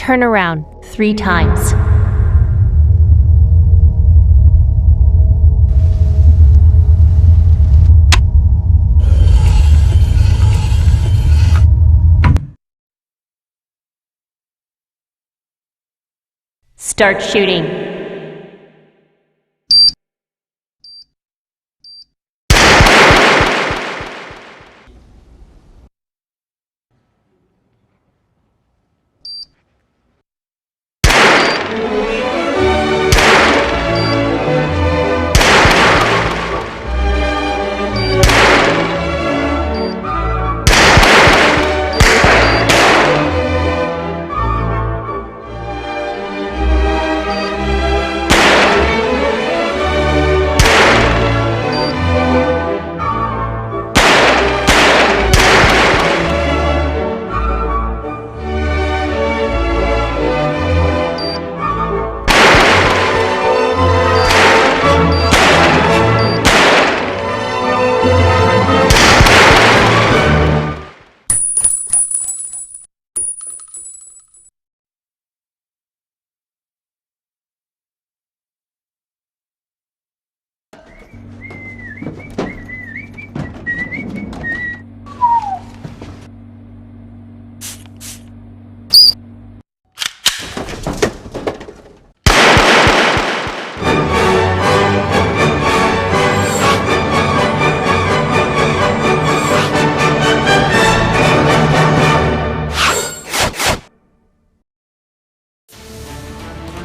Turn around 3 times. Start shooting.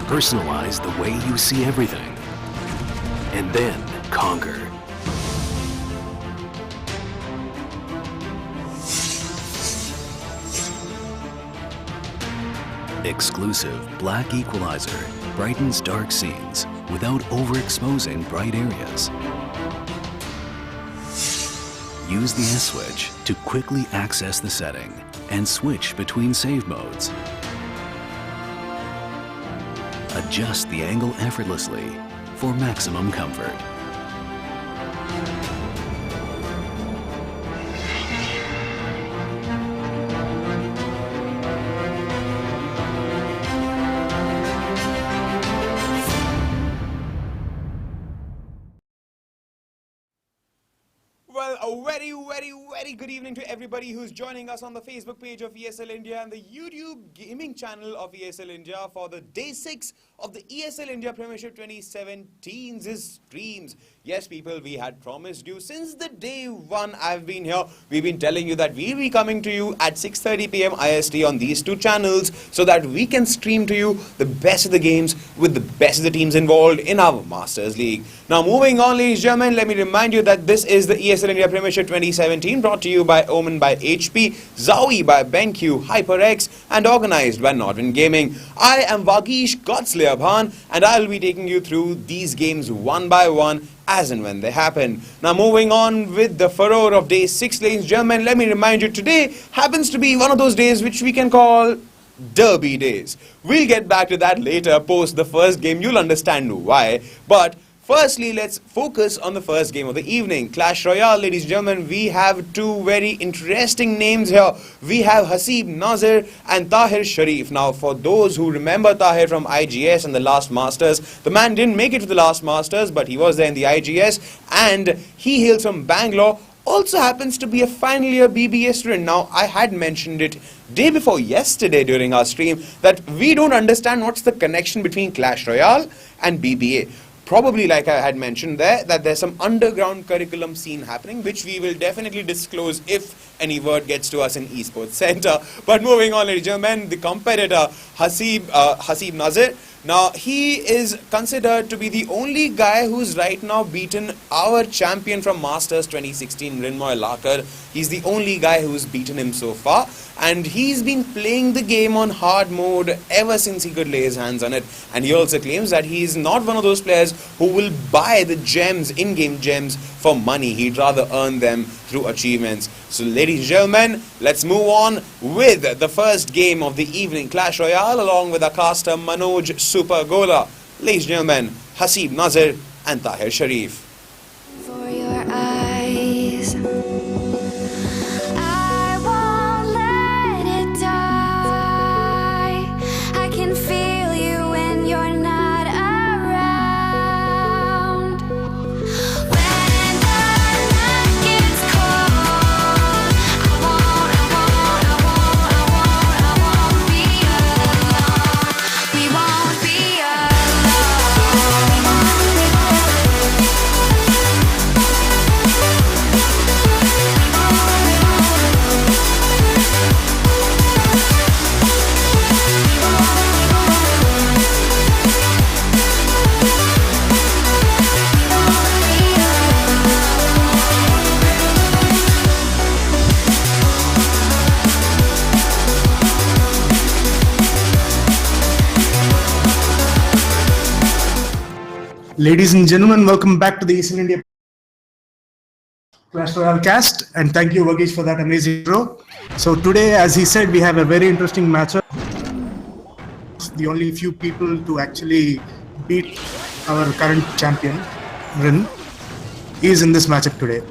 Personalize the way you see everything, and then conquer. Exclusive Black Equalizer brightens dark scenes without overexposing bright areas. Use the S switch to quickly access the setting and switch between save modes. Adjust the angle effortlessly for maximum comfort. Well, a very good evening to everybody who's joining us on the Facebook page of ESL India and the YouTube gaming channel of ESL India for the day 6 of the ESL India Premiership 2017's streams. Yes, people, we had promised you since the day 1 I've been here. We've been telling you that we'll be coming to you at 6:30 p.m. IST on these 2 channels so that we can stream to you the best of the games with the best of the teams involved in our Masters League. Now, moving on, ladies and gentlemen, let me remind you that this is the ESL India Premiership 2017 brought to you by Omen by HP, Zowie by BenQ, HyperX, and organized by Nodwin Gaming. I am Vagish Godslayer Bhan, and I will be taking you through these games one by one as and when they happen. Now, moving on with the furore of day 6, ladies and gentlemen, let me remind you today happens to be one of those days which we can call Derby days. We'll get back to that later post the first game. You'll understand why. But firstly, let's focus on the first game of the evening. Clash Royale, ladies and gentlemen, we have 2 very interesting names here. We have Haseeb Nazir and Tahir Shariff. Now, for those who remember Tahir from IGS and the last Masters, the man didn't make it to the last Masters, but he was there in the IGS, and he hails from Bangalore. Also happens to be a final year BBA student. Now, I had mentioned it day before yesterday during our stream that we don't understand what's the connection between Clash Royale and BBA. Probably, like I had mentioned there, that there's some underground curriculum scene happening, which we will definitely disclose if any word gets to us in Esports Center. But moving on, ladies and gentlemen, the competitor, Haseeb Nazir. Now, he is considered to be the only guy who's right now beaten our champion from Masters 2016, Rinmoy Lakar. He's the only guy who's beaten him so far. And he's been playing the game on hard mode ever since he could lay his hands on it. And he also claims that he's not one of those players who will buy the gems, in-game gems, for money. He'd rather earn them through achievements. So, ladies and gentlemen, let's move on with the first game of the evening, Clash Royale, along with our caster Manoj Super Gola. Ladies and gentlemen, Haseeb Nazir and Tahir Shariff. For your eyes, I Ladies and gentlemen, welcome back to the ESL India Clash Royale cast, and thank you, Vagesh, for that amazing intro. So today, as he said, we have a very interesting matchup. The only few people to actually beat our current champion, Rin, is in this matchup today.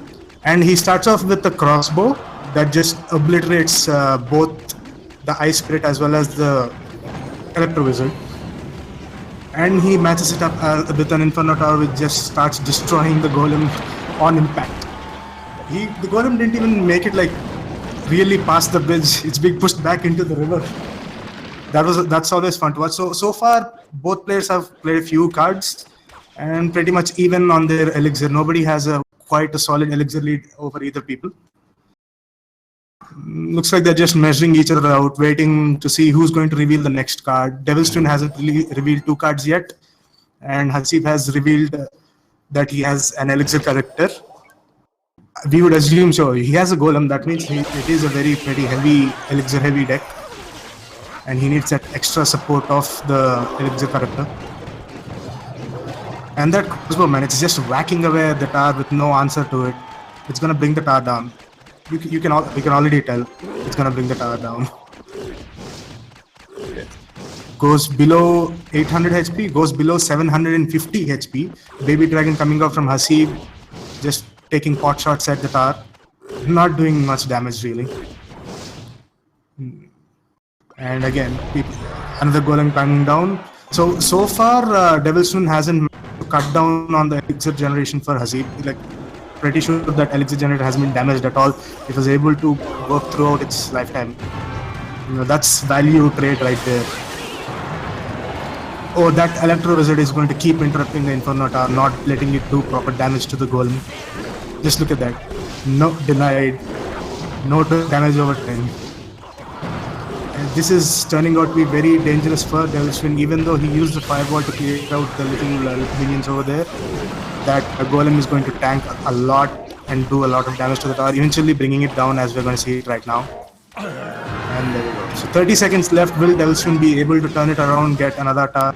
And he starts off with the crossbow that just obliterates both the Ice Spirit as well as the Electro Wizard. And he matches it up with an Inferno Tower which just starts destroying the Golem on impact. The Golem didn't even make it like really past the bridge. It's being pushed back into the river. That's always fun to watch. So far, both players have played a few cards and pretty much even on their elixir. Nobody has quite a solid elixir lead over either people. Looks like they're just measuring each other out, waiting to see who's going to reveal the next card. Devil's Twin hasn't really revealed two cards yet, and Haseeb has revealed that he has an elixir character. We would assume so. He has a golem, that means it is a pretty heavy elixir heavy deck, and he needs that extra support of the elixir character. And that crossbow, man, it's just whacking away at the tower with no answer to it. It's gonna bring the tower down. You can already tell it's gonna bring the tower down. Goes below 800 HP, goes below 750 HP. Baby Dragon coming out from Haseeb, just taking pot shots at the tower, not doing much damage really. And again, another golem coming down. So far, Devil's Twin hasn't cut down on the elixir generation for Haseeb. Like, pretty sure that elixir generator hasn't been damaged at all. It was able to work throughout its lifetime. That's value trade right there. Oh, that Electro Wizard is going to keep interrupting the Inferno Tower, not letting it do proper damage to the golem. Just look at that. No, denied. No damage over 10. And this is turning out to be very dangerous for Devil's Twin, even though he used the fireball to clear out the little minions over there. That a golem is going to tank a lot and do a lot of damage to the tower, eventually bringing it down as we're going to see it right now. And there we go. So 30 seconds left. Will Devil's Twin be able to turn it around, get another tower?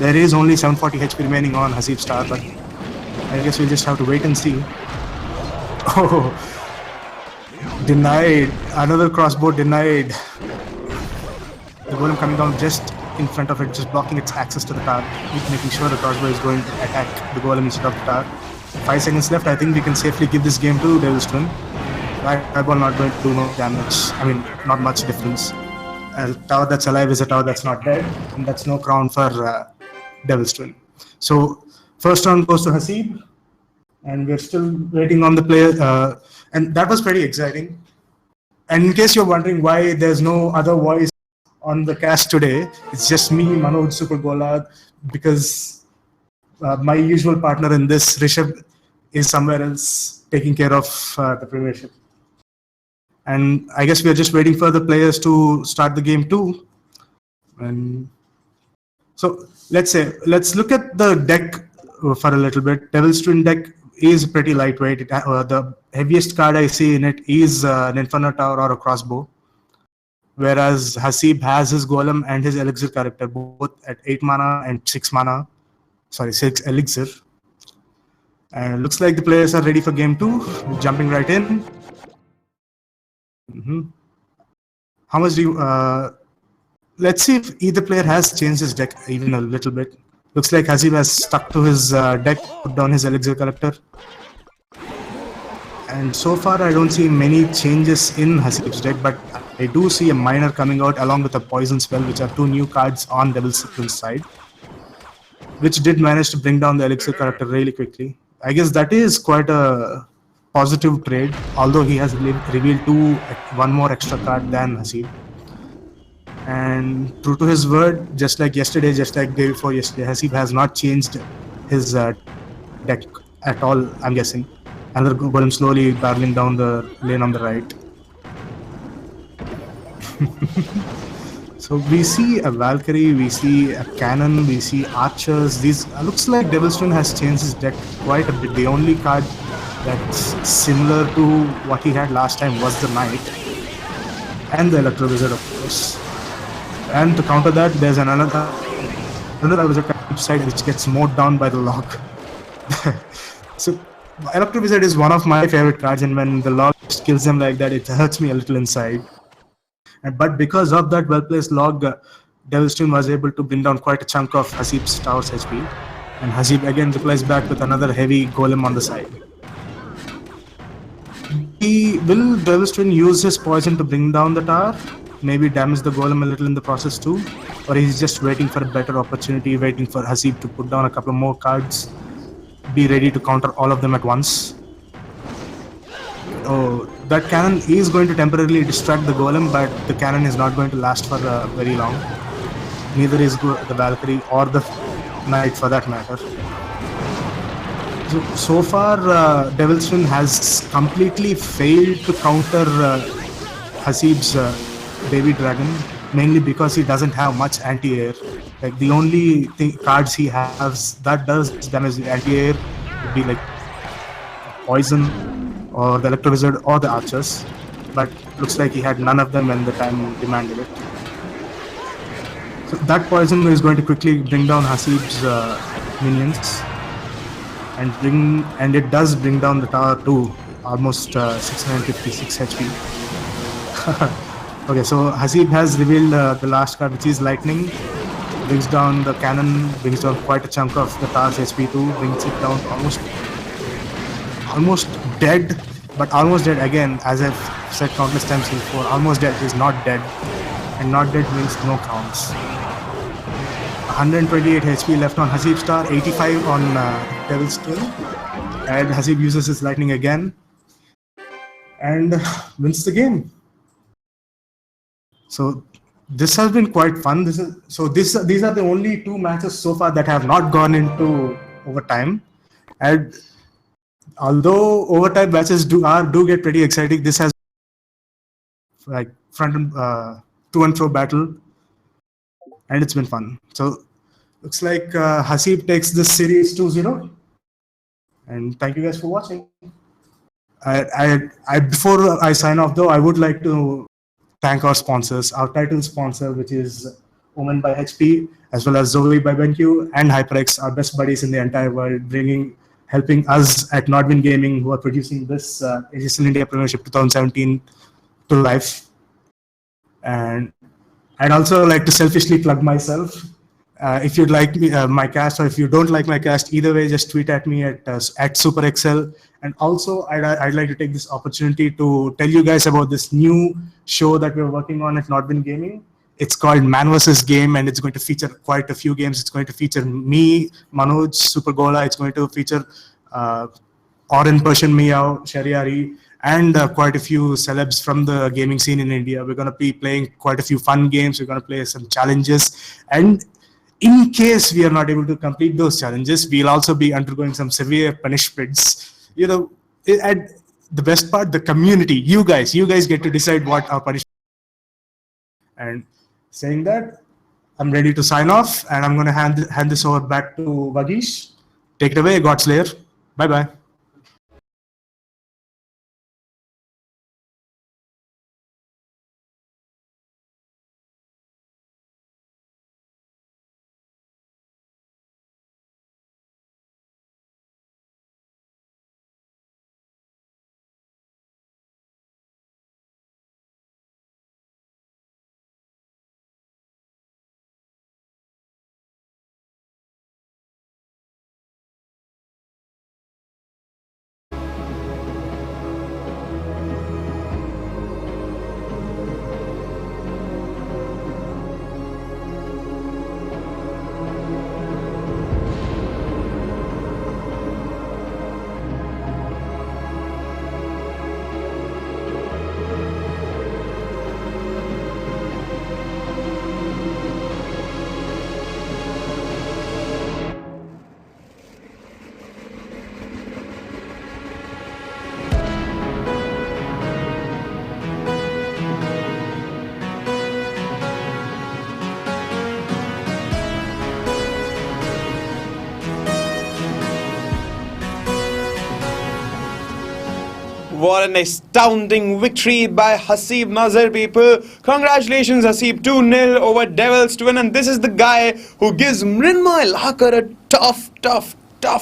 There is only 740 HP remaining on Haseeb's tower, but I guess we'll just have to wait and see. Oh, denied. Another crossbow denied. The golem coming down just in front of it, just blocking its access to the tower, making sure the crossbow is going to attack the golem instead of the tower. 5 seconds left. I think we can safely give this game to Devil's Twin. Fireball not going to do no damage. I mean, not much difference. A tower that's alive is a tower that's not dead, and that's no crown for Devil's Twin. So first round goes to Haseeb, and we're still waiting on the player. And that was pretty exciting. And in case you're wondering why there's no other voice on the cast today, it's just me, Manoj Super Golad, because my usual partner in this, Rishabh, is somewhere else taking care of the Premiership. And I guess we're just waiting for the players to start the game too. And so let's look at the deck for a little bit. Devil's Twin deck is pretty lightweight. The heaviest card I see in it is an Inferno Tower or a crossbow. Whereas Haseeb has his golem and his elixir character both at 8 mana and 6 mana. Sorry, 6 elixir. And looks like the players are ready for game 2. Jumping right in. How much do you... let's see if either player has changed his deck even a little bit. Looks like Haseeb has stuck to his deck, put down his elixir character. And so far, I don't see many changes in Haseeb's deck, but I do see a Miner coming out along with a Poison Spell, which are 2 new cards on Devil's Twin's side, which did manage to bring down the elixir character really quickly. I guess that is quite a positive trade, although he has revealed 1 more extra card than Haseeb. And true to his word, just like yesterday, just like day before yesterday, Haseeb has not changed his deck at all, I'm guessing. Another golem slowly barreling down the lane on the right. So we see a Valkyrie, we see a cannon, we see archers. These looks like Devil's Twin has changed his deck quite a bit. The only card that's similar to what he had last time was the Knight and the Electro Wizard, of course. And to counter that, there's another Another Wizard comes side which gets mowed down by the log. So Electro Wizard is one of my favorite cards, and when the log kills them like that, it hurts me a little inside. But because of that well-placed log, Devilstone was able to bring down quite a chunk of Haseeb's tower's HP. And Haseeb again replies back with another heavy golem on the side. Will Devilstone use his poison to bring down the tower? Maybe damage the golem a little in the process too? Or he's just waiting for a better opportunity, waiting for Haseeb to put down a couple more cards, be ready to counter all of them at once? Oh, that cannon is going to temporarily distract the golem, but the cannon is not going to last for very long. Neither is the Valkyrie or the Knight for that matter. So far, Devilstone has completely failed to counter Haseeb's Baby Dragon, mainly because he doesn't have much anti-air. Like the only cards he has that does damage the anti-air would be like Poison or the Electro Wizard or the Archers, but looks like he had none of them when the time demanded it. So that Poison is going to quickly bring down Haseeb's minions, and it does bring down the tower to almost 656 HP. Okay, so Haseeb has revealed the last card, which is Lightning. Brings down the cannon, brings down quite a chunk of the tower's HP too, brings it down to almost dead, but almost dead again, as I've said countless times before. Almost dead is not dead, and not dead means no counts. 128 HP left on Haseeb's tower, 85 on Devilstone, and Haseeb uses his lightning again and wins the game. So this has been quite fun. These are the only two matches so far that have not gone into overtime, and although overtime matches do get pretty exciting, this has like front and to and fro battle, and it's been fun. So looks like Haseeb takes this series 2-0, and thank you guys for watching. Before I sign off though, I would like to thank our sponsors, our title sponsor, which is Omen by HP, as well as Zoe by BenQ and HyperX, our best buddies in the entire world, helping us at Nodwin Gaming, who are producing this ESL India Premiership 2017 to life. And I'd also like to selfishly plug myself. If you'd like my cast, or if you don't like my cast, either way, just tweet at me at SuperXL. And also, I'd like to take this opportunity to tell you guys about this new show that we're working on at Nodwin Gaming. It's called Man vs. Game, and it's going to feature quite a few games. It's going to feature me, Manoj, Super Gola. It's going to feature Oren Persian Meow, Shariari, and quite a few celebs from the gaming scene in India. We're going to be playing quite a few fun games. We're going to play some challenges, and in case we are not able to complete those challenges, we'll also be undergoing some severe punishments. You know, and the best part, the community, you guys get to decide what our punishment. And saying that, I'm ready to sign off, and I'm going to hand this over back to Vagish. Take it away, Godslayer. Bye-bye. What an astounding victory by Haseeb Nazir, people. Congratulations, Haseeb. 2-0 over Devils to win. And this is the guy who gives Mrinmay Lakar a tough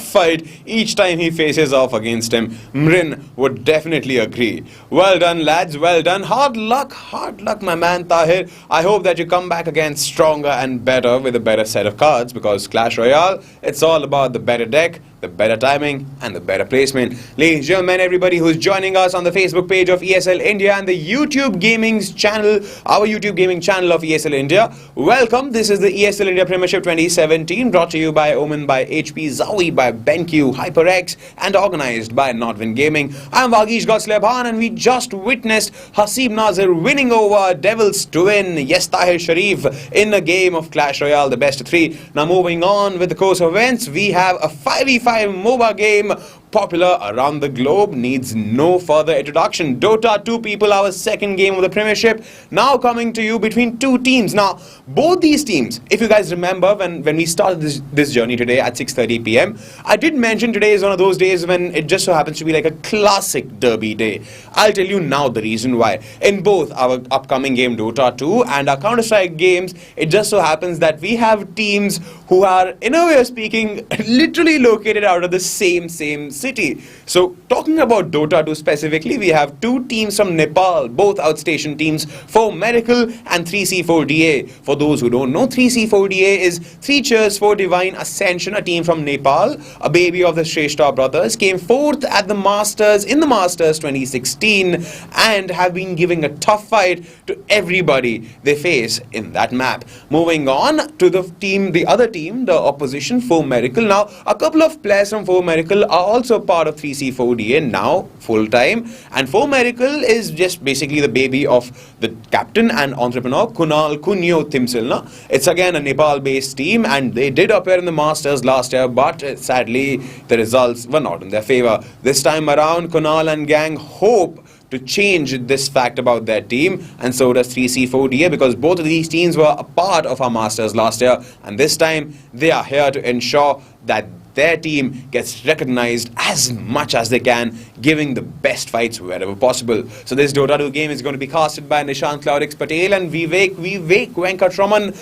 fight each time he faces off against him. Mrin would definitely agree. Well done, lads, well done. Hard luck, my man Tahir. I hope that you come back again stronger and better with a better set of cards, because Clash Royale, it's all about the better deck, the better timing, and the better placement. Ladies and gentlemen, everybody who's joining us on the Facebook page of ESL India and the YouTube gaming channel, our YouTube gaming channel of ESL India, welcome. This is the ESL India Premiership 2017, brought to you by Omen, by HP, Zowie, by BenQ, HyperX, and organized by Notwin Gaming. I'm Vagish Gosleban, and we just witnessed Haseeb Nazir winning over Devils to win. Yes, Tahir Shariff in a game of Clash Royale, the best of three. Now moving on with the course of events, we have a 5v5 MOBA game popular around the globe, needs no further introduction. Dota 2, people, our second game of the Premiership, now coming to you between two teams. Now, both these teams, if you guys remember when we started this journey today at 6:30 p.m, I did mention today is one of those days when it just so happens to be like a classic derby day. I'll tell you now the reason why. In both our upcoming game Dota 2 and our Counter-Strike games, it just so happens that we have teams who are, in a way of speaking, literally located out of the same city. So talking about Dota 2 specifically, we have two teams from Nepal, both outstation teams, 4 Medical and 3C4DA. For those who don't know, 3C4DA is 3 Cheers for Divine Ascension, a team from Nepal, a baby of the Shrestha brothers, came 4th at the Masters in the Masters 2016 and have been giving a tough fight to everybody they face in that map. Moving on to the other team, the opposition, 4 Medical. Now, a couple of players from 4 Medical are also part of 3C4DA now, full-time. And 4 Medical is just basically the baby of the captain and entrepreneur, Kunal Kunyo Timsilna. It's again a Nepal-based team, and they did appear in the Masters last year, but sadly, the results were not in their favor. This time around, Kunal and gang hope to change this fact about their team, and so does 3C4DA, because both of these teams were a part of our Masters last year, and this time they are here to ensure that their team gets recognized as much as they can, giving the best fights wherever possible. So this Dota 2 game is going to be casted by Nishant Cloudix Patel and Vivek Venkatraman,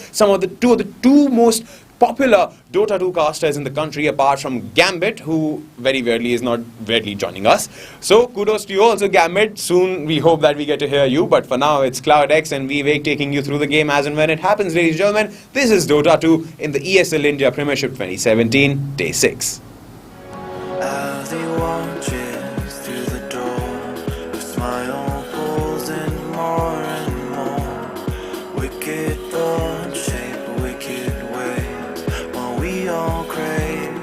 two of the two most popular Dota 2 casters in the country, apart from Gambit, who very rarely is not rarely joining us. So kudos to you also, Gambit. Soon we hope that we get to hear you, but for now it's CloudX and Vivek taking you through the game as and when it happens, ladies and gentlemen. This is Dota 2 in the ESL India Premiership 2017, Day 6. As he watches through the door, a smile pulls in more and more. Wicked thoughts shape wicked ways, while we all crave,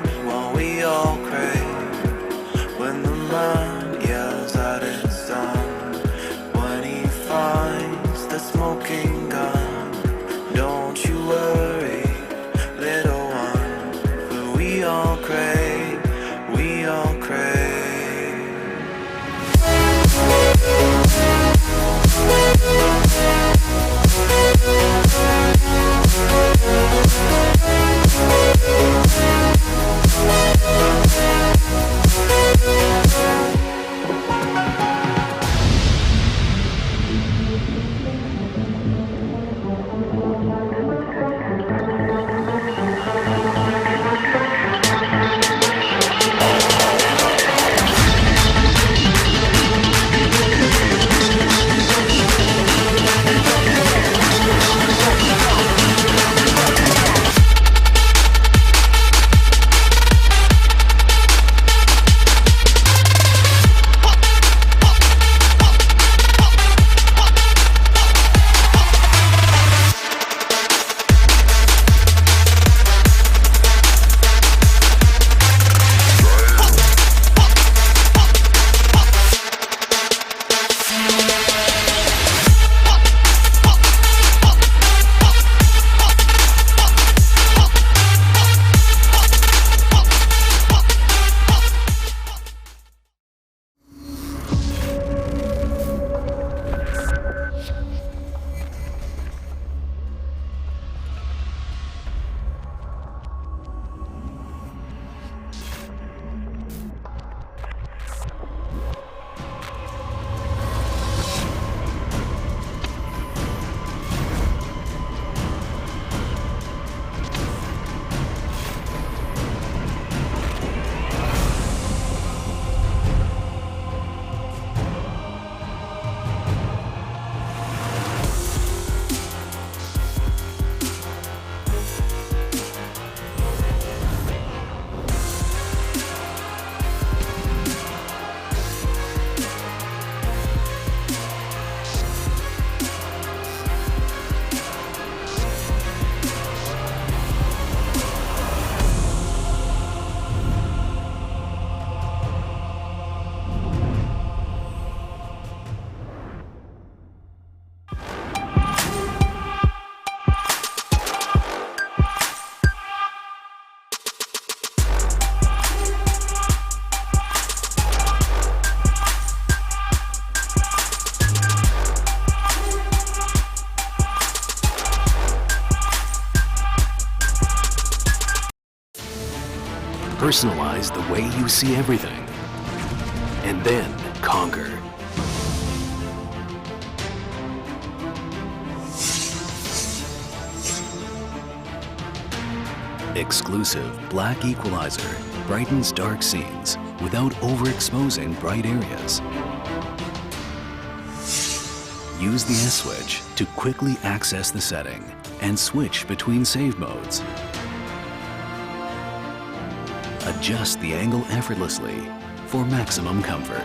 when the man yells at his son, when he finds the smoking gun. Don't you worry, little one, for we all crave, we all crave. Personalize the way you see everything. And then conquer. Exclusive Black Equalizer brightens dark scenes without overexposing bright areas. Use the S switch to quickly access the setting and switch between save modes. Adjust the angle effortlessly for maximum comfort.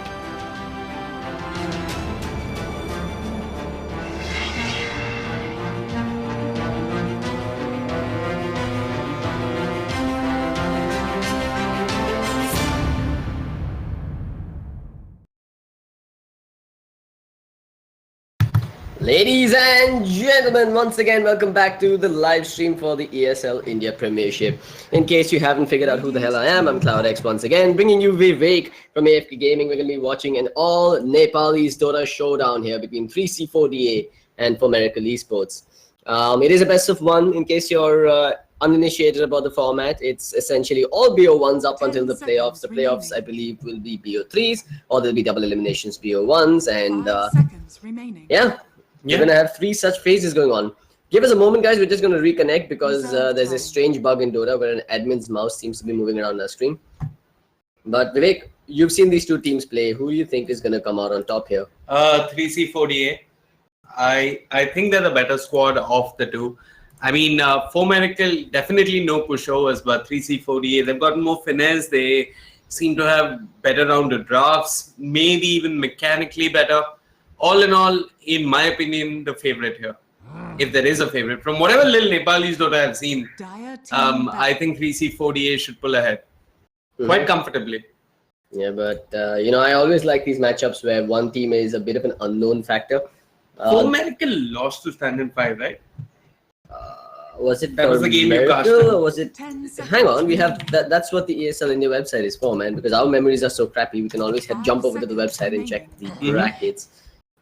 Ladies and gentlemen, once again, welcome back to the live stream for the ESL India Premiership. In case you haven't figured out who the hell I am, I'm CloudX once again, bringing you Vivek from AFK Gaming. We're going to be watching an all Nepalese Dota showdown here between 3C4DA and Premiership Esports. It is a best of one. In case you're uninitiated about the format, it's essentially all BO1s up until the playoffs. The playoffs, I believe, will be BO3s, or there'll be double eliminations BO1s, and yeah. We're going to have 3 such phases going on. Give us a moment, guys. We're just going to reconnect because there's a strange bug in Dota where an admin's mouse seems to be moving around our screen. But Vivek, you've seen these 2 teams play. Who do you think is going to come out on top here? 3C4DA. I think they're the better squad of the 2. I mean, Premiership, definitely no pushovers, but 3C4DA, they've got more finesse. They seem to have better rounded drafts, maybe even mechanically better. All in all, in my opinion, the favorite here. If there is a favorite. From whatever little Nepalese Dota I've seen, I think 3C4DA should pull ahead. Quite comfortably. Yeah, but, I always like these matchups where one team is a bit of an unknown factor. Premiership lost to Stand in 5, right? Was it that was the game you cast? Or was it? Hang on, we have that's what the ESL India website is for, man. Because our memories are so crappy, we can always jump over to the website and check the brackets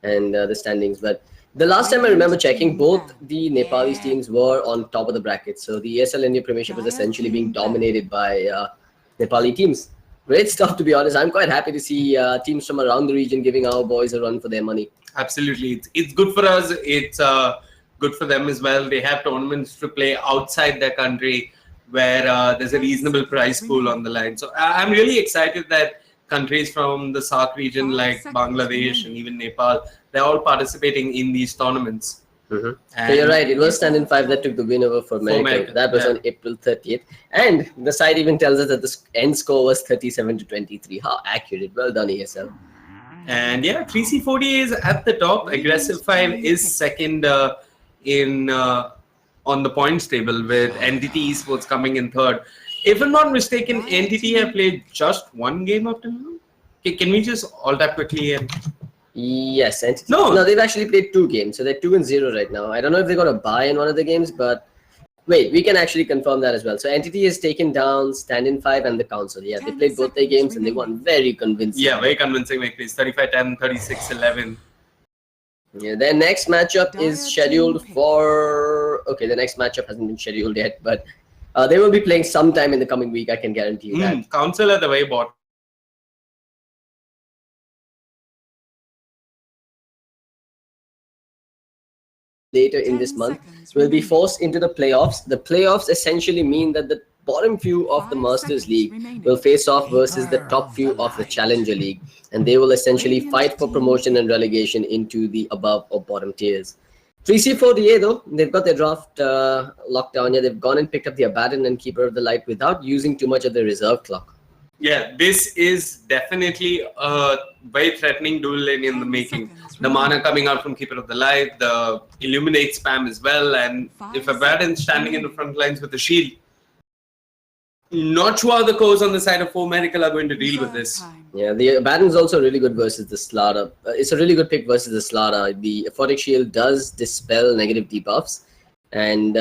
and the standings. But the last time I remember checking, both the Nepalese teams were on top of the bracket. So the ESL India Premiership was essentially being dominated by Nepali teams. Great stuff, to be honest. I'm quite happy to see teams from around the region giving our boys a run for their money. Absolutely, it's good for us. It's good for them as well. They have tournaments to play outside their country where there's a reasonable prize pool on the line. So I'm really excited that countries from the SAARC region like Bangladesh and even Nepal, they're all participating in these tournaments. So you're right, it was Stand in 5 that took the win over for America. That was on April 30th. And the site even tells us that the end score was 37-23. How accurate. Well done, ESL. And yeah, 3C4DA is at the top. Aggressive 5 is second on the points table, with Entity Esports coming in third. If I'm not mistaken, Entity have played just 1 game up till now. Okay, can we just all that quickly? And yes, Entity. No, they've actually played 2 games, so they're 2-0 right now. I don't know if they got a bye in one of the games, but wait, we can actually confirm that as well. So Entity has taken down Stand in 5 and the Council. Yeah, they played both their games and they won very convincing. Yeah, very convincing victories. 35-10, 36-11. Yeah, their next matchup is scheduled for... Okay, the next matchup hasn't been scheduled yet, but they will be playing sometime in the coming week, I can guarantee you that. Council at the very bottom. Later in this month will be forced into the playoffs. The playoffs essentially mean that the bottom few of the Masters League will face off versus the top few of the Challenger League, and they will essentially fight for promotion and relegation into the above or bottom tiers. 3C4DA though, they've got their draft locked down. Yeah, they've gone and picked up the Abaddon and Keeper of the Light without using too much of their reserve clock. Yeah, this is definitely a very threatening dual lane in the making. The mana coming out from Keeper of the Light, the Illuminate spam as well, and if Abaddon's standing in the front lines with the shield, not sure how the cores on the side of Premiership are going to deal with this. Yeah, the Abaddon's also really good versus the Slaughter. It's a really good pick versus the Slaughter. The Aphotic Shield does dispel negative debuffs, and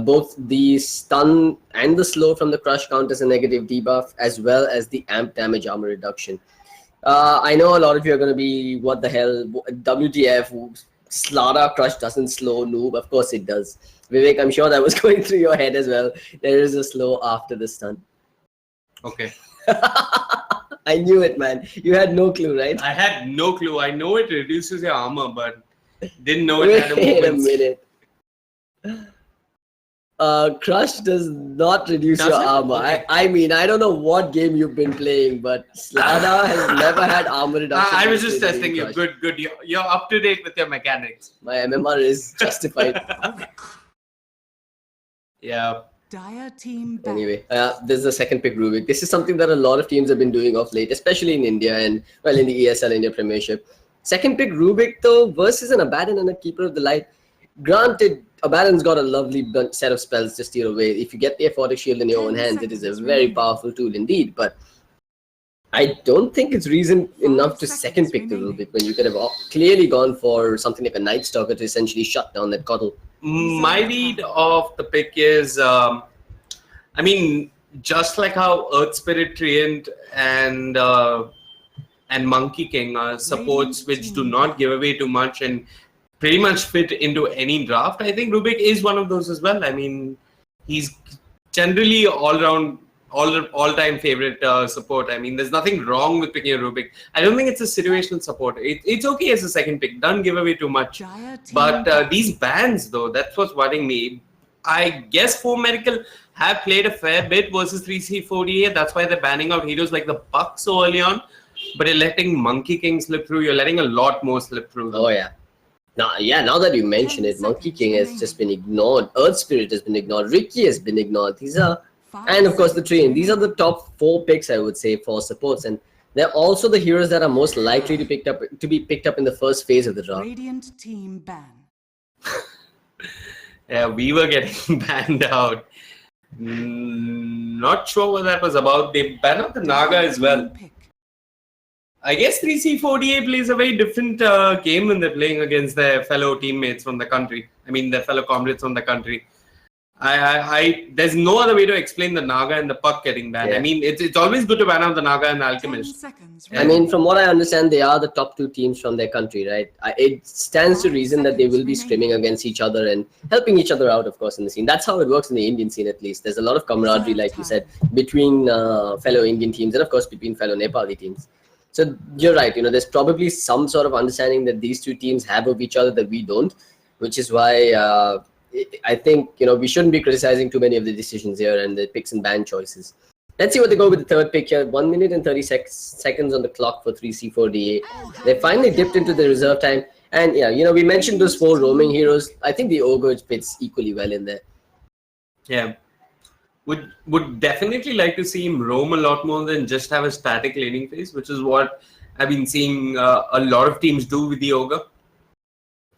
both the stun and the slow from the Crush count as a negative debuff, as well as the amp damage armor reduction. I know a lot of you are going to be, what the hell, WTF, Slaughter Crush doesn't slow noob. Of course it does. Vivek, I'm sure that was going through your head as well. There is a slow after the stun. Okay. I knew it, man. You had no clue, right? I had no clue. I know it reduces your armor, but didn't know it had a Wait a movement. minute. Crush does not reduce Does your it? armor. Okay. I mean, I don't know what game you've been playing, but Slada has never had armor reduction. I was when just playing testing you. Crush. Good. You're up to date with your mechanics. My MMR is justified. Yeah. Dire team back. Anyway, this is the second pick Rubik. This is something that a lot of teams have been doing of late, especially in India and, well, in the ESL India Premiership. Second pick Rubik, though, versus an Abaddon and a Keeper of the Light. Granted, Abaddon's got a lovely set of spells to steer away. If you get the Aphotic Shield in your own hands, it is a very powerful tool indeed. But I don't think it's reason enough to second pick the Rubik when you could have clearly gone for something like a Night Stalker to essentially shut down that Coddle. My read of the pick is, I mean, just like how Earth Spirit Treant and Monkey King are supports which do not give away too much and pretty much fit into any draft, I think Rubik is one of those as well. I mean, he's generally all-time favorite support. I mean, there's nothing wrong with picking a Rubik. I don't think it's a situational support. It's okay as a second pick. Don't give away too much. But these bans, though, that's what's worrying me. I guess 4 Medical have played a fair bit versus 3C48. That's why they're banning out heroes like the Buck so early on. But you're letting Monkey King slip through. You're letting a lot more slip through. Oh, yeah. Now that you mention it, Monkey King has just been ignored. Earth Spirit has been ignored. Ricky has been ignored. These are... And of course the Train. These are the top 4 picks, I would say, for supports, and they're also the heroes that are most likely to be picked up in the first phase of the draft. Radiant team ban. Yeah, we were getting banned out. Not sure what that was about. They banned out the Naga as well. I guess 3C48 plays a very different game when they're playing against their fellow teammates from the country. I mean, their fellow comrades from the country. There's no other way to explain the Naga and the Puck getting banned. Yeah. I mean, it's always good to ban out the Naga and the Alchemist. I mean, from what I understand, they are the top 2 teams from their country, right? It stands to reason that they will be scrimming against each other and helping each other out, of course, in the scene. That's how it works in the Indian scene, at least. There's a lot of camaraderie, like you said, between fellow Indian teams and, of course, between fellow Nepali teams. So you're right. There's probably some sort of understanding that these 2 teams have of each other that we don't, which is why I think, we shouldn't be criticizing too many of the decisions here and the picks and ban choices. Let's see what they go with the third pick here. 1 minute and 30 seconds on the clock for 3C4DA. They finally dipped into the reserve time. And yeah, we mentioned those 4 roaming heroes. I think the Ogre fits equally well in there. Yeah. Would definitely like to see him roam a lot more than just have a static laning phase, which is what I've been seeing a lot of teams do with the Ogre.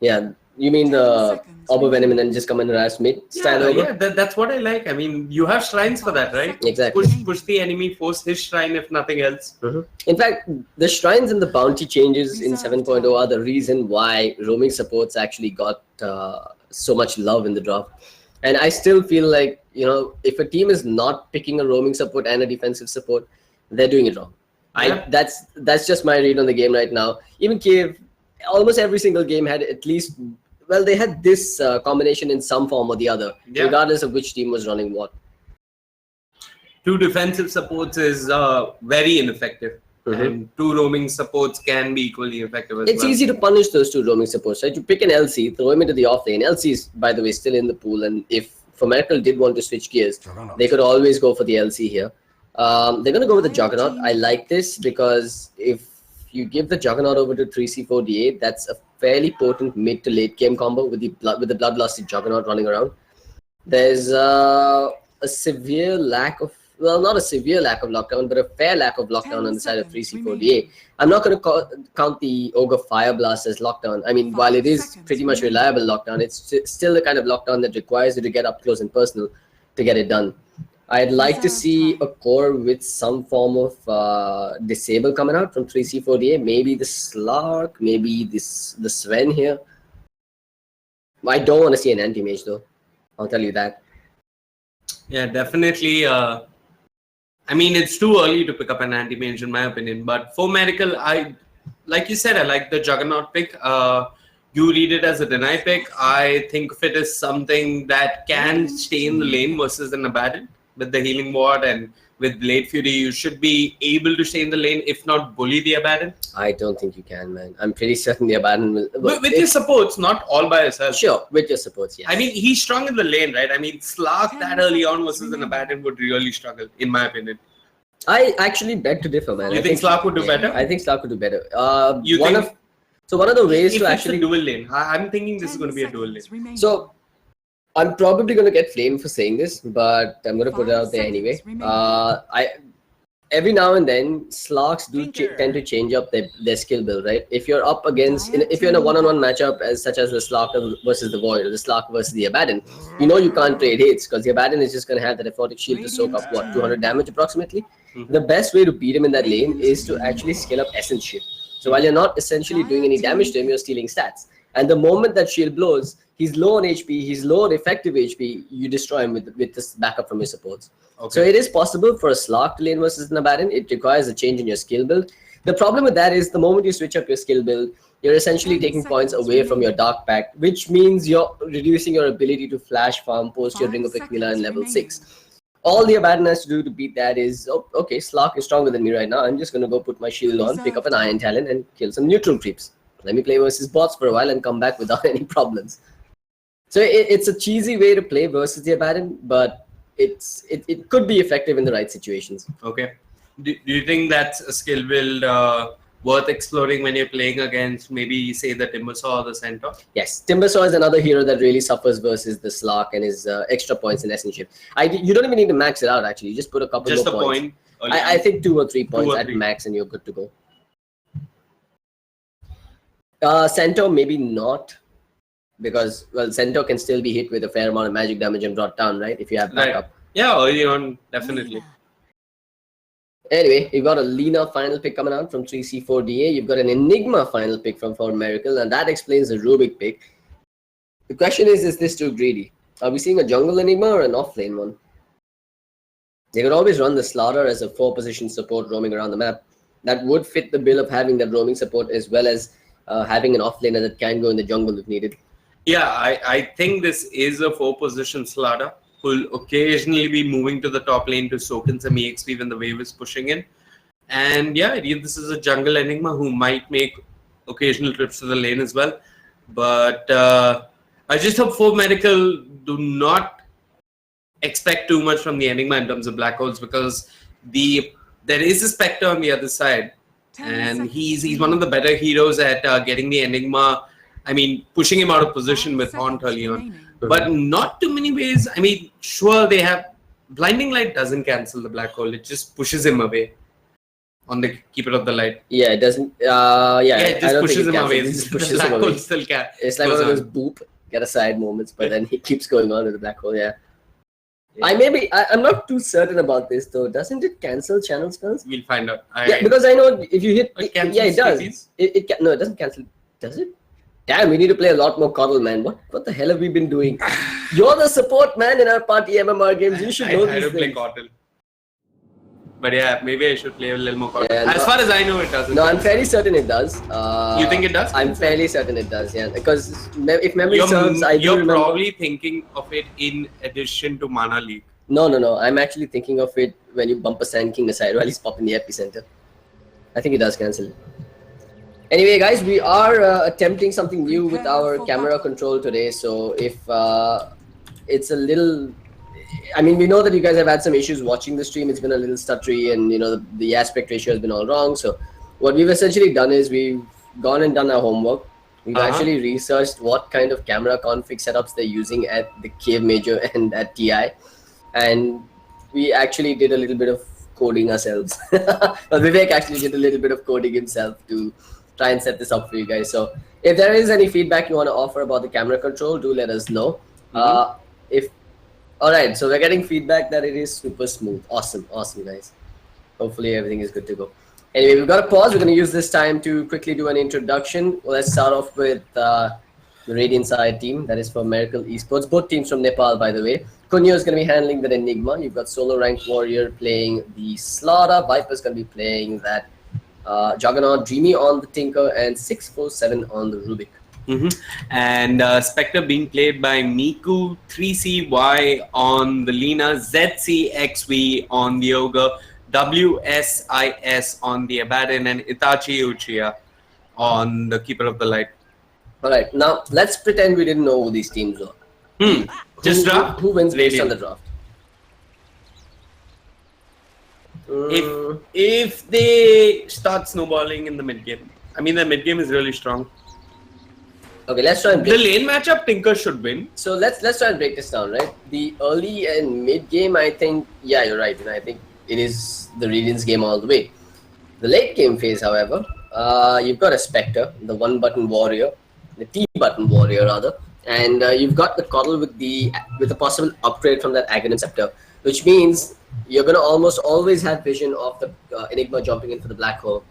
Yeah, you mean the Orb of Venom and then just come and harass mid style Ogre? Yeah, that's what I like. I mean, you have shrines for that, right? Exactly. Push the enemy, force his shrine if nothing else. In fact, the shrines and the bounty changes in 7.0 are the reason why roaming supports actually got so much love in the draft. And I still feel like, if a team is not picking a roaming support and a defensive support, they're doing it wrong. Yeah. That's just my read on the game right now. Even Cave, almost every single game had at least, well, they had this combination in some form or the other, regardless of which team was running what. 2 defensive supports is very ineffective. And 2 roaming supports can be equally effective as well. It's easy to punish those 2 roaming supports, right? You pick an LC, throw him into the off lane. LC is, by the way, still in the pool, and if Miracle did want to switch gears, they could always go for the LC here. They're going to go with the Juggernaut. I like this because if you give the Juggernaut over to 3C4DA, that's a fairly potent mid to late game combo with the Bloodlusted Juggernaut running around. There's a severe lack of, well, not a severe lack of lockdown, but a fair lack of lockdown on the side of 3C4DA. I'm not going to count the Ogre Fire Blast as lockdown. I mean, while it is pretty much reliable lockdown, it's still the kind of lockdown that requires you to get up close and personal to get it done. I'd like to see a core with some form of disable coming out from 3C4DA. Maybe the Slark, maybe the Sven here. I don't want to see an anti-mage though. I'll tell you that. Yeah, definitely. I mean, it's too early to pick up an anti-mage in my opinion. But for Medical, like you said, I like the Juggernaut pick. You read it as a deny pick. I think if it is something that can stay in the lane versus an Abaddon with the healing ward and with Blade Fury, you should be able to stay in the lane, if not bully the Abaddon. I don't think you can, man. I'm pretty certain the Abaddon will. With your supports, not all by yourself. Sure, with your supports, yes. I mean, he's strong in the lane, right? I mean, Slark that early on versus an Abaddon would really struggle, in my opinion. I actually beg to differ, man. You think Slark would do better? I think Slark would do better. So one of the ways if to it's actually a dual lane, I'm thinking this is going to be a dual lane. So I'm probably going to get flamed for saying this, but I'm going to put it out there anyway. Every now and then, Slarks do tend to change up their skill build, right? If you're up against, if you're in a one-on-one matchup, such as the Slark versus the Void, or the Slark versus the Abaddon, you know you can't trade hits because the Abaddon is just going to have that Aphotic Shield to soak up, 200 damage approximately. The best way to beat him in that lane is to actually skill up Essence Shield. So while you're not essentially doing any damage to him, you're stealing stats. And the moment that shield blows, he's low on HP, he's low on effective HP, you destroy him with this backup from your supports. Okay. So it is possible for a Slark to lane versus an Abaddon. It requires a change in your skill build. The problem with that is the moment you switch up your skill build, you're essentially taking points away from your Dark Pact, which means you're reducing your ability to flash farm post your Ring of Aquila in level 6. All the Abaddon has to do to beat that is, okay, Slark is stronger than me right now. I'm just going to go put my shield on, pick up an Iron Talon, and kill some neutral creeps. Let me play versus bots for a while and come back without any problems. So it's a cheesy way to play versus the Abaddon, but it could be effective in the right situations. Okay. Do you think that's a skill build worth exploring when you're playing against maybe, say, the Timbersaw or the Centaur? Yes, Timbersaw is another hero that really suffers versus the Slark and his extra points in Essence Shield. You don't even need to max it out, actually. You just put a couple more points. I think 2 or 3 points at max and you're good to go. Centaur, maybe not. Because, well, Centaur can still be hit with a fair amount of magic damage and brought down, right? If you have backup. Right. Yeah, early on, definitely. Anyway, you've got a Lina final pick coming out from 3C4DA. You've got an Enigma final pick from 4Miracle, and that explains the Rubik pick. The question is this too greedy? Are we seeing a jungle Enigma or an off-lane one? They could always run the Slaughter as a 4-position support roaming around the map. That would fit the bill of having that roaming support as well as having an off-laner that can go in the jungle if needed. Yeah, I think this is a 4-position Slaughter who'll occasionally be moving to the top lane to soak in some EXP when the wave is pushing in. And yeah, this is a jungle Enigma who might make occasional trips to the lane as well. But I just hope 4Medical do not expect too much from the Enigma in terms of black holes, because there is a Spectre on the other side. And he's one of the better heroes at getting the Enigma, I mean, pushing him out of position with Haunt early on. But not too many ways. I mean, sure, they have... Blinding Light doesn't cancel the black hole. It just pushes him away on the Keeper of the Light. Yeah, it doesn't... it just pushes him away. The black hole still it's like one of those boop, get aside moments, but then he keeps going on with the black hole, yeah. I'm not too certain about this though. Doesn't it cancel channel spells? We'll find out. Yeah, because I know if you hit... it does. No, it doesn't cancel. Does it? Damn, we need to play a lot more Coddle, man. What the hell have we been doing? You're the support man in our party MMR games. You should know these things. I don't play Coddle. But yeah, maybe I should play a little more Coddle. Yeah, as far as I know, it doesn't. No, I'm fairly certain it does. You think it does? I'm fairly certain it does, yeah. Because if memory serves, I do remember... You're probably thinking of it in addition to Mana League. No. I'm actually thinking of it when you bump a Sand King aside while he's popping the epicenter. I think it does cancel it. Anyway, guys, we are attempting something new with our camera control today. So if it's a little... I mean, we know that you guys have had some issues watching the stream. It's been a little stuttery and, you know, the aspect ratio has been all wrong. So what we've essentially done is we've gone and done our homework. We've actually researched what kind of camera config setups they're using at the Cave Major and at TI. And we actually did a little bit of coding ourselves. Well, Vivek actually did a little bit of coding himself to try and set this up for you guys. So if there is any feedback you want to offer about the camera control, do let us know. Alright, so we're getting feedback that it is super smooth. Awesome, guys. Hopefully everything is good to go. Anyway, we've got a pause. We're going to use this time to quickly do an introduction. Let's start off with the Radiant side team. That is for Miracle Esports. Both teams from Nepal, by the way. Kunyo is going to be handling the Enigma. You've got Solo Ranked Warrior playing the Slaughter. Viper's going to be playing that Juggernaut. Dreamy on the Tinker. And 647 on the Rubik. And Spectre being played by Miku, 3CY on the Lina, ZCXV on the Ogre, WSIS on the Abaddon, and Itachi Uchiha on the Keeper of the Light. Alright, now let's pretend we didn't know who these teams were. Just draft. Who wins based on the draft? If they start snowballing in the mid game, I mean the mid game is really strong. Okay, let's try and the lane matchup. Tinker should win. So let's try and break this down, right? The early and mid game, I think, yeah, you're right. I think it is the Radiant's game all the way. The late game phase, however, you've got a Spectre, the one-button warrior, the T-button warrior rather, and you've got the Coddle with a possible upgrade from that Aghanim Scepter, which means you're going to almost always have vision of the Enigma jumping in for the black hole.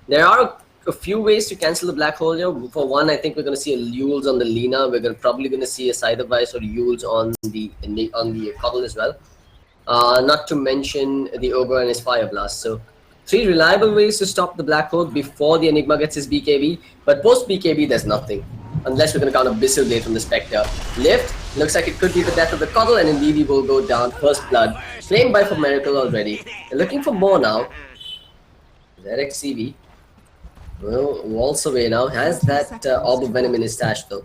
There are a few ways to cancel the black hole here. For one, I think we're going to see a Yules on the Lina. We're probably going to see a Scythe of Vice or Yules on the Coddle as well. Not to mention the Ogre and his Fire Blast. So 3 reliable ways to stop the black hole before the Enigma gets his BKB. But post BKB, there's nothing. Unless we're going to count Abyssal Blade from the Spectre. Lift, looks like it could be the death of the Coddle, and indeed he will go down. First blood, claimed by for Miracle already. They're looking for more now. ZXCV will waltz away now. Has that Orb of Venom in his stash though.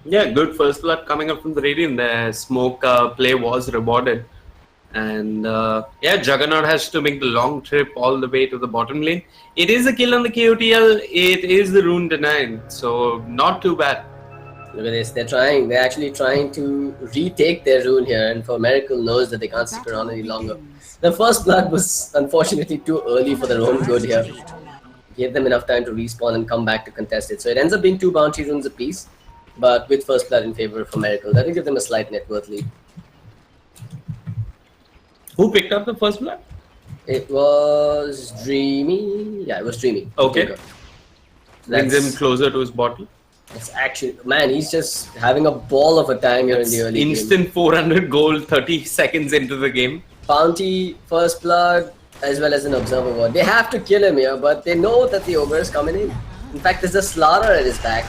Yeah, good first blood coming up from the Radiant. The smoke play was rewarded. And yeah, Juggernaut has to make the long trip all the way to the bottom lane. It is a kill on the KOTL. It is the rune denied. So not too bad. Look at this. They're actually trying to retake their rune here. And for Miracle knows that they can't stick around any longer. The first blood was unfortunately too early for their own good here. Gave them enough time to respawn and come back to contest it. So it ends up being 2 bounty runes apiece. But with first blood in favor for Miracle. That will give them a slight net worth lead. Who picked up the first blood? It was Dreamy. Yeah, it was Dreamy. Okay. Brings him closer to his bottle. It's actually, man, he's just having a ball of a time here in the early instant game. 400 gold 30 seconds into the game. Bounty, first blood, as well as an observer ward. They have to kill him here, but they know that the ogre is coming in. In fact, there's a slaughter at his back.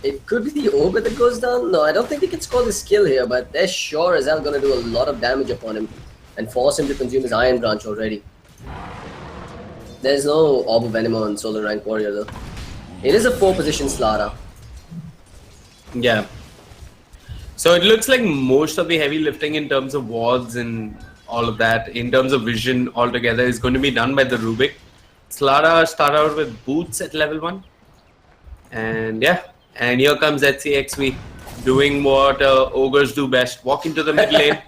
It could be the ogre that goes down. No, I don't think they can score this kill here, but they're sure as hell going to do a lot of damage upon him and force him to consume his Iron Branch already. There's no Orb of Venom on Solar Rank Warrior though. It is a 4-position slaughter. Yeah. So it looks like most of the heavy lifting in terms of wards and all of that, in terms of vision altogether, is going to be done by the Rubik. Slaughter start out with boots at level 1. And yeah, and here comes ZCXV doing what ogres do best. Walk into the mid lane,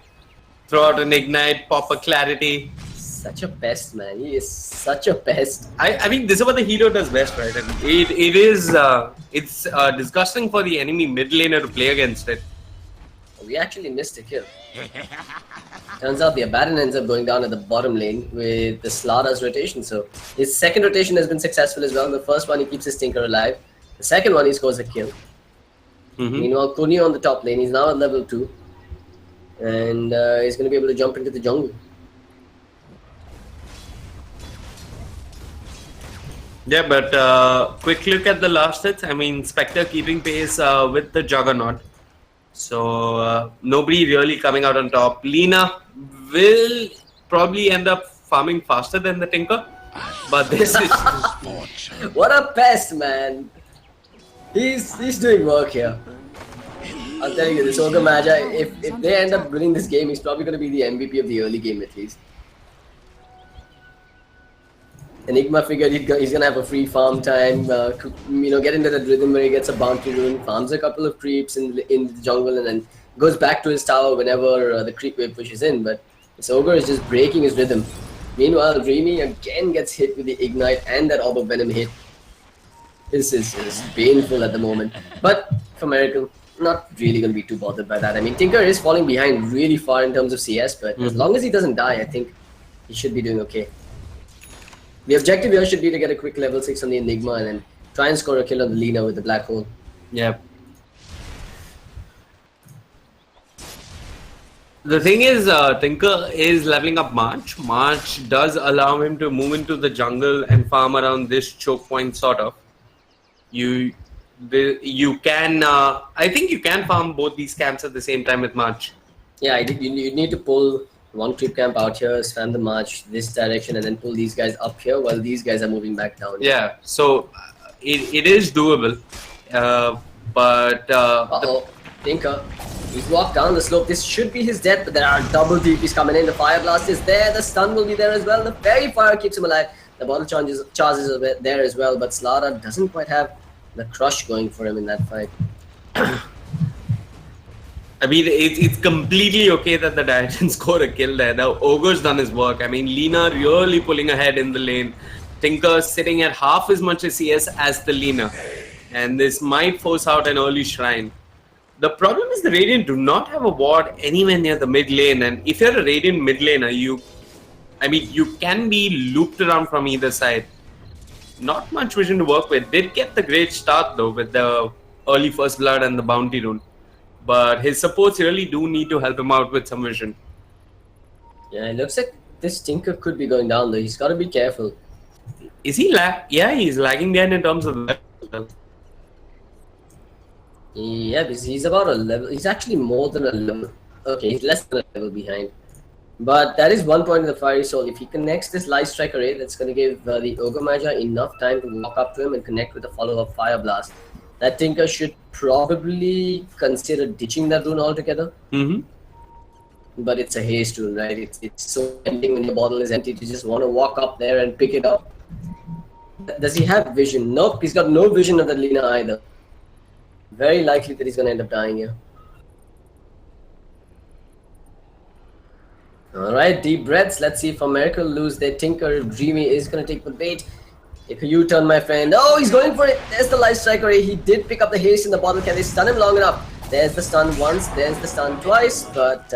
throw out an ignite, pop a clarity. Such a pest, man. He is such a pest. I mean, this is what the hero does best, right? And it's disgusting for the enemy mid laner to play against it. We actually missed a kill. Turns out the Abaddon ends up going down at the bottom lane with the Slaughter's rotation. So his second rotation has been successful as well. The first one, he keeps his Tinker alive. The second one, he scores a kill. Meanwhile, Kunio on the top lane, he's now at level 2. And he's going to be able to jump into the jungle. Yeah, but quick look at the last hits. I mean, Spectre keeping pace with the Juggernaut. So nobody really coming out on top. Lina will probably end up farming faster than the Tinker. But this is... What a pest, man. He's doing work here. I'll tell you, this Ogre Magi, if they end up winning this game, he's probably going to be the MVP of the early game at least. Enigma figured he's going to have a free farm time, get into that rhythm where he gets a bounty rune, farms a couple of creeps in the jungle, and then goes back to his tower whenever the creep wave pushes in. But this Ogre is just breaking his rhythm. Meanwhile, Dreamy again gets hit with the Ignite and that Orb of Venom hit. This is painful at the moment. But for Miracle, not really going to be too bothered by that. I mean, Tinker is falling behind really far in terms of CS, but as long as he doesn't die, I think he should be doing okay. The objective here should be to get a quick level 6 on the Enigma and then try and score a kill on the Lina with the Black Hole. Yeah. The thing is, Tinker is leveling up March. March does allow him to move into the jungle and farm around this choke point, sort of. You can. I think you can farm both these camps at the same time with March. Yeah, you need to pull one creep camp out here, spam the march this direction, and then pull these guys up here while these guys are moving back down. Yeah, so it is doable. But Tinker, he's walked down the slope. This should be his death, but there are double DPs coming in. The fire blast is there. The stun will be there as well. The fairy fire keeps him alive. The bottle charges are there as well, but Slaughter doesn't quite have the crush going for him in that fight. I mean, it's completely okay that the Dire didn't score a kill there. The Ogre's done his work. I mean, Lina really pulling ahead in the lane. Tinker sitting at half as much CS as the Lina. And this might force out an early shrine. The problem is the Radiant do not have a ward anywhere near the mid lane. And if you're a Radiant mid laner, you can be looped around from either side. Not much vision to work with. Did get the great start though with the early first blood and the bounty rune. But his supports really do need to help him out with some vision. Yeah, it looks like this Tinker could be going down though. He's got to be careful. Is he Yeah, he's lagging behind in terms of level. Yeah, because he's about a level. He's actually more than a level. Okay, he's less than a level behind. But that is one point in the Fiery Soul. If he connects this Light Strike array, that's going to give the Ogre Magi enough time to walk up to him and connect with a follow-up Fire Blast. That Tinker should probably consider ditching that rune altogether. But it's a haste rune, right? It's so tempting when your bottle is empty to just want to walk up there and pick it up. Does he have vision? Nope, he's got no vision of the Lina either. Very likely that he's going to end up dying here. Alright, deep breaths. Let's see if America lose their Tinker. Dreamy is going to take the bait. Take a U-turn, my friend. Oh, he's going for it. There's the Life Strike array. He did pick up the haste in the bottle. Can they stun him long enough? There's the stun once. There's the stun twice. But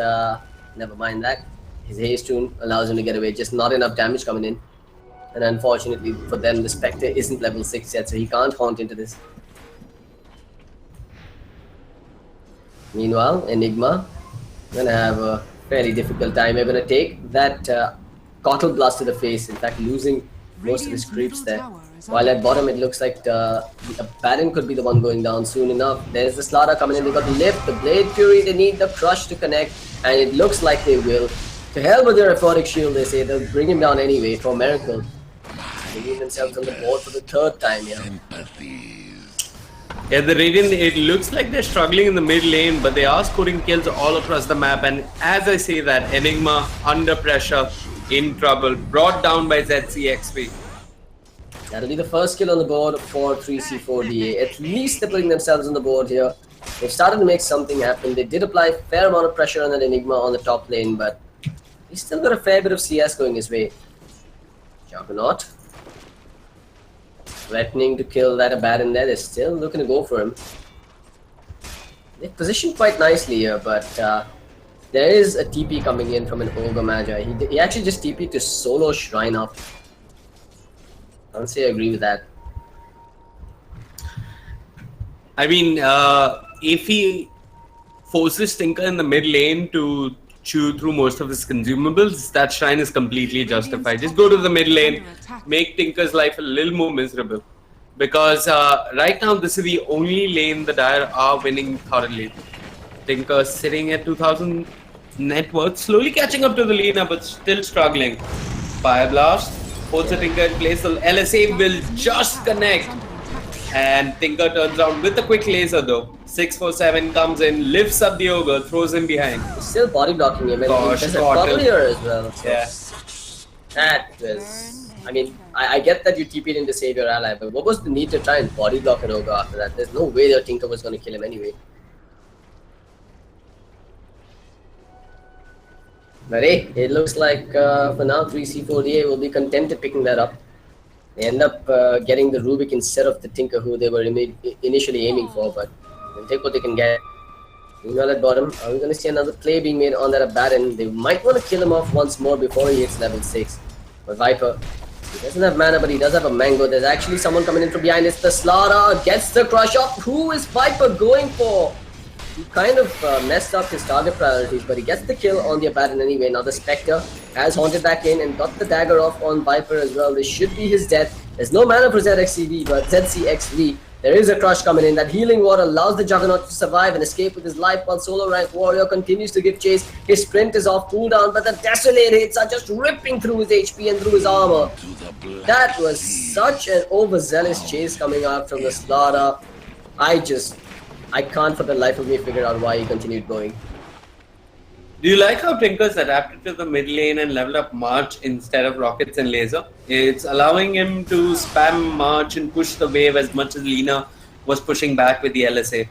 never mind that. His haste rune allows him to get away. Just not enough damage coming in. And unfortunately for them, the Spectre isn't level 6 yet, so he can't haunt into this. Meanwhile, Enigma going to have a fairly difficult time. They're going to take that Cottle Blast to the face. In fact, losing most of his creeps there. While at bottom, it looks like a Baron could be the one going down soon enough. There's the Slaughter coming in. They got the Lift, the Blade Fury. They need the Crush to connect, and it looks like they will. To hell with their Aphotic Shield, they say. They'll bring him down anyway for a miracle. They leave themselves on the board for the third time here. Yeah, the Radiant, it looks like they're struggling in the mid lane, but they are scoring kills all across the map. And as I say that, Enigma under pressure, in trouble, brought down by ZCXP. That'll be the first kill on the board for 3C4DA. At least they're putting themselves on the board here. They've started to make something happen. They did apply a fair amount of pressure on that Enigma on the top lane, but he's still got a fair bit of CS going his way. Juggernaut. Threatening to kill that Baron there. They're still looking to go for him. They've positioned quite nicely here, but there is a TP coming in from an Ogre Magi. He actually just TP'd to solo Shrine up. I don't say I agree with that. I mean, if he forces Tinker in the mid lane to chew through most of his consumables, that Shrine is completely justified. Just go to the mid lane, make Tinker's life a little more miserable. Because right now, this is the only lane the Dire are winning thoroughly. Tinker sitting at 2,000 net worth, slowly catching up to the Lina, but still struggling. Fire Blast, holds the Tinker in place. The LSA will just connect. And Tinker turns around with a quick laser though. 647 comes in, lifts up the Ogre, throws him behind. He's still body blocking him. Gosh, there's a bubble here as well. So yeah. That was... I mean, I get that you TP'd in to save your ally, but what was the need to try and body block an Ogre after that? There's no way that Tinker was going to kill him anyway. But hey, it looks like for now 3C4DA will be content at picking that up. They end up getting the Rubik instead of the Tinker who they were initially aiming for, but they'll take what they can get. Meanwhile at bottom, are we going to see another play being made on that Baron? They might want to kill him off once more before he hits level 6. But Viper, he doesn't have mana, but he does have a Mango. There's actually someone coming in from behind. It's the Slaughter, gets the crush up. Who is Viper going for? he kind of messed up his target priorities, but he gets the kill on the Abaddon anyway. Now the Spectre has haunted back in and got the dagger off on Viper as well. This should be his death. There's no mana for ZXCV, but ZCXV. There is a crush coming in. That healing water allows the Juggernaut to survive and escape with his life while solo rank Warrior continues to give chase. His sprint is off cooldown, but the Desolate hits are just ripping through his HP and through his armor. That was such an overzealous chase coming out from the Slaughter. I can't for the life of me figure out why he continued going. Do you like how Tinker's adapted to the mid lane and leveled up March instead of Rockets and Laser? It's allowing him to spam March and push the wave as much as Lina was pushing back with the LSA.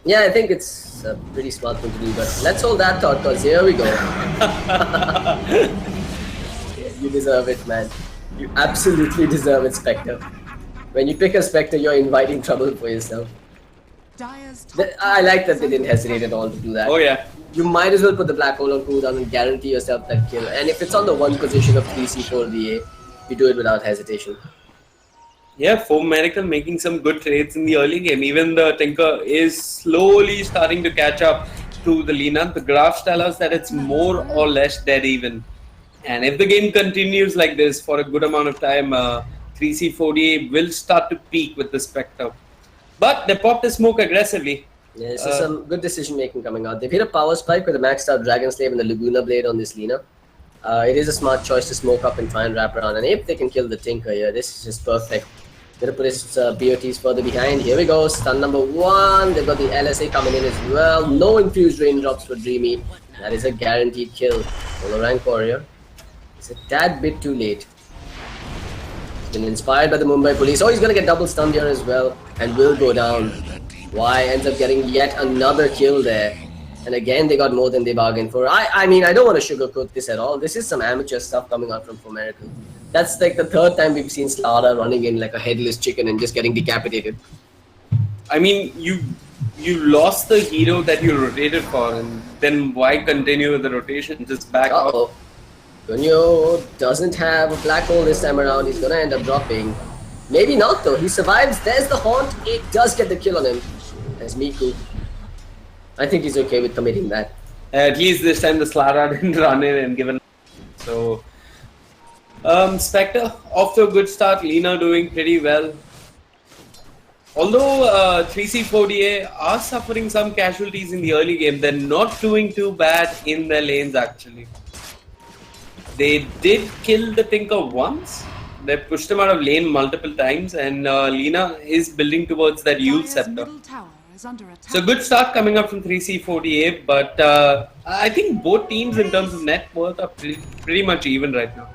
Yeah, I think it's a pretty smart thing to do, but let's hold that thought because here we go. You deserve it, man. You absolutely deserve it, Spectre. When you pick a Spectre, you're inviting trouble for yourself. I like that they didn't hesitate at all to do that. Oh yeah. You might as well put the black hole on cooldown and guarantee yourself that kill. And if it's on the one position of 3C4DA, you do it without hesitation. Yeah, Foam Miracle making some good trades in the early game. Even the Tinker is slowly starting to catch up to the Lina. The graphs tell us that it's more or less dead even. And if the game continues like this for a good amount of time, 3C4DA will start to peak with the Spectre. But they popped the smoke aggressively. Yeah, this is some good decision making coming out. They've hit a power spike with a maxed out Dragon Slave and the Laguna Blade on this Lina. It is a smart choice to smoke up and try and wrap around. And if they can kill the Tinker here, this is just perfect. Gonna put his BOTs further behind. Here we go, stun number 1. They've got the LSA coming in as well. No infused raindrops for Dreamy. That is a guaranteed kill. Solo rank Warrior. It's a tad bit too late. He's been inspired by the Mumbai police. Oh, he's gonna get double stunned here as well. And will go down. Y ends up getting yet another kill there. And again, they got more than they bargained for. I mean, I don't want to sugarcoat this at all. This is some amateur stuff coming out from Miracle. That's like the third time we've seen Slaughter running in like a headless chicken and just getting decapitated. I mean, you lost the hero that you rotated for, and then why continue with the rotation? Just back off. Gunyo doesn't have a black hole this time around. He's gonna end up dropping. Maybe not though. He survives. There's the haunt. It does get the kill on him. There's Miku. I think he's okay with committing that. At least this time the Slaughter didn't run in and given. So, Spectre off to a good start. Lina doing pretty well. Although 3C4DA are suffering some casualties in the early game, they're not doing too bad in their lanes actually. They did kill the Tinker once. They pushed him out of lane multiple times, and Lina is building towards that Yule Scepter. So good start coming up from 3C4DA, but I think both teams in terms of net worth are pretty much even right now.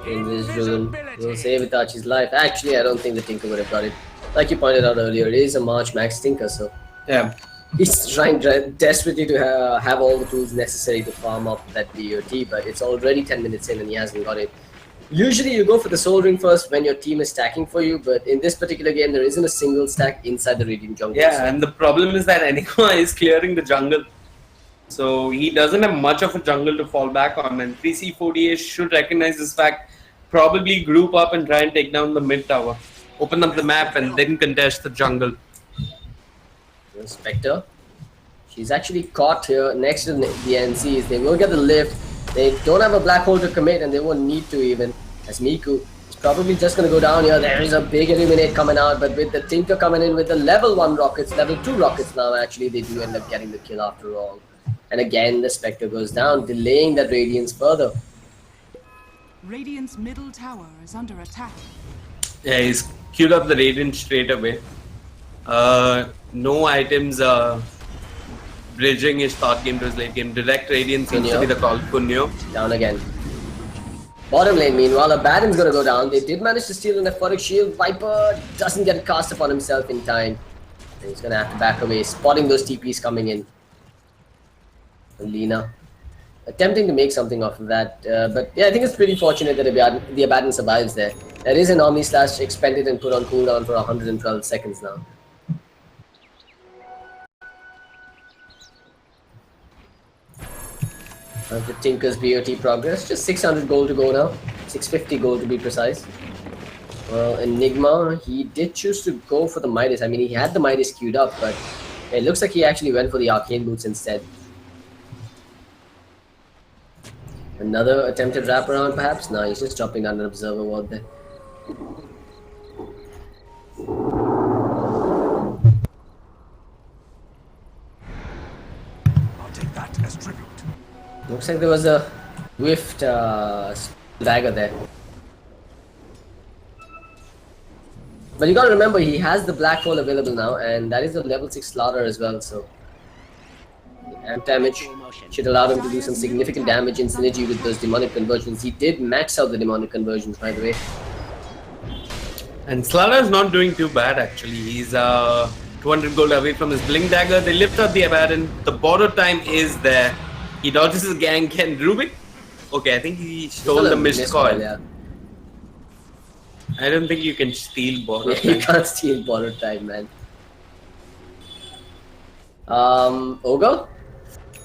In this rune, will save Itachi's life. Actually, I don't think the Tinker would have got it. Like you pointed out earlier, it is a March max Tinker, so yeah, he's trying desperately to have all the tools necessary to farm up that BOT, but it's already 10 minutes in and he hasn't got it. Usually you go for the Soul Ring first when your team is stacking for you, but in this particular game there isn't a single stack inside the Radiant jungle. Yeah, and the problem is that Enigma is clearing the jungle. So he doesn't have much of a jungle to fall back on, and 3C4DA should recognize this fact, probably group up and try and take down the mid tower. Open up the map and then contest the jungle. Spectre. She's actually caught here next to the NCs. They will get the lift. They don't have a black hole to commit and they won't need to even. As Miku is probably just going to go down here. There is a big Illuminate coming out, but with the Tinker coming in with the level 1 rockets, level 2 rockets now actually, they do end up getting the kill after all. And again, the Spectre goes down, delaying that Radiance further. Radiant's middle tower is under attack. Yeah, he's queued up the Radiant straight away. No items bridging his start game to his late game. Direct Radiant seems to be the call. Kunyo. Down again. Bottom lane, meanwhile, Abaddon's gonna go down. They did manage to steal an Euphoric Shield. Viper doesn't get cast upon himself in time. And he's gonna have to back away, spotting those TPs coming in. And Lina attempting to make something off of that. But yeah, I think it's pretty fortunate that the Abaddon survives there. There is an Omni Slash expended and put on cooldown for 112 seconds now. The Tinker's BOT progress, just 600 gold to go now, 650 gold to be precise. Well, Enigma, he did choose to go for the Midas. I mean, he had the Midas queued up, but It looks like he actually went for the arcane boots instead. Another attempted wraparound, perhaps? No, he's just dropping down an observer ward there. I'll take that as tribute. Looks like there was a whiffed dagger there. But you gotta remember, he has the black hole available now, and that is a level 6 slaughter as well, so amp damage should allow him to do some significant damage in synergy with those demonic conversions. He did max out the demonic conversions, by the way. And Slaughter is not doing too bad actually. He's 200 gold away from his blink dagger. They lift up the Abaddon. The borrow time is there. He dodges his gank and Rubik. Okay, I think he stole the missed coil. Yeah. I don't think you can steal borrow You time. can't steal borrow time, man. Ogre?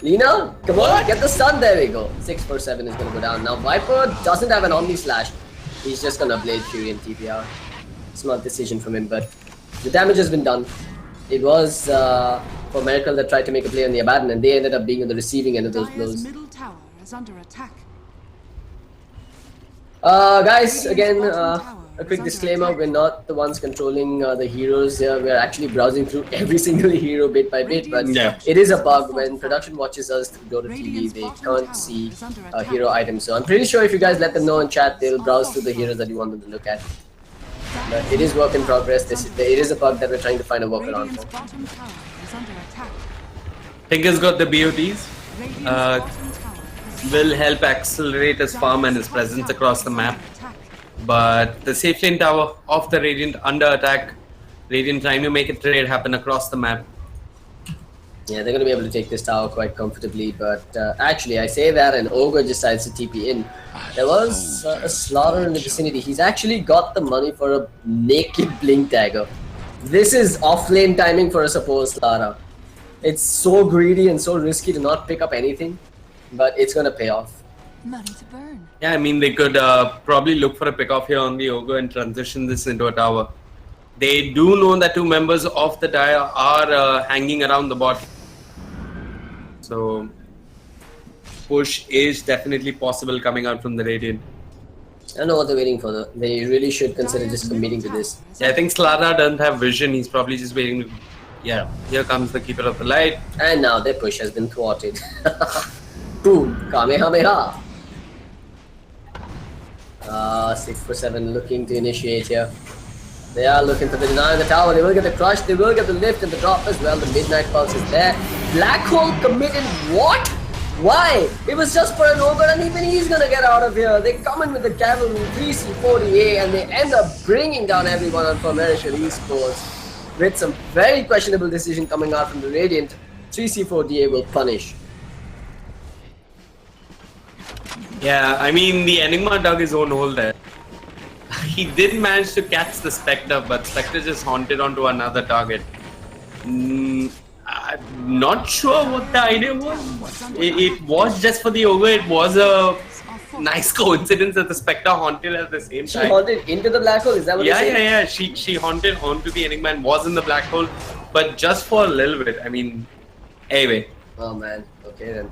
Lina, come on, get the stun. There we go. 6 for 7 is gonna go down. Now Viper doesn't have an Omni Slash. He's just gonna Blade Fury and TPR. Smart decision from him, but the damage has been done. It was for Miracle that tried to make a play on the Abaddon, and they ended up being on the receiving end of those Dire's blows. middle tower is under attack. Guys, again, a quick disclaimer, we're not the ones controlling the heroes here. We're actually browsing through every single hero bit by bit, but Yeah. it is a bug when production watches us through Dota TV, they can't see hero items. So I'm pretty sure if you guys let them know in chat, they'll browse through the heroes that you want them to look at. But it is work in progress. It is a bug that we're trying to find a workaround Radiant's for. bottom tower is under attack. Tinker's got the BOTs. Radiant's bottom tower is Will help accelerate his farm and his presence across the map. But the safe lane tower of the Radiant under attack. Radiant trying to make a trade happen across the map. Yeah, they're going to be able to take this tower quite comfortably, but actually I say that and Ogre decides to TP in. There was a slaughter in the vicinity. He's actually got the money for a naked blink dagger. This is off-lane timing for a supposed slaughter. It's so greedy and so risky to not pick up anything, but it's going to pay off. money to burn. Yeah, I mean, they could probably look for a pick-off here on the Ogre and transition this into a tower. They do know that 2 members of the Dire are hanging around the bot. So, push is definitely possible coming out from the Radiant. I don't know what they're waiting for though. They really should consider just committing to this. Yeah, I think Slara doesn't have vision. He's probably just waiting to... Yeah, here comes the Keeper of the Light. And now their push has been thwarted. Boom! Kamehameha! 6 for 7 looking to initiate here. They are looking for the deny on the tower. They will get the crush. They will get the lift and the drop as well. The Midnight Pulse is there. Black Hole committed. What? Why? It was just for an Ogre and even he's gonna get out of here. They come in with the cavalry 3C40A and they end up bringing down everyone on Premiership Esports with some very questionable decision coming out from the Radiant. 3C4DA will punish. Yeah, I mean, the Enigma dug his own hole there. He did manage to catch the Spectre, but Spectre just haunted onto another target. I'm not sure what the idea was. It was just for the Ogre. It was a nice coincidence that the Spectre haunted at the same She time. haunted into the black hole, is that what you're saying? Yeah. She haunted onto the Enigma and was in the black hole, but just for a little bit. I mean, anyway. Oh man, okay then.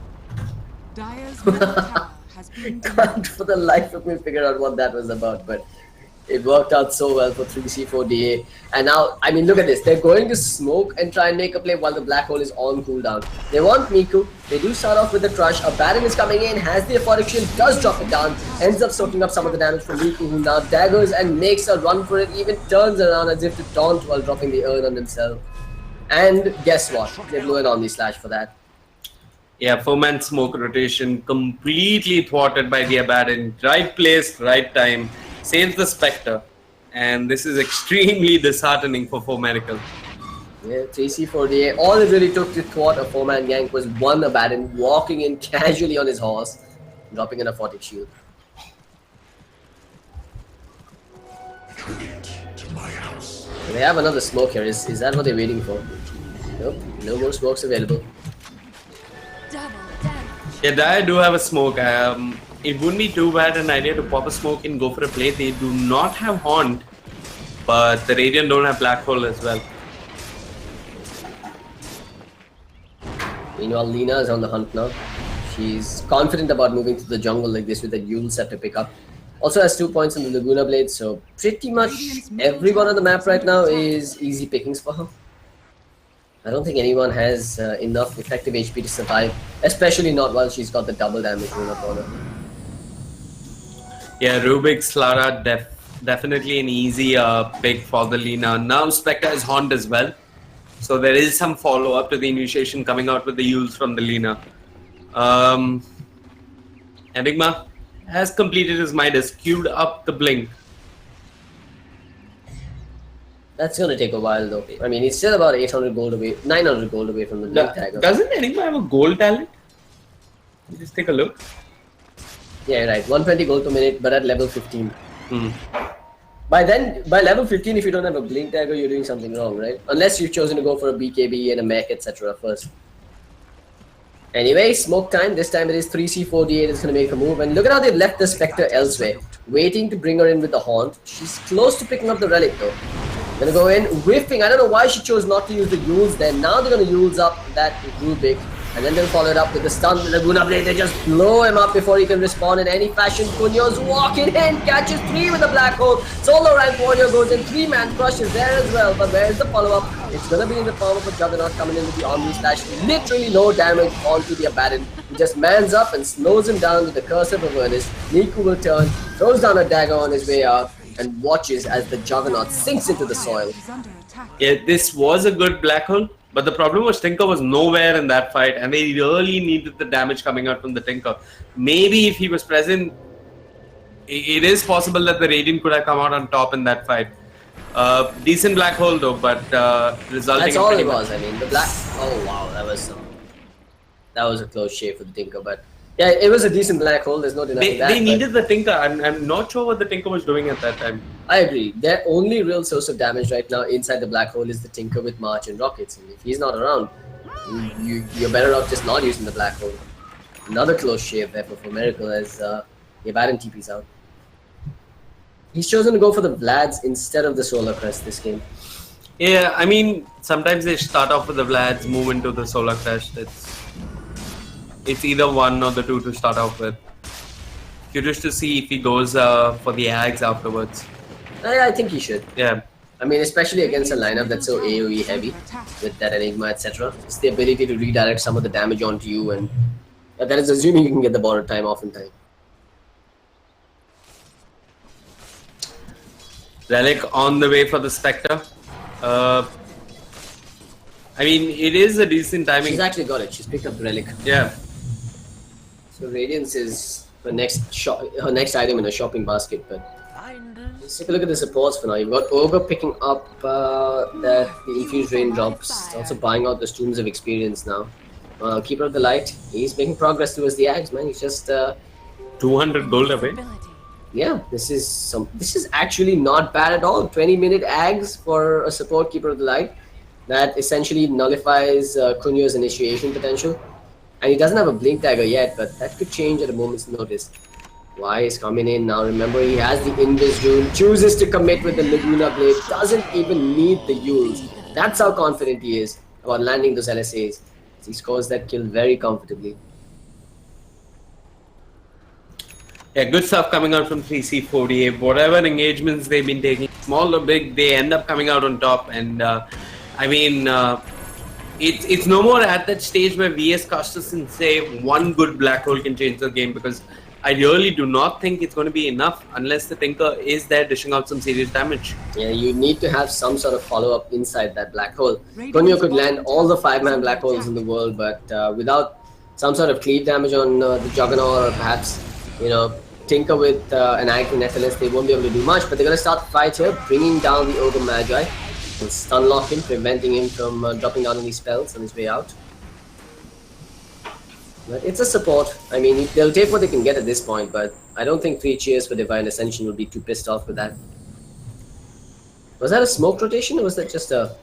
Dire's middle tower has been Can't for the life of me figure out what that was about, but it worked out so well for 3C4DA. And now, I mean, look at this. They're going to smoke and try and make a play while the black hole is on cooldown. They want Miku. They do start off with the Crush. A Baron is coming in, has the Euphoric Shield, does drop it down, ends up soaking up some of the damage from Miku, who now daggers and makes a run for it, even turns around as if to taunt while dropping the urn on himself. And guess what? They blew an Omni Slash for that. Yeah, 4-man smoke rotation completely thwarted by the Abaddon. Right place, right time. Saves the Spectre. And this is extremely disheartening for 4-Miracle. Yeah, 3C4DA. All it really took to thwart a 4-man gank was one Abaddon walking in casually on his horse, dropping an Euphoric Shield. So they have another smoke here. Is that what they're waiting for? Nope, no more smokes available. Yeah, Dire do have a smoke. It wouldn't be too bad an idea to pop a smoke and go for a play. They do not have Haunt, but the Radiant don't have Black Hole as well. Meanwhile, Lina is on the hunt now. She's confident about moving to the jungle like this with the Yule set to pick up. Also has 2 points in the Laguna Blade, so pretty much everyone on the map right now is easy pickings for her. I don't think anyone has enough effective HP to survive, especially not while she's got the double damage rune up on her. Yeah, Rubik's Lara definitely an easy pick for the Lina. Now Spectre is Haunt as well. So there is some follow-up to the initiation coming out with the Yules from the Lina. Enigma has completed his Midas, queued up the Blink. That's going to take a while though. I mean, he's still about 800 gold away, 900 gold away from the Blink tagger. Doesn't Enigma have a gold talent? Just take a look. Yeah, right. 120 gold per minute, but at level 15. By level 15, if you don't have a Blink Dagger, you're doing something wrong, right? Unless you've chosen to go for a BKB and a mech, etc. first. Anyway, smoke time. This time it is 3C48 is going to make a move. And look at how they've left the Spectre elsewhere. Waiting to bring her in with the Haunt. She's close to picking up the Relic though. Gonna go in, whiffing. I don't know why she chose not to use the Yules then. Now they're going to use up that Rubik. And then they'll follow it up with the stun, the Laguna Blade. They just blow him up before he can respond in any fashion. Kunyo's walking in, catches 3 with a black hole. Solo rank warrior goes in, 3-man crush is there as well. But where's the follow-up? It's gonna be in the form of a Juggernaut coming in with the Omni Slash. Literally no damage onto the Abaddon. He just mans up and slows him down with the Curse of Avernus. Niku will turn, throws down a dagger on his way out, and watches as the Juggernaut sinks into the soil. Yeah, this was a good black hole. But the problem was Tinker was nowhere in that fight, and they really needed the damage coming out from the Tinker. Maybe if he was present, it is possible that the Radiant could have come out on top in that fight. Decent black hole though, but resulting. That's all it was. I mean, the black. Oh wow, that was a close shave for the Tinker, but yeah, it was a decent black hole. There's no denying that. They needed the Tinker. I'm not sure what the Tinker was doing at that time. I agree. Their only real source of damage right now inside the black hole is the Tinker with March and Rockets. And if he's not around, you're better off just not using the black hole. Another close shave there for Miracle as the Abaddon TP's out. He's chosen to go for the Vlads instead of the Solar Crest this game. Yeah, I mean, sometimes they start off with the Vlads, move into the Solar Crest. It's either one or the two to start off with. Curious to see if he goes for the Ags afterwards. I think he should. Yeah. I mean, especially against a lineup that's so AoE heavy with that Enigma, etc. It's the ability to redirect some of the damage onto you, and that is assuming you can get the border time off in time. Relic on the way for the Spectre. I mean, it is a decent timing. She's actually got it. She's picked up the Relic. Yeah. So Radiance is her next item in the shopping basket, but let's take a look at the supports for now. You've got Ogre picking up the Infused Raindrops, also buying out the Stones of Experience now. Keeper of the Light, he's making progress towards the Ags, man. He's just 200 gold away. Yeah, this is actually not bad at all. 20-minute Ags for a support Keeper of the Light. That essentially nullifies Kunyo's initiation potential. And he doesn't have a Blink Dagger yet, but that could change at a moment's notice. Y is coming in now. Remember, he has the Invis Rune, chooses to commit with the Laguna Blade, doesn't even need the Yules. That's how confident he is about landing those LSAs. He scores that kill very comfortably. Yeah, good stuff coming out from 3C48. Whatever engagements they've been taking, small or big, they end up coming out on top. And I mean, it's no more at that stage where VS casters can say one good black hole can change the game, because I really do not think it's going to be enough unless the Tinker is there dishing out some serious damage. Yeah, you need to have some sort of follow-up inside that black hole. Kunyo could land all the 5-man black holes in the world, but without some sort of cleave damage on the Juggernaut, or perhaps, you know, Tinker with an Ag Nethelis, they won't be able to do much. But they're going to start the fight here, bringing down the Ogre Magi and stun lock him, preventing him from dropping down any spells on his way out. But it's a support. I mean, they'll take what they can get at this point, but I don't think 3 cheers for Divine Ascension will be too pissed off with that. Was that a smoke rotation, or was that just a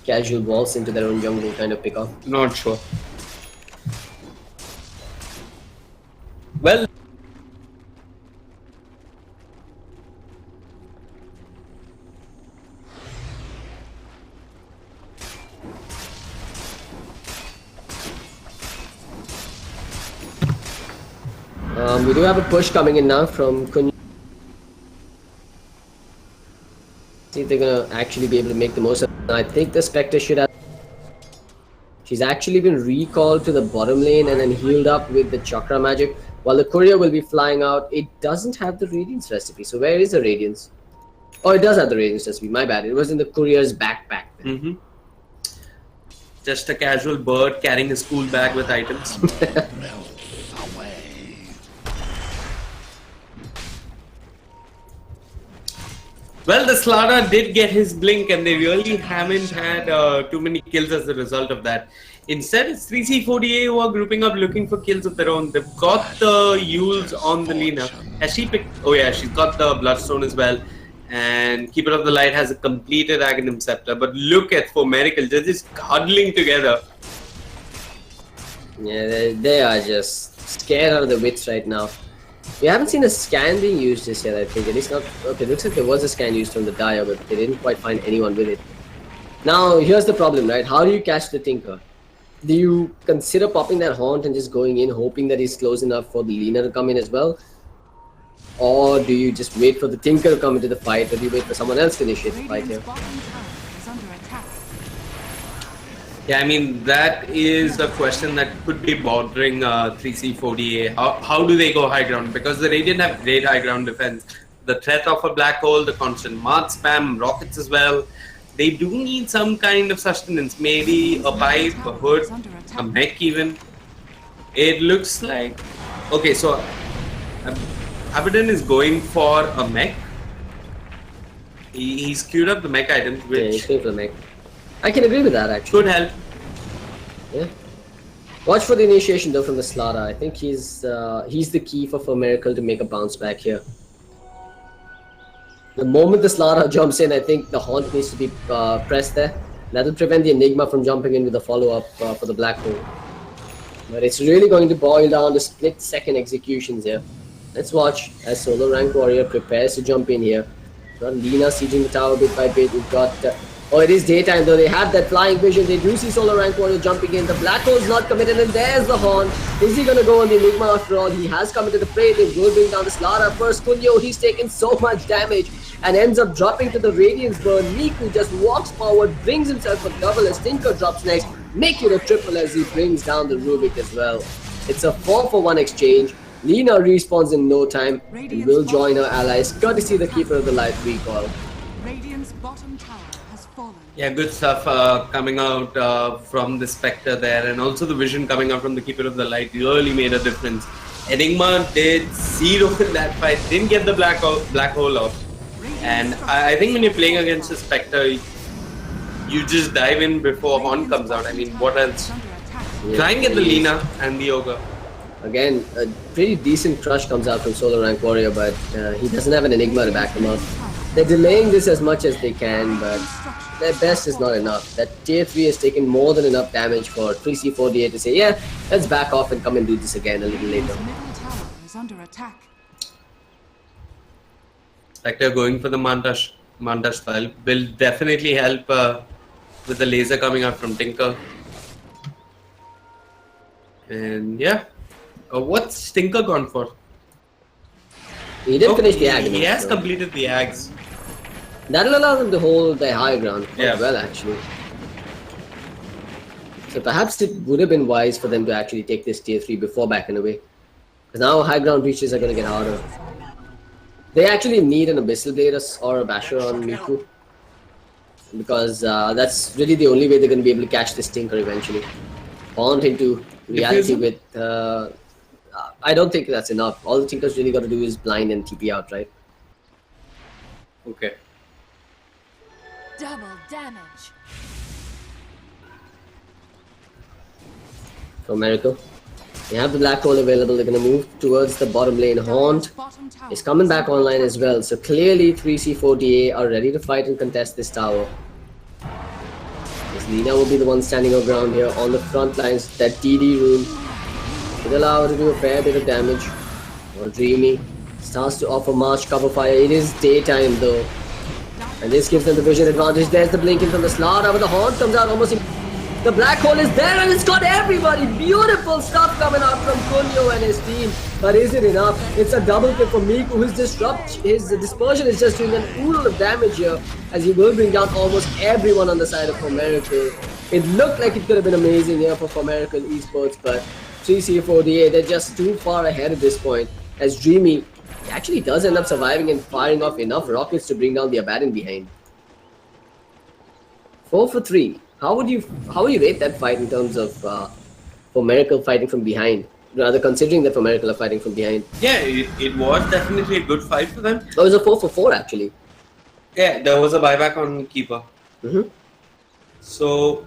casual waltz into their own jungle kind of pick off? Not sure. Well, We do have a push coming in now from Kun. See if they're gonna actually be able to make the most of it. I think the Spectre should have. She's actually been recalled to the bottom lane and then healed up with the Chakra magic. While the courier will be flying out, it doesn't have the Radiance recipe. So where is the Radiance? Oh, it does have the Radiance recipe. My bad. It was in the courier's backpack. Just a casual bird carrying a school bag with items. Well, the Slara did get his blink, and they really haven't had too many kills as a result of that. Instead, it's 3C40A who are grouping up looking for kills of their own. They've got the Yules on the Lina. Has she picked? Oh yeah, she's got the Bloodstone as well. And Keeper of the Light has a completed Aghanim Scepter. But look at For Miracle, they're just cuddling together. Yeah, they are just scared out of their wits right now. We haven't seen a scan being used just yet, I think. At least not. Okay, looks like there was a scan used from the Dire, but they didn't quite find anyone with it. Now, here's the problem, right? How do you catch the Tinker? Do you consider popping that Haunt and just going in, hoping that he's close enough for the Lina to come in as well? Or do you just wait for the Tinker to come into the fight, or do you wait for someone else to initiate the fight here? Yeah, I mean, that is a question that could be bothering 3C40A. How do they go high ground? Because the Radiant have great high ground defense. The threat of a black hole, the constant Mart spam, rockets as well. They do need some kind of sustenance. Maybe a pipe, a hood, a mech even. It looks like... Okay, so Abaddon is going for a mech. He's queued up the mech items, which... Yeah, he's going for the mech. I can agree with that, actually. Could help. Yeah. Watch for the initiation though from the Slara. I think he's the key for Miracle to make a bounce back here. The moment the Slara jumps in, I think the Haunt needs to be pressed there. That will prevent the Enigma from jumping in with a follow-up for the Black Hole. But it's really going to boil down to split-second executions here. Let's watch as Solo Rank Warrior prepares to jump in here. We've got Lina sieging the tower bit by bit. We've got... oh, it is daytime though. They have that flying vision. They do see Solo Rank Warrior jumping in. The Black Hole's not committed, and there's the Haunt. Is he going to go on the Enigma after all? He has committed the fray. They will bring down the Slara first. Kunyo, he's taken so much damage and ends up dropping to the Radiance burn. Miku just walks forward, brings himself a double as Tinker drops next. Make it a triple as he brings down the Rubik as well. It's a 4-for-1 exchange. Lina respawns in no time and will join her allies, courtesy the Keeper of the Light recall. Radiant's bottom tower has fallen. Yeah, good stuff coming out from the Spectre there, and also the vision coming out from the Keeper of the Light really made a difference. Enigma did zero in that fight, didn't get the black hole off. And I think when you're playing against a Spectre, you just dive in before Haunt comes out. I mean, what else? Yeah, Try and get the Lina and the Ogre. Again, a pretty decent crush comes out from Solo Rank Warrior, but he doesn't have an Enigma to back him up. They're delaying this as much as they can, but their best is not enough. That tier 3 has taken more than enough damage for 3C48 to say, yeah, let's back off and come and do this again a little later. Middle tower is under attack. Spectre going for the montage style will definitely help with the laser coming out from Tinker. And yeah, what's Tinker gone for? He did finish the Ag. He has completed the Ags. That'll allow them to hold their high ground quite well, actually. So perhaps it would have been wise for them to actually take this tier 3 before backing away. Because now high ground breaches are going to get harder. They actually need an Abyssal Blade or a Basher on Miku. Because that's really the only way they're going to be able to catch this Tinker eventually. Haunt into reality with... I don't think that's enough. All the Tinker's really got to do is blind and TP out, right? Okay. Double damage. For Miracle. They have the Black Hole available. They're going to move towards the bottom lane. Haunt is coming back online as well. So clearly 3C4DA are ready to fight and contest this tower. This Lina will be the one standing her ground here on the front lines. That DD rune will allow her to do a fair bit of damage. Or Dreamy starts to offer March cover fire. It is daytime though. And this gives them the vision advantage. There's the blinking from the Slara, but the Haunt comes out almost The black hole is there and it's got everybody. Beautiful stuff coming out from Kunio and his team. But is it enough? It's a double kill for Miku. His dispersion is just doing an oodle of damage here as he will bring down almost everyone on the side of Miracle. It looked like it could have been amazing here for Miracle Esports, but 3C4DA, they're just too far ahead at this point. As Dreamy actually does end up surviving and firing off enough rockets to bring down the Abaddon behind. 4 for 3. How would you rate that fight in terms of for Miracle fighting from behind? Rather, considering that for Miracle are fighting from behind. Yeah, it was definitely a good fight for them. It was a 4 for 4 actually. Yeah, there was a buyback on Keeper. So,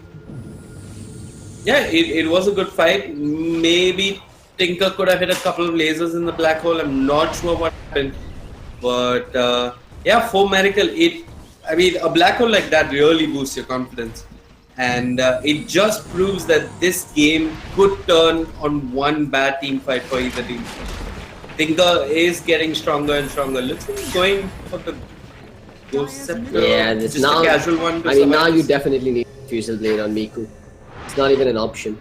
yeah, it was a good fight. Maybe Tinker could have hit a couple of lasers in the black hole. I'm not sure what happened. But, yeah, for Miracle, I mean, a black hole like that really boosts your confidence. And it just proves that this game could turn on one bad team fight for either team. Tinker is getting stronger and stronger. Looks like he's going for the Ghost Scepter. Yeah, this just now, a casual one. I mean, now you definitely need Fusel Blade on Miku. It's not even an option.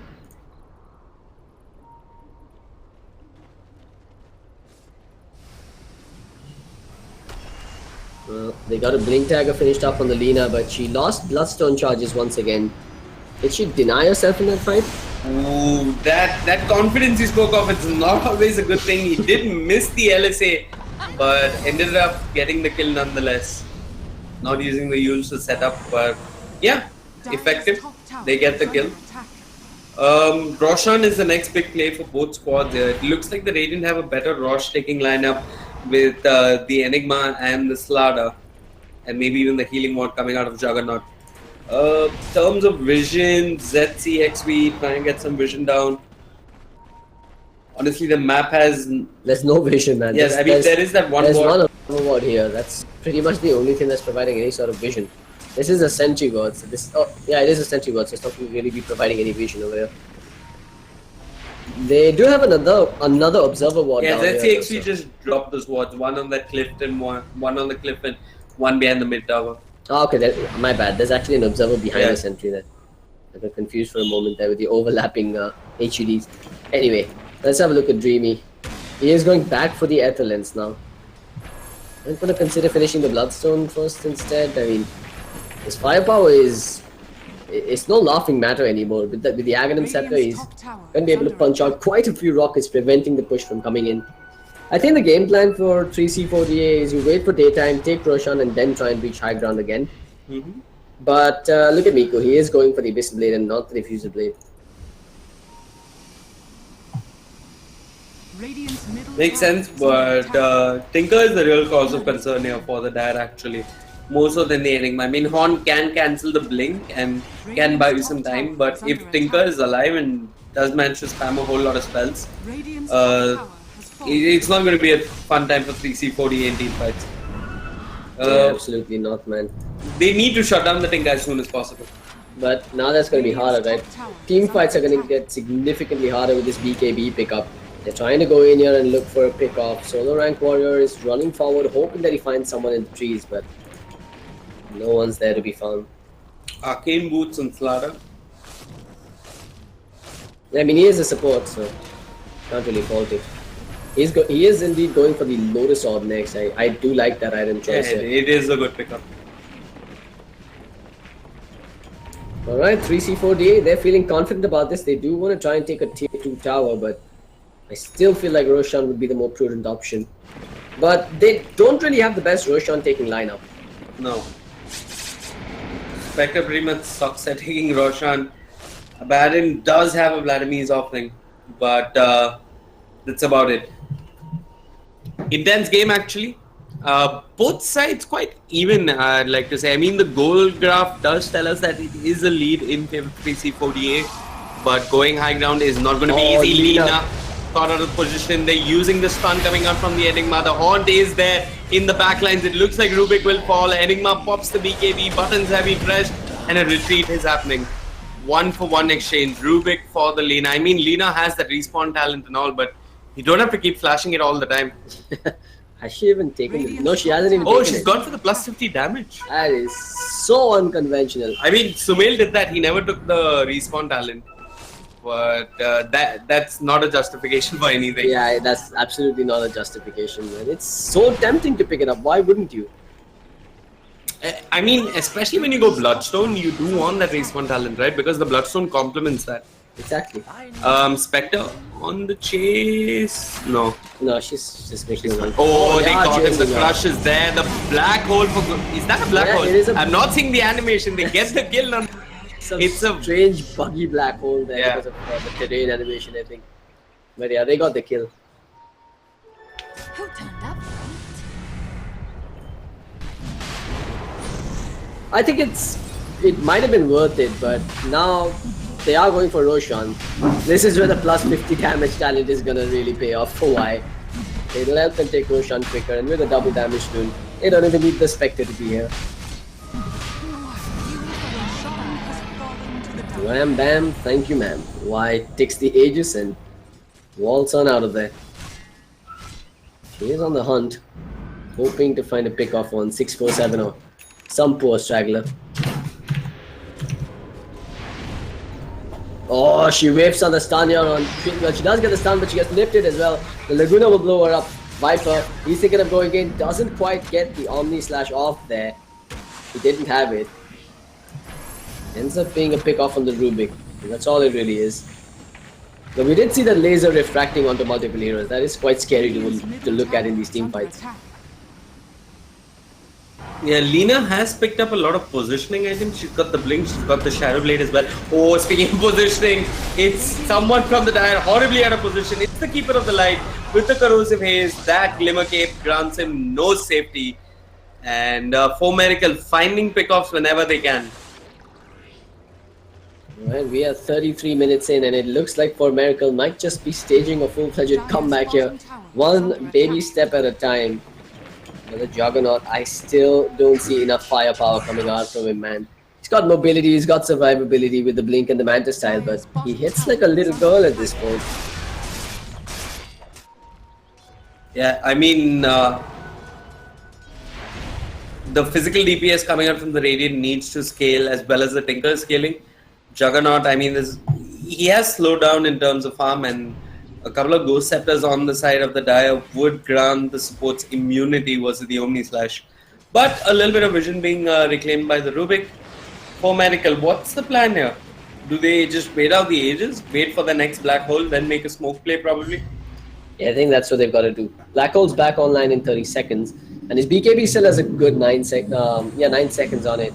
Well, they got a Blink Dagger finished up on the Lina, but she lost Bloodstone charges once again. Did she deny herself in that fight? Ooh, that confidence you spoke of, it's not always a good thing. He did miss the LSA, but ended up getting the kill nonetheless. Not using the usual setup, but yeah, effective. They get the kill. Roshan is the next big play for both squads here. It looks like the Radiant have a better Rosh taking lineup with the Enigma and the Slada, and maybe even the healing ward coming out of Juggernaut. Terms of vision, ZC, XV, try and get some vision down. Honestly, the map has... There's no vision, man. Yes, I mean, there is that one There's ward. one ward here. That's pretty much the only thing that's providing any sort of vision. This is a sentry ward. So yeah, it is a sentry ward, so it's not going to really be providing any vision over here. They do have another observer ward. Yeah, down ZC, here, XV just dropped those wards. One on that cliff and one on the cliff and one behind the mid tower. Oh, okay, my bad. There's actually an observer behind the sentry there. I got confused for a moment there with the overlapping HUDs. Anyway, let's have a look at Dreamy. He is going back for the Ether Lens now. I'm going to consider finishing the Bloodstone first instead. I mean, his firepower it's no laughing matter anymore. With the Aghanim Scepter, he's going to be able to punch out quite a few rockets, preventing the push from coming in. I think the game plan for 3C4DA is you wait for daytime, take Roshan, and then try and reach high ground again. But look at Miku, he is going for the Abyssal Blade and not the Diffuser Blade. Makes sense, but Tinker is the real cause of concern here for the Dire actually. More so than the Enigma. I mean, Horn can cancel the blink and can buy you some time, but if Tinker is alive and does manage to spam a whole lot of spells, it's not going to be a fun time for 3C40 in team fights. Yeah, absolutely not, man. They need to shut down the Tinker as soon as possible. But now that's going to be harder, right? Team fights are going to get significantly harder with this BKB pickup. They're trying to go in here and look for a pick-off. Solo rank warrior is running forward, hoping that he finds someone in the trees, but no one's there to be found. Arcane Boots and Slaughter. I mean, he is a support, so can't really fault it. He is indeed going for the Lotus Orb next. I do like that item choice. Yeah, it is a good pickup. Alright, 3C4DA, they're feeling confident about this. They do want to try and take a tier 2 tower, but I still feel like Roshan would be the more prudent option. But they don't really have the best Roshan taking lineup. No. Spectre pretty much sucks at taking Roshan. Abaddon does have a Vladimir's offering, but that's about it. Intense game actually. Both sides quite even, I'd like to say. I mean, the goal graph does tell us that it is a lead in favor of 3C48, but going high ground is not going to be easy. Lina caught out of position. They're using the stun coming out from the Enigma. The Haunt is there in the backlines. It looks like Rubik will fall. Enigma pops the BKB, buttons heavy pressed, and a retreat is happening. 1-for-1 exchange. Rubik for the Lina. I mean, Lina has that respawn talent and all, but you don't have to keep flashing it all the time. Has she even taken it? No, she hasn't even Oh, taken she's it. gone for the plus 50 damage. That is so unconventional. I mean, Sumail did that. He never took the respawn talent. But that's not a justification for anything. Yeah, that's absolutely not a justification, man. It's so tempting to pick it up. Why wouldn't you? I mean, especially when you go Bloodstone, you do want that respawn talent, right? Because the Bloodstone complements that. Exactly. Spectre on the chase. No. No, she's just making one. Oh, they are caught him. The chasing her. crush is there. The black hole for good. Is that a black Yeah, hole? it is a- I'm not seeing the animation. They get the kill on. Some It's a- strange buggy black hole there Yeah. because of the terrain animation, I think. But yeah, they got the kill. Who turned up? I think it might have been worth it, but now they are going for Roshan. This is where the plus 50 damage talent is gonna really pay off for Y. It'll help them take Roshan quicker, and with a double damage rune, they don't even need the Spectre to be here. Wham bam, thank you ma'am. Y takes the Aegis and waltz on out of there. She is on the hunt, hoping to find a pick off on 647 or some poor straggler. Oh, she whiffs on the stun here on. Well, she does get the stun, but she gets lifted as well. The Laguna will blow her up. Viper, he's thinking of going in, doesn't quite get the Omni Slash off there. He didn't have it. Ends up being a pick off on the Rubik. And that's all it really is. But we did see the laser refracting onto multiple heroes. That is quite scary to look at in these team fights. Yeah, Lina has picked up a lot of positioning. I think she's got the blink, she's got the shadow blade as well. Oh, speaking of positioning, it's someone from the Tahir horribly out of position. It's the Keeper of the Light with the corrosive haze. That glimmer cape grants him no safety. And for Miracle finding pickoffs whenever they can. Well, we are 33 minutes in, and it looks like For Miracle might just be staging a full-fledged comeback here. One baby step at a time. Another Juggernaut, I still don't see enough firepower coming out from him, man. He's got mobility, he's got survivability with the Blink and the Manta style, but he hits like a little girl at this point. Yeah, I mean, the physical DPS coming out from the Radiant needs to scale as well as the Tinker scaling. Juggernaut, I mean, he has slowed down in terms of farm, and a couple of Ghost Scepters on the side of the Dire would grant the support's immunity versus the Omni Slash. But a little bit of vision being reclaimed by the Rubik. For Miracle, what's the plan here? Do they just wait out the ages, wait for the next black hole, then make a smoke play probably? Yeah, I think that's what they've got to do. Black Hole's back online in 30 seconds, and his BKB still has a good 9 seconds on it.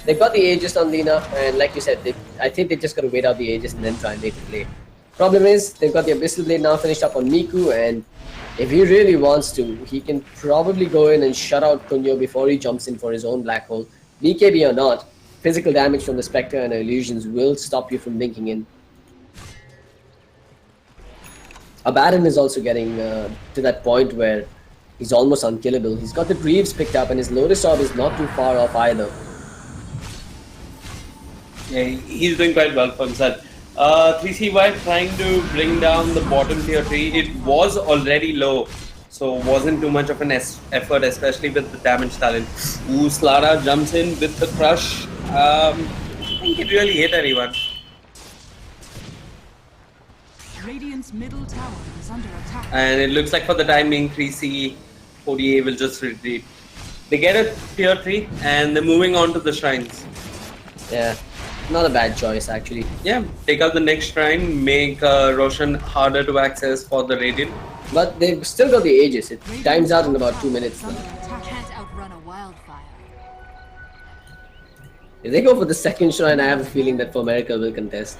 They've got the Aegis on Lina, and like you said, I think they just got to wait out the Aegis and then try and make a play. Problem is, they've got the Abyssal Blade now finished up on Miku, and if he really wants to, he can probably go in and shut out Kunyo before he jumps in for his own black hole. BKB or not, physical damage from the Spectre and Illusions will stop you from linking in. Abaddon is also getting to that point where he's almost unkillable. He's got the Greaves picked up, and his Lotus Orb is not too far off either. Yeah, he's doing quite well for himself. 3CY trying to bring down the bottom tier 3. It was already low, so wasn't too much of an effort, especially with the damage talent. Ooh, Slara jumps in with the crush. I think it really hit everyone. Radiant's middle tower is under attack. And it looks like for the time being, 3C48 will just retreat. They get a tier 3 and they're moving on to the shrines. Yeah, not a bad choice actually. Yeah, take out the next shrine, make Roshan harder to access for the Radiant. But they've still got the Aegis. It times out in about 2 minutes now. Can't outrun a wildfire. If they go for the second shrine, I have a feeling that For Miracle will contest.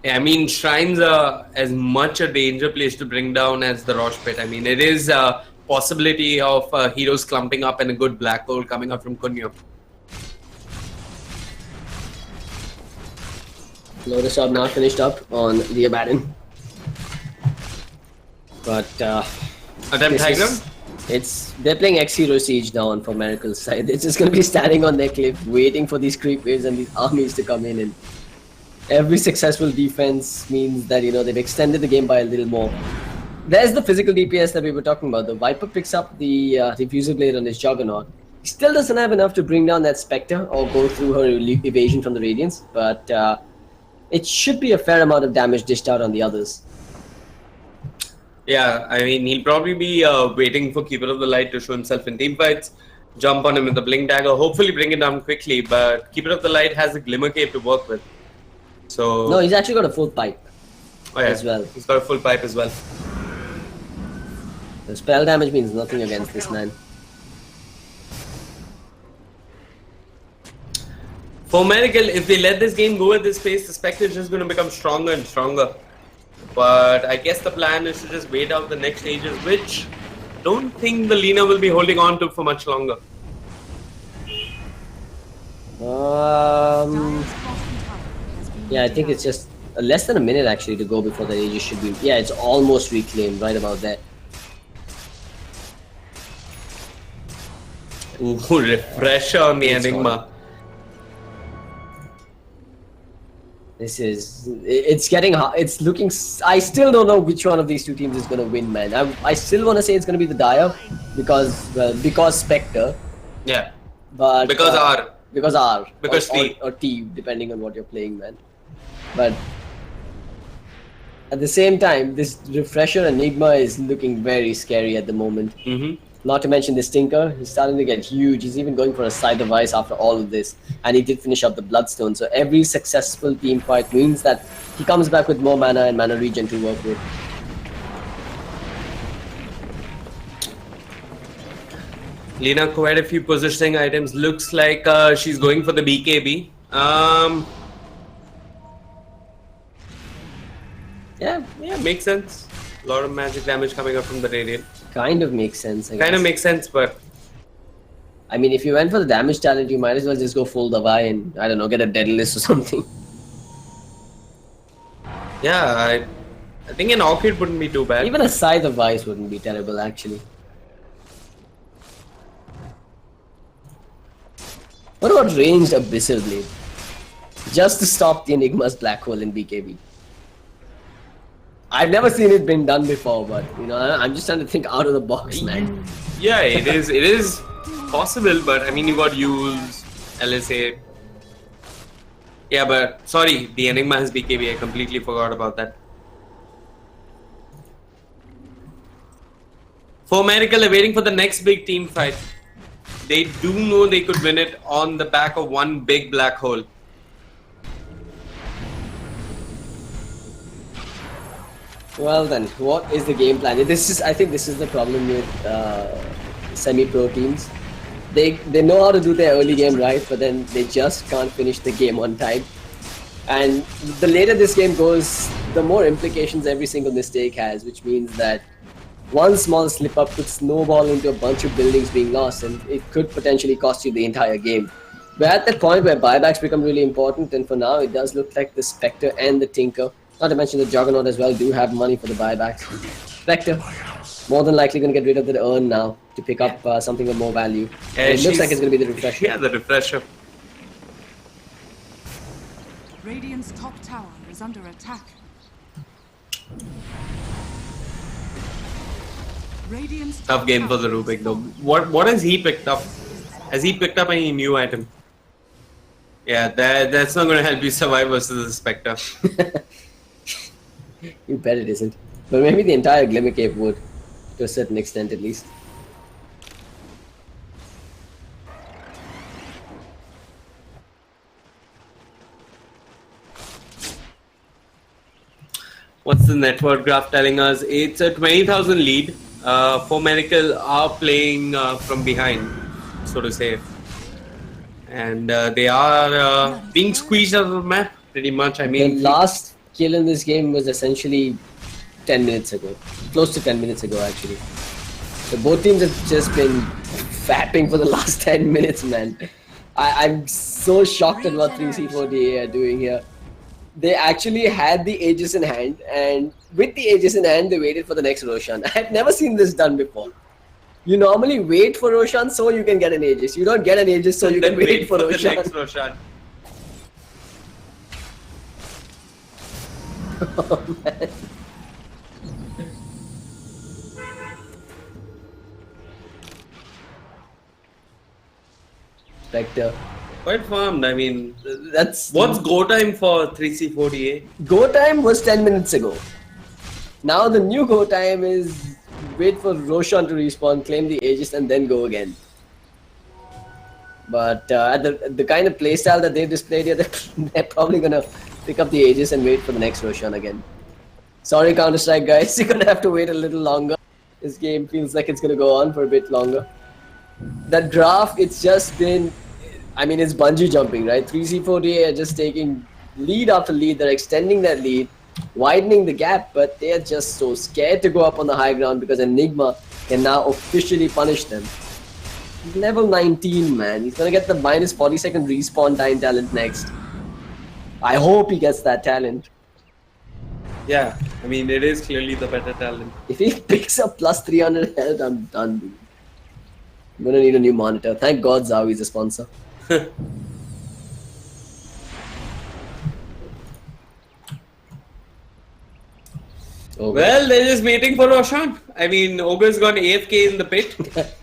Yeah, I mean, shrines are as much a danger place to bring down as the Rosh Pit. I mean, it is a possibility of heroes clumping up and a good black hole coming out from Kunyo. Lotus Orb now finished up on the Abaddon. But Attempt high ground? they're playing X-Hero Siege now on For Miracle's side. They're just gonna be standing on their cliff waiting for these creep waves and these armies to come in, and every successful defense means that they've extended the game by a little more. There's the physical DPS that we were talking about. The Viper picks up the diffuser blade on his Juggernaut. He still doesn't have enough to bring down that Spectre or go through her evasion from the Radiance, but it should be a fair amount of damage dished out on the others. Yeah, I mean, he'll probably be waiting for Keeper of the Light to show himself in team fights, jump on him with the Blink Dagger, hopefully bring it down quickly, but Keeper of the Light has a Glimmer Cape to work with. So No, he's actually got a full pipe as well. He's got a full pipe as well. The spell damage means nothing against this man. For Medical, if they let this game go at this pace, the Spectre is just going to become stronger and stronger. But I guess the plan is to just wait out the next stages, which don't think the Lina will be holding on to for much longer. Yeah, I think it's just less than a minute actually to go before the Aegis should be. Yeah, it's almost reclaimed, right about that. Ooh, refresher on the Enigma. It's getting hard. It's looking. I still don't know which one of these two teams is going to win, man. I still want to say it's going to be the Dire because Spectre. Yeah. But because R. Because T. Or T, depending on what you're playing, man. But at the same time, this Refresher Enigma is looking very scary at the moment. Not to mention this Tinker, he's starting to get huge. He's even going for a side device after all of this. And he did finish up the Bloodstone. So every successful team fight means that he comes back with more mana and mana regen to work with. Lina, quite a few positioning items. Looks like she's going for the BKB. Yeah, makes sense. A lot of magic damage coming up from the Radiant. Kind of makes sense, I guess. Kind of makes sense, but I mean, if you went for the damage talent, you might as well just go full Davai and, I don't know, get a Deadlist or something. yeah, I think an Orchid wouldn't be too bad. Even a Scythe of Vice wouldn't be terrible, actually. What about ranged Abyssal Blade? Just to stop the Enigma's Black Hole in BKB. I've never seen it been done before, but you know, I'm just trying to think out of the box, man. Yeah, it is possible, but I mean, you got use LSA. Yeah, but sorry, the Enigma has BKB. I completely forgot about that. For Miracle, they're waiting for the next big team fight. They do know they could win it on the back of one big black hole. Well then, what is the game plan? I think this is the problem with semi-pro teams. They know how to do their early game right, but then they just can't finish the game on time. And the later this game goes, the more implications every single mistake has, which means that one small slip-up could snowball into a bunch of buildings being lost, and it could potentially cost you the entire game. We're at that point where buybacks become really important, and for now it does look like the Spectre and the Tinker, not to mention the Juggernaut as well, do have money for the buybacks. Spectre, more than likely going to get rid of the urn now to pick up something of more value. And it looks like it's going to be the Refresher. Yeah, the Refresher. Radiant's top tower is under attack. Radiant's Tough game for the Rubik though. What has he picked up? Has he picked up any new item? Yeah, that's not going to help you survive versus the Spectre. You bet it isn't. But maybe the entire Glimmer Cape would, to a certain extent at least. What's the network graph telling us? It's a 20,000 lead. For Miracle are playing from behind, so to say. And they are being squeezed out of the map pretty much. I mean, the last kill in this game was essentially 10 minutes ago. Close to 10 minutes ago, actually. So both teams have just been fapping for the last 10 minutes, man. I'm so shocked at what 3C4DA are doing here. They actually had the Aegis in hand, and with the Aegis in hand, they waited for the next Roshan. I've never seen this done before. You normally wait for Roshan so you can get an Aegis. You don't get an Aegis so you can wait for Roshan. The next Roshan. Oh, man. Spectre. Quite farmed. I mean, That's what's go time for 3C40A? Go time was 10 minutes ago. Now the new go time is wait for Roshan to respawn, claim the Aegis, and then go again. But at the kind of playstyle that they've displayed here, they're probably gonna pick up the Aegis and wait for the next Roshan again. Sorry, Counter-Strike guys, you're gonna have to wait a little longer. This game feels like it's gonna go on for a bit longer. That graph, it's just been, I mean, it's bungee jumping, right? 3C40A are just taking lead after lead. They're extending that lead, widening the gap, but they're just so scared to go up on the high ground because Enigma can now officially punish them. He's level 19, man. He's gonna get the minus 40-second respawn time talent next. I hope he gets that talent. Yeah, I mean, it is clearly the better talent. If he picks up plus 300 health, I'm done, dude. I'm gonna need a new monitor. Thank God Zawi is a sponsor. Okay. Well, they're just waiting for Roshan. I mean, Ogre's gone AFK in the pit.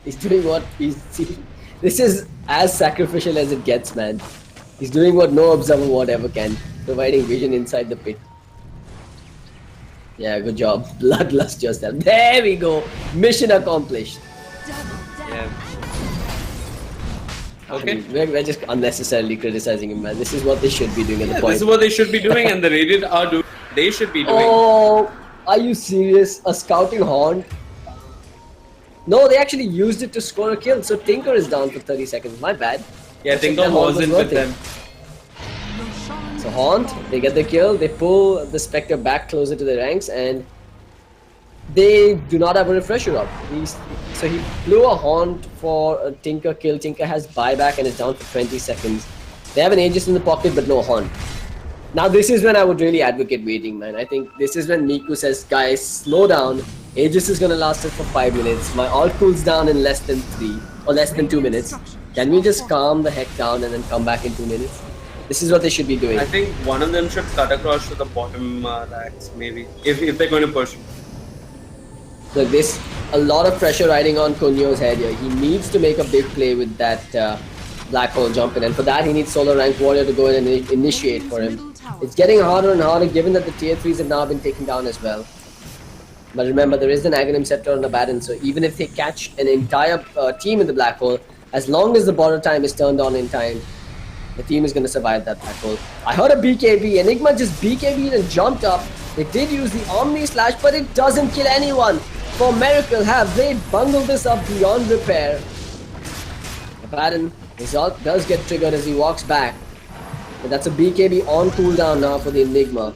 He's doing what this is as sacrificial as it gets, man. He's doing what no observer ward ever can, providing vision inside the pit. Yeah, good job. Bloodlust yourself. There we go. Mission accomplished. Yeah. Okay. I mean, we're just unnecessarily criticizing him, man. This is what they should be doing at the point. This is what they should be doing, and the Raided are doing. They should be doing. Oh, are you serious? A scouting haunt? No, they actually used it to score a kill. So Tinker is down for 30 seconds. My bad. Yeah, Tinker wasn't with them. So Haunt, they get the kill, they pull the Spectre back closer to the ranks, and they do not have a refresher up. So he blew a Haunt for a Tinker kill. Tinker has buyback and is down for 20 seconds. They have an Aegis in the pocket but no Haunt. Now this is when I would really advocate waiting, man. I think this is when Miku says, guys, slow down. Aegis is gonna last us for 5 minutes. My ult cools down in less than 3 or less than 2 minutes. Can we just calm the heck down and then come back in 2 minutes? This is what they should be doing. I think one of them should cut across to the bottom racks, maybe, if they're going to push. Look, there's a lot of pressure riding on Kunyo's head here. He needs to make a big play with that black hole jump in, and for that he needs solo rank warrior to go in and initiate for him. It's getting harder and harder given that the tier 3s have now been taken down as well. But remember, there is an Aghanim Scepter on the Baron, so even if they catch an entire team in the black hole, as long as the border time is turned on in time, the team is going to survive that black hole. I heard a BKB. Enigma just BKB'd and jumped up. They did use the Omni Slash, but it doesn't kill anyone. For miracle, have they bungled this up beyond repair? The Baron, his ult does get triggered as he walks back. But that's a BKB on cooldown now for the Enigma.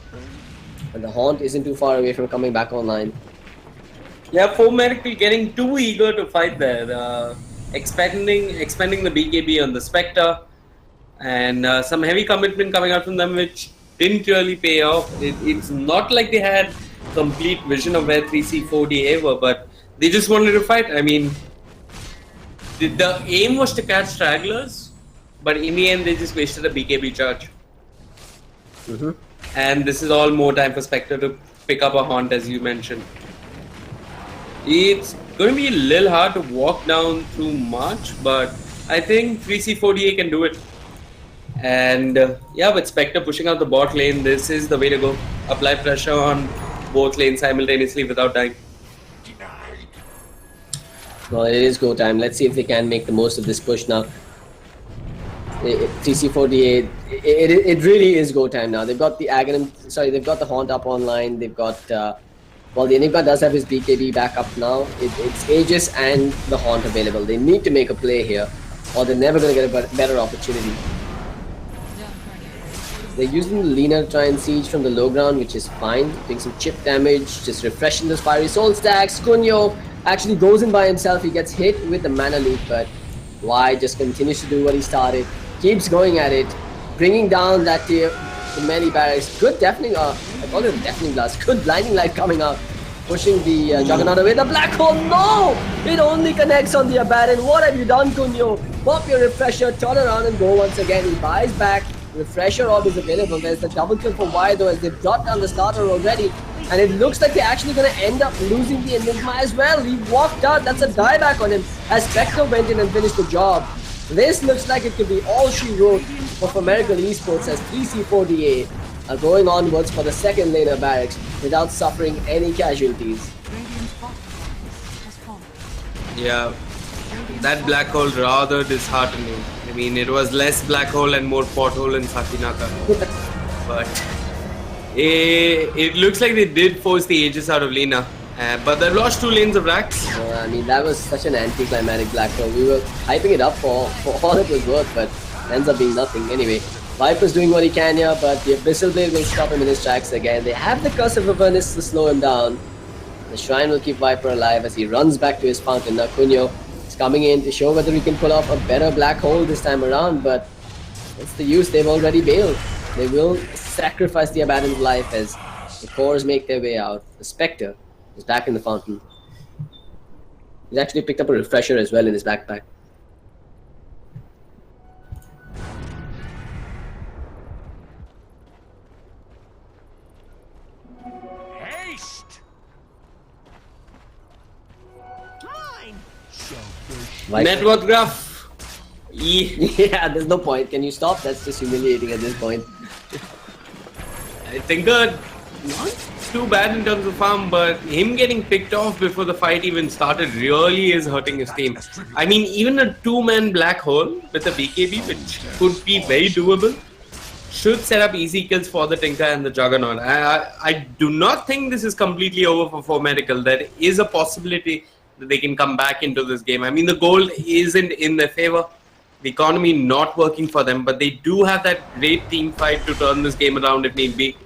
And the Haunt isn't too far away from coming back online. Yeah, for Miracle getting too eager to fight there. Expending the BKB on the Spectre. And some heavy commitment coming out from them, which didn't really pay off. It's not like they had complete vision of where 3C40A were, but they just wanted to fight. I mean, the aim was to catch stragglers, but in the end, they just wasted a BKB charge. And this is all more time for Spectre to pick up a Haunt, as you mentioned. It's going to be a little hard to walk down through March, but I think 3C40A can do it. And yeah, with Spectre pushing out the bot lane, this is the way to go. Apply pressure on both lanes simultaneously without dying. Well, it is go time. Let's see if they can make the most of this push now. 3C40A, it really is go time now. They've got the they've got the Haunt up online. They've got, well, the Enigma does have his BKB back up now. It's Aegis and the Haunt available. They need to make a play here, or they're never going to get a better opportunity. They're using the Lina to try and siege from the low ground, which is fine. Doing some chip damage, just refreshing those fiery soul stacks. Kunyo actually goes in by himself. He gets hit with the mana leak, but Y just continues to do what he started. Keeps going at it, bringing down that tier, the many barracks. Good deafening, I call it a deafening blast. Good blinding light coming out, pushing the Juggernaut away. The black hole, no! It only connects on the Abaddon. What have you done, Kunyo? Pop your refresher, turn around and go once again. He buys back. Refresher orb is available. There's the double kill for Y though, as they've brought down the starter already. And it looks like they're actually going to end up losing the Enigma as well. He walked out. That's a dieback on him as Spectre went in and finished the job. This looks like it could be all she wrote for American Esports as 3C4DA are going onwards for the second laner barracks without suffering any casualties. Yeah, that black hole rather disheartening. I mean, it was less black hole and more pothole in Sakinaka. But it looks like they did force the Aegis out of Lina. But they've lost 2 lanes of racks. I mean, that was such an anticlimactic black hole. We were hyping it up for all it was worth, but ends up being nothing. Anyway, Viper's doing what he can here, but the Abyssal Blade will stop him in his tracks again. They have the Curse of Avernus to slow him down. The Shrine will keep Viper alive as he runs back to his fountain. Now Cunyo is coming in to show whether he can pull off a better black hole this time around, but it's the use. They've already bailed. They will sacrifice the Abandoned Life as the cores make their way out. The Spectre is back in the fountain. He's actually picked up a refresher as well in his backpack. Net worth graph. Yeah, there's no point. Can you stop? That's just humiliating at this point. I think not too bad in terms of farm, but him getting picked off before the fight even started really is hurting his team. I mean, even a 2-man black hole with a BKB, which could be very doable, should set up easy kills for the Tinker and the Juggernaut. I do not think this is completely over for Four Medical. There is a possibility that they can come back into this game. I mean, the goal isn't in their favor. The economy not working for them, but they do have that great team fight to turn this game around if need be.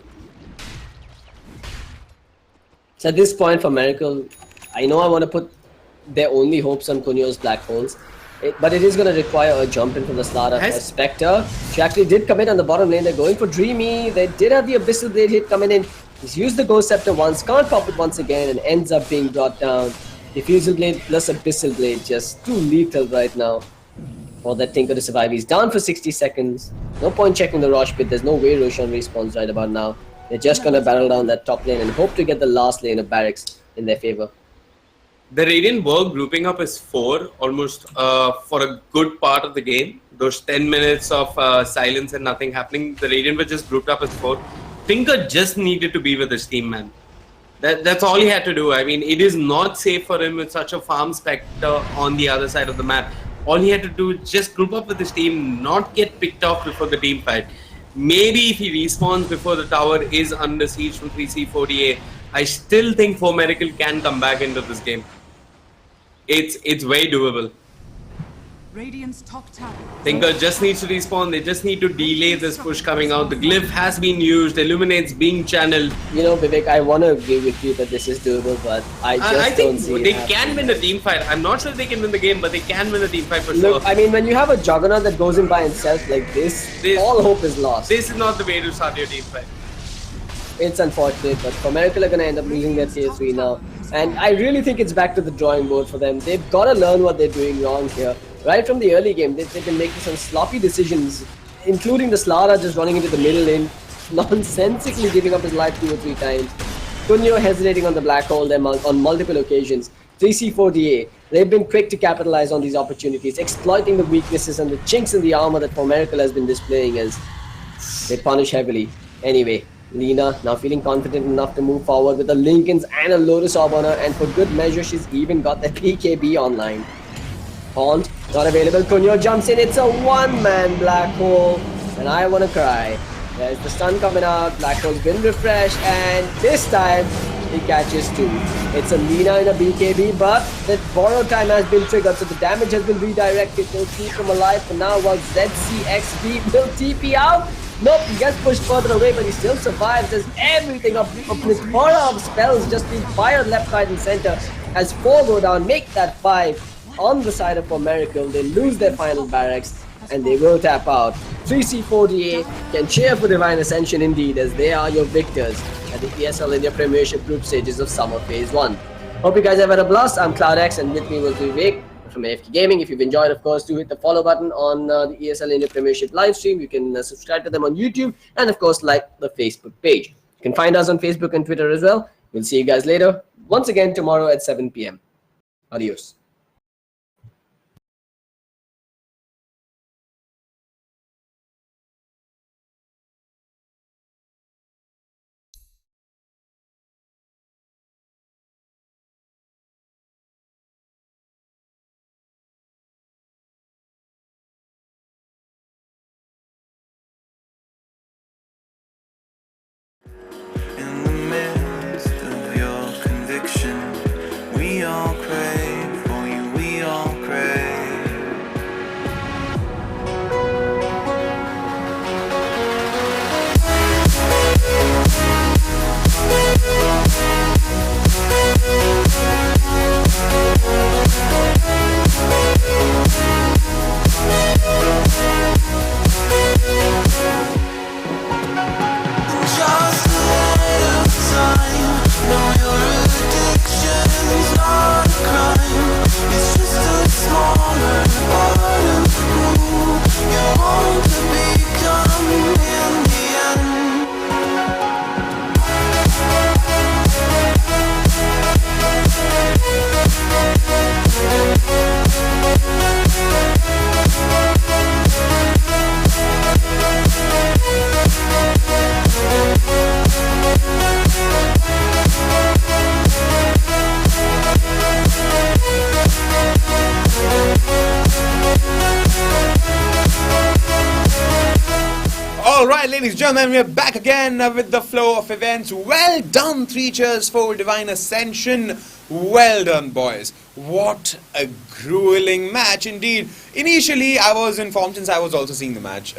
So at this point for Miracle, I know I want to put their only hopes on Cunyo's black holes, but it is going to require a jump in from the start of Spectre. She actually did commit on the bottom lane. They're going for Dreamy. They did have the Abyssal Blade hit coming in. He's used the Ghost Scepter once, can't pop it once again, and ends up being brought down. Diffusal Blade plus Abyssal Blade, just too lethal right now for that Tinker to survive. He's down for 60 seconds. No point checking the Rosh pit. There's no way Roshan respawns right about now. They're just going to battle down that top lane and hope to get the last lane of barracks in their favor. The Radiant were grouping up as 4 almost for a good part of the game. Those 10 minutes of silence and nothing happening, the Radiant were just grouped up as 4. Tinker just needed to be with his team, man. That's all he had to do. I mean, it is not safe for him with such a farm Spectre on the other side of the map. All he had to do is just group up with his team, not get picked off before the team fight. Maybe if he respawns before the tower is under siege from 3C4DA, I still think Four Medical can come back into this game. It's very doable. Radiant's top tower. Tinker just needs to respawn. They just need to delay this push coming out. The glyph has been used. Illuminate's being channeled. You know, Vivek, I want to agree with you that this is doable, but I think don't see they can win the team fight. I'm not sure they can win the game, but they can win the team fight for Look, sure. I mean, when you have a Juggernaut that goes in by himself like this, all hope is lost. This is not the way to start your team fight. It's unfortunate, but for Miracle are going to end up losing their tier 3 now. And I really think it's back to the drawing board for them. They've got to learn what they're doing wrong here. Right from the early game, they've been making some sloppy decisions, including the Slara just running into the middle lane, nonsensically giving up his life 2 or 3 times. Cunyo hesitating on the black hole on multiple occasions. 3C4DA, they've been quick to capitalize on these opportunities, exploiting the weaknesses and the chinks in the armor that For Miracle has been displaying as they punish heavily. Anyway, Lina now feeling confident enough to move forward with a Lincolns and a Lotus Orb on her, and for good measure she's even got the PKB online. Haunt, not available. Cunyo jumps in. It's a one-man black hole, and I want to cry. There's the stun coming out. Black hole's been refreshed, and this time he catches 2. It's a Lina in a BKB, but the borrow time has been triggered, so the damage has been redirected. They'll keep him alive for now while ZCXB will TP out. Nope, he gets pushed further away, but he still survives. There's everything up with horror of spells just being fired left, right, and center. As 4 go down, make that 5. On the side of For Miracle, they lose their final barracks and they will tap out. 3C4DA can cheer for Divine Ascension indeed, as they are your victors at the ESL India Premiership group stages of Summer Phase 1. Hope you guys have had a blast. I'm CloudX and with me was Vivek from AFK Gaming. If you've enjoyed, of course, do hit the follow button on the ESL India Premiership live stream. You can subscribe to them on YouTube and, of course, like the Facebook page. You can find us on Facebook and Twitter as well. We'll see you guys later, once again tomorrow at 7 p.m. Adios. Alright, ladies and gentlemen, we're back again with the flow of events. Well done, 3 cheers for Divine Ascension. Well done, boys. What a grueling match indeed. Initially, I was informed, since I was also seeing the match,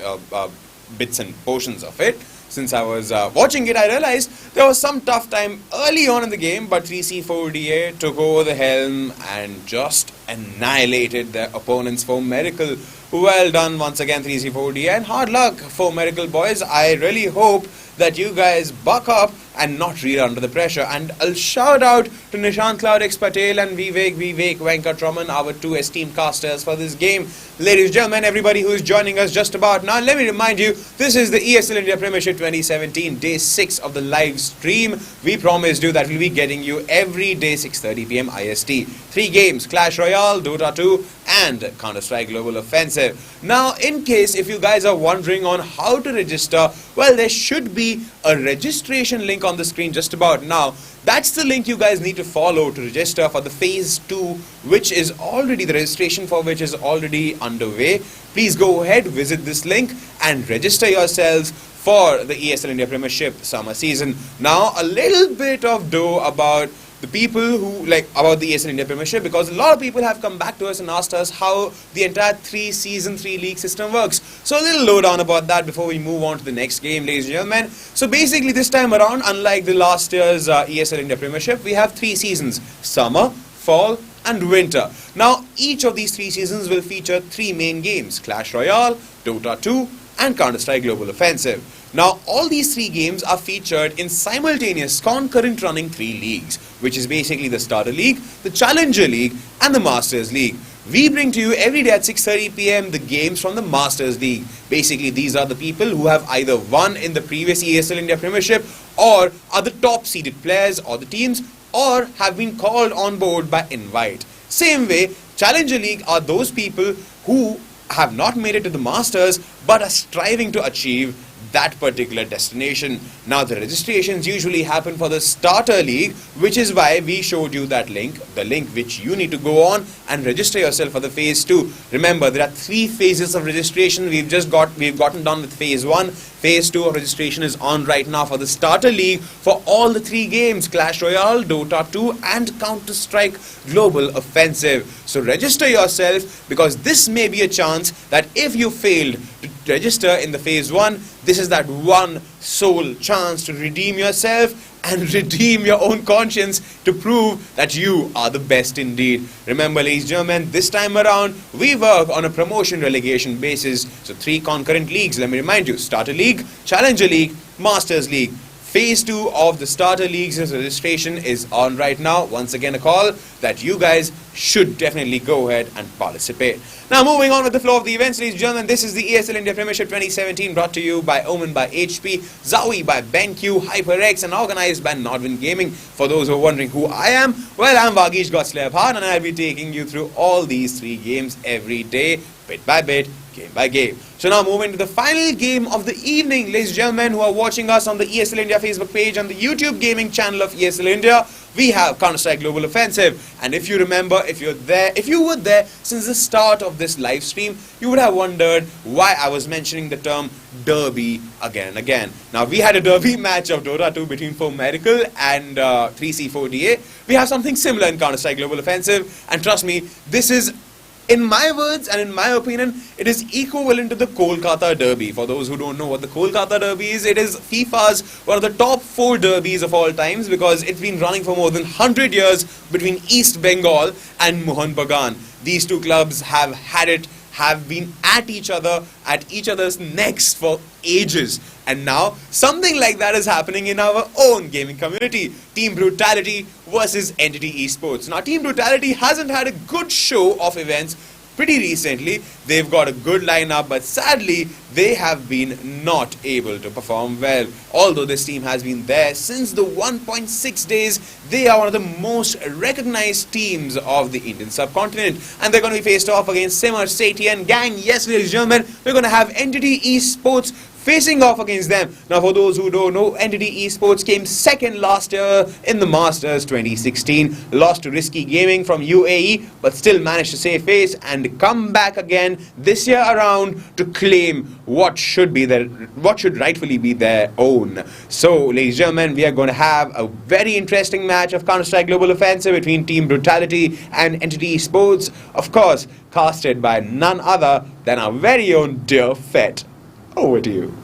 bits and portions of it. Since I was watching it, I realized there was some tough time early on in the game, but 3C4DA took over the helm and just annihilated their opponents for Miracle. Well done once again, 3C4DA, and hard luck for Miracle, boys. I really hope that you guys buck up and not reel under the pressure. And I'll shout out to Nishant Cloudx Patel and Vivek Venkatraman, our 2 esteemed casters for this game. Ladies and gentlemen, everybody who is joining us just about now, let me remind you, this is the ESL India Premiership 2017, day 6 of the live stream. We promised you that we'll be getting you every day 6:30 PM IST. 3 games, Clash Royale, Dota 2 and Counter-Strike Global Offensive. Now, in case if you guys are wondering on how to register, well, there should be a registration link on the screen just about now. That's the link you guys need to follow to register for the phase 2, which is already, the registration for which is already underway. Please go ahead, visit this link and register yourselves for the ESL India Premiership summer season. Now, a little bit of dough about the people who about the ESL India Premiership, because a lot of people have come back to us and asked us how the entire 3 season 3 league system works. So a little lowdown about that before we move on to the next game, ladies and gentlemen. So basically this time around, unlike the last year's ESL India Premiership, we have 3 seasons: summer, fall and winter. Now each of these 3 seasons will feature 3 main games: Clash Royale, Dota 2 and Counter-Strike Global Offensive. Now, all these 3 games are featured in simultaneous concurrent running 3 leagues, which is basically the Starter League, the Challenger League and the Masters League. We bring to you every day at 6:30 PM the games from the Masters League. Basically, these are the people who have either won in the previous ESL India Premiership or are the top seeded players or the teams, or have been called on board by invite. Same way, Challenger League are those people who have not made it to the Masters but are striving to achieve that particular destination. Now the registrations usually happen for the Starter League, which is why we showed you that link, the link which you need to go on and register yourself for the phase 2. Remember, there are 3 phases of registration. We've gotten done with phase 1. Phase 2 of registration is on right now for the Starter League for all the 3 games: Clash Royale, Dota 2 and Counter-Strike Global Offensive. So register yourself, because this may be a chance that if you failed to register in the phase 1, this is that one sole chance to redeem yourself and redeem your own conscience to prove that you are the best indeed. Remember, ladies and gentlemen, this time around we work on a promotion relegation basis. So 3 concurrent leagues, let me remind you: Starter League, Challenger League, Masters League. Phase 2 of the Starter League's registration is on right now. Once again, a call that you guys should definitely go ahead and participate. Now, moving on with the flow of the events, ladies and gentlemen, this is the ESL India Premiership 2017, brought to you by Omen by HP, Zowie by BenQ, HyperX, and organized by Nodwin Gaming. For those who are wondering who I am, well, I'm Vagish Gotslebhan, and I'll be taking you through all these 3 games every day, bit by bit, game by game. So now moving to the final game of the evening, ladies and gentlemen who are watching us on the ESL India Facebook page, on the YouTube gaming channel of ESL India, we have Counter-Strike Global Offensive. And if you remember, if you were there since the start of this live stream, you would have wondered why I was mentioning the term derby again and again. Now, we had a derby match of Dota 2 between 4 Miracle and 3C4DA. We have something similar in Counter-Strike Global Offensive, and trust me, this is, in my words and in my opinion, it is equivalent to the Kolkata Derby. For those who don't know what the Kolkata Derby is, it is FIFA's one of the top 4 derbies of all times, because it's been running for more than 100 years between East Bengal and Mohun Bagan. These 2 clubs have been at each other's necks for ages, and now something like that is happening in our own gaming community. Team Brutality versus Entity Esports. Now, Team Brutality hasn't had a good show of events pretty recently. They've got a good lineup, but sadly they have been not able to perform well. Although this team has been there since the 1.6 days, they are one of the most recognized teams of the Indian subcontinent, and they're going to be faced off against Simmer, Satie and gang. Yes, ladies and gentlemen, we're going to have Entity Esports facing off against them. Now, for those who don't know, Entity Esports came second last year in the Masters 2016, lost to Risky Gaming from UAE, but still managed to save face and come back again this year around to claim what should rightfully be their own. So, ladies and gentlemen, we are going to have a very interesting match of Counter-Strike Global Offensive between Team Brutality and Entity Esports, of course, casted by none other than our very own dear Fett. Over to you.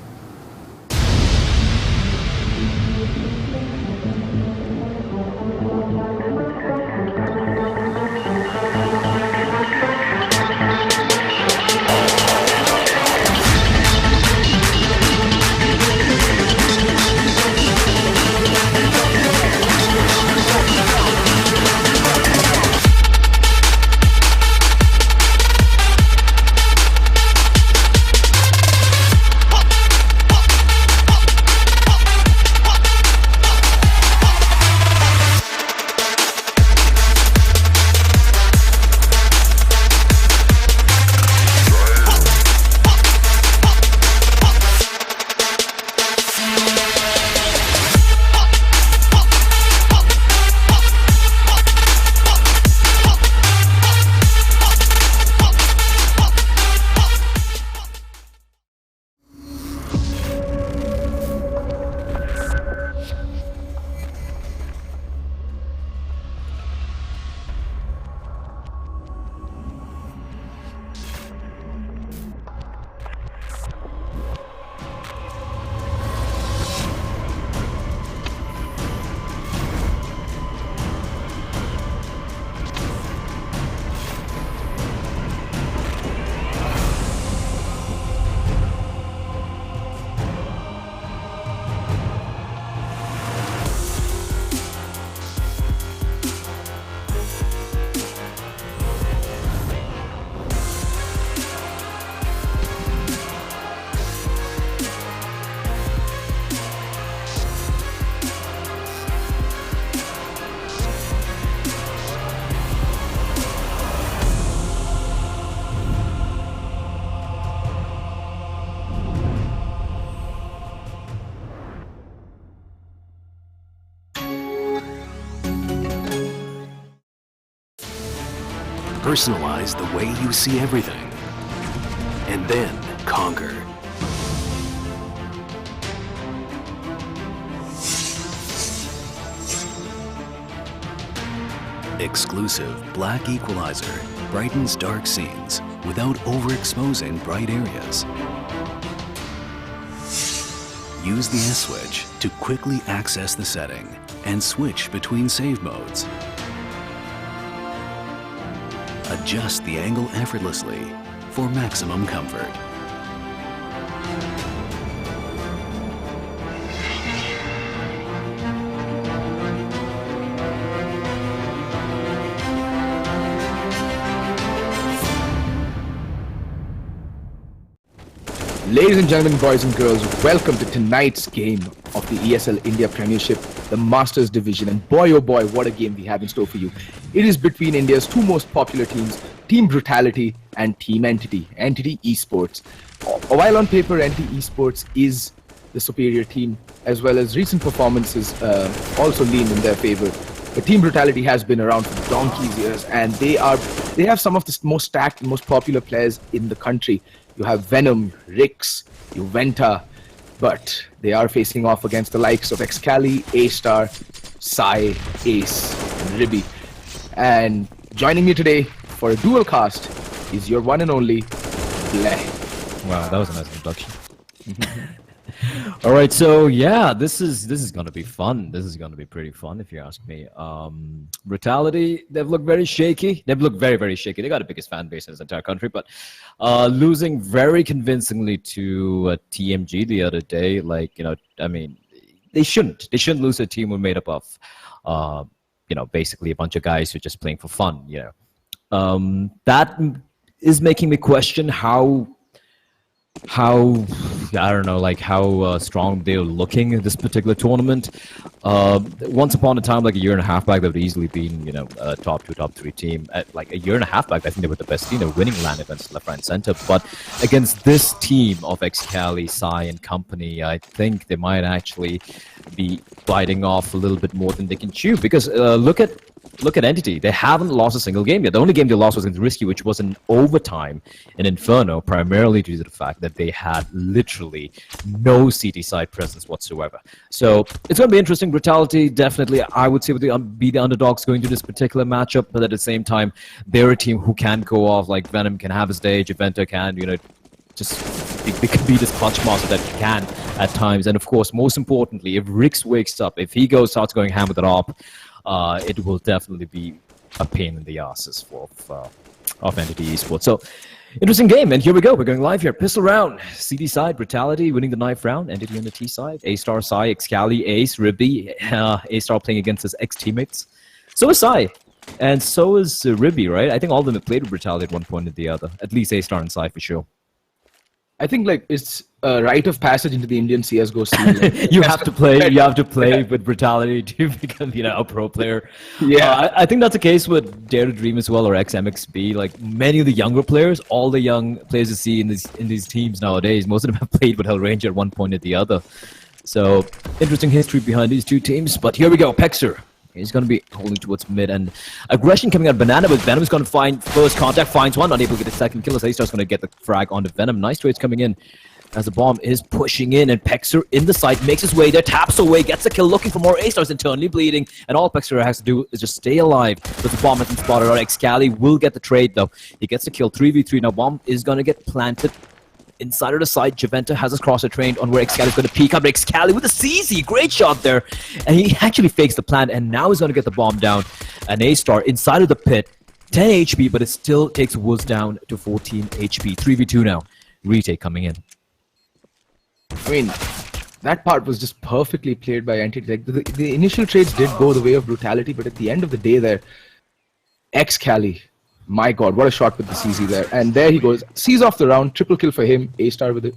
Personalize the way you see everything, and then conquer. Exclusive black equalizer brightens dark scenes without overexposing bright areas. Use the S switch to quickly access the setting and switch between save modes. Adjust the angle effortlessly for maximum comfort. Ladies and gentlemen, boys and girls, welcome to tonight's game of the ESL India Premiership, the Masters Division. And boy, oh boy, what a game we have in store for you. It is between India's two most popular teams, Team Brutality and Team Entity Esports. While on paper, Entity Esports is the superior team, as well as recent performances also lean in their favor. But Team Brutality has been around for donkey's years, and they have some of the most stacked and most popular players in the country. You have Venom, Rix, Juventa, but they are facing off against the likes of Excali, A-Star, Sai, Ace, and Ribby. And joining me today for a dual cast is your one and only Bleh. Wow, that was a nice introduction. All right, so yeah, this is going to be fun. This is going to be pretty fun, if you ask me. Brutality, they've looked very shaky. They've looked very, very shaky. They got the biggest fan base in this entire country, but losing very convincingly to TMG the other day. Like, I mean, they shouldn't lose a team who made up of, basically a bunch of guys who are just playing for fun. That is making me question how how, I don't know, like how strong they're looking in this particular tournament. Once upon a time, like a year and a half back, they would easily been, a top 2, top 3 team. Like a year and a half back, I think they were the best team. They were winning LAN events left, right, and center. But against this team of Excali, Sai, and company, I think they might actually be biting off a little bit more than they can chew. Because look at Entity. They haven't lost a single game yet. The only game they lost was against Risky, which was an overtime in Inferno, primarily due to the fact that they had literally no CT side presence whatsoever. So it's going to be interesting. Brutality, definitely, I would say, would be the underdogs going to this particular matchup. But at the same time, they're a team who can go off. Like Venom can have his day. Juventa can, just it could be this punch master that he can at times. And of course, most importantly, if Rix wakes up, if he starts going ham with it up, it will definitely be a pain in the asses of Entity Esports. So, interesting game, and here we go. We're going live here. Pistol round. CD side, Brutality winning the knife round. Entity on the T side. A-Star, Sai, Excali, Ace, Ribby. A-Star playing against his ex-teammates. So is Sai. And so is Ribby, right? I think all of them have played with Brutality at one point or the other. At least A-Star and Sai for sure. I think like it's a rite of passage into the Indian CS:GO scene. Like, you have to play with Brutality to become, a pro player. Yeah, I think that's the case with Dare to Dream as well, or XMXB. Like many of the younger players, all the young players you see in these teams nowadays, most of them have played with Hellranger at one point or the other. So interesting history behind these two teams. But here we go, Pexer. He's going to be holding towards mid, and aggression coming out of Banana, but Venom is going to find first contact, finds one, not able to get a second kill, as A-Star's going to get the frag onto Venom. Nice trades coming in as the bomb is pushing in, and Pexer in the site makes his way there, taps away, gets a kill, looking for more. A-Star's internally bleeding, and all Pexer has to do is just stay alive, but the bomb hasn't spotted out. Excali will get the trade, though. He gets the kill, 3v3. Now, bomb is going to get planted inside of the side. Juventa has his crosser trained on where Excali is going to peek up. Excali with a CZ, great shot there. And he actually fakes the plant, and now he's going to get the bomb down. An A-Star inside of the pit, 10 HP, but it still takes Woods down to 14 HP. 3v2 now. Retake coming in. I mean, that part was just perfectly played by Entity. Like the initial trades did go the way of Brutality, but at the end of the day there, Excali, my God, what a shot with the CZ there. And there he goes. Sees off the round. Triple kill for him. A-Star with it.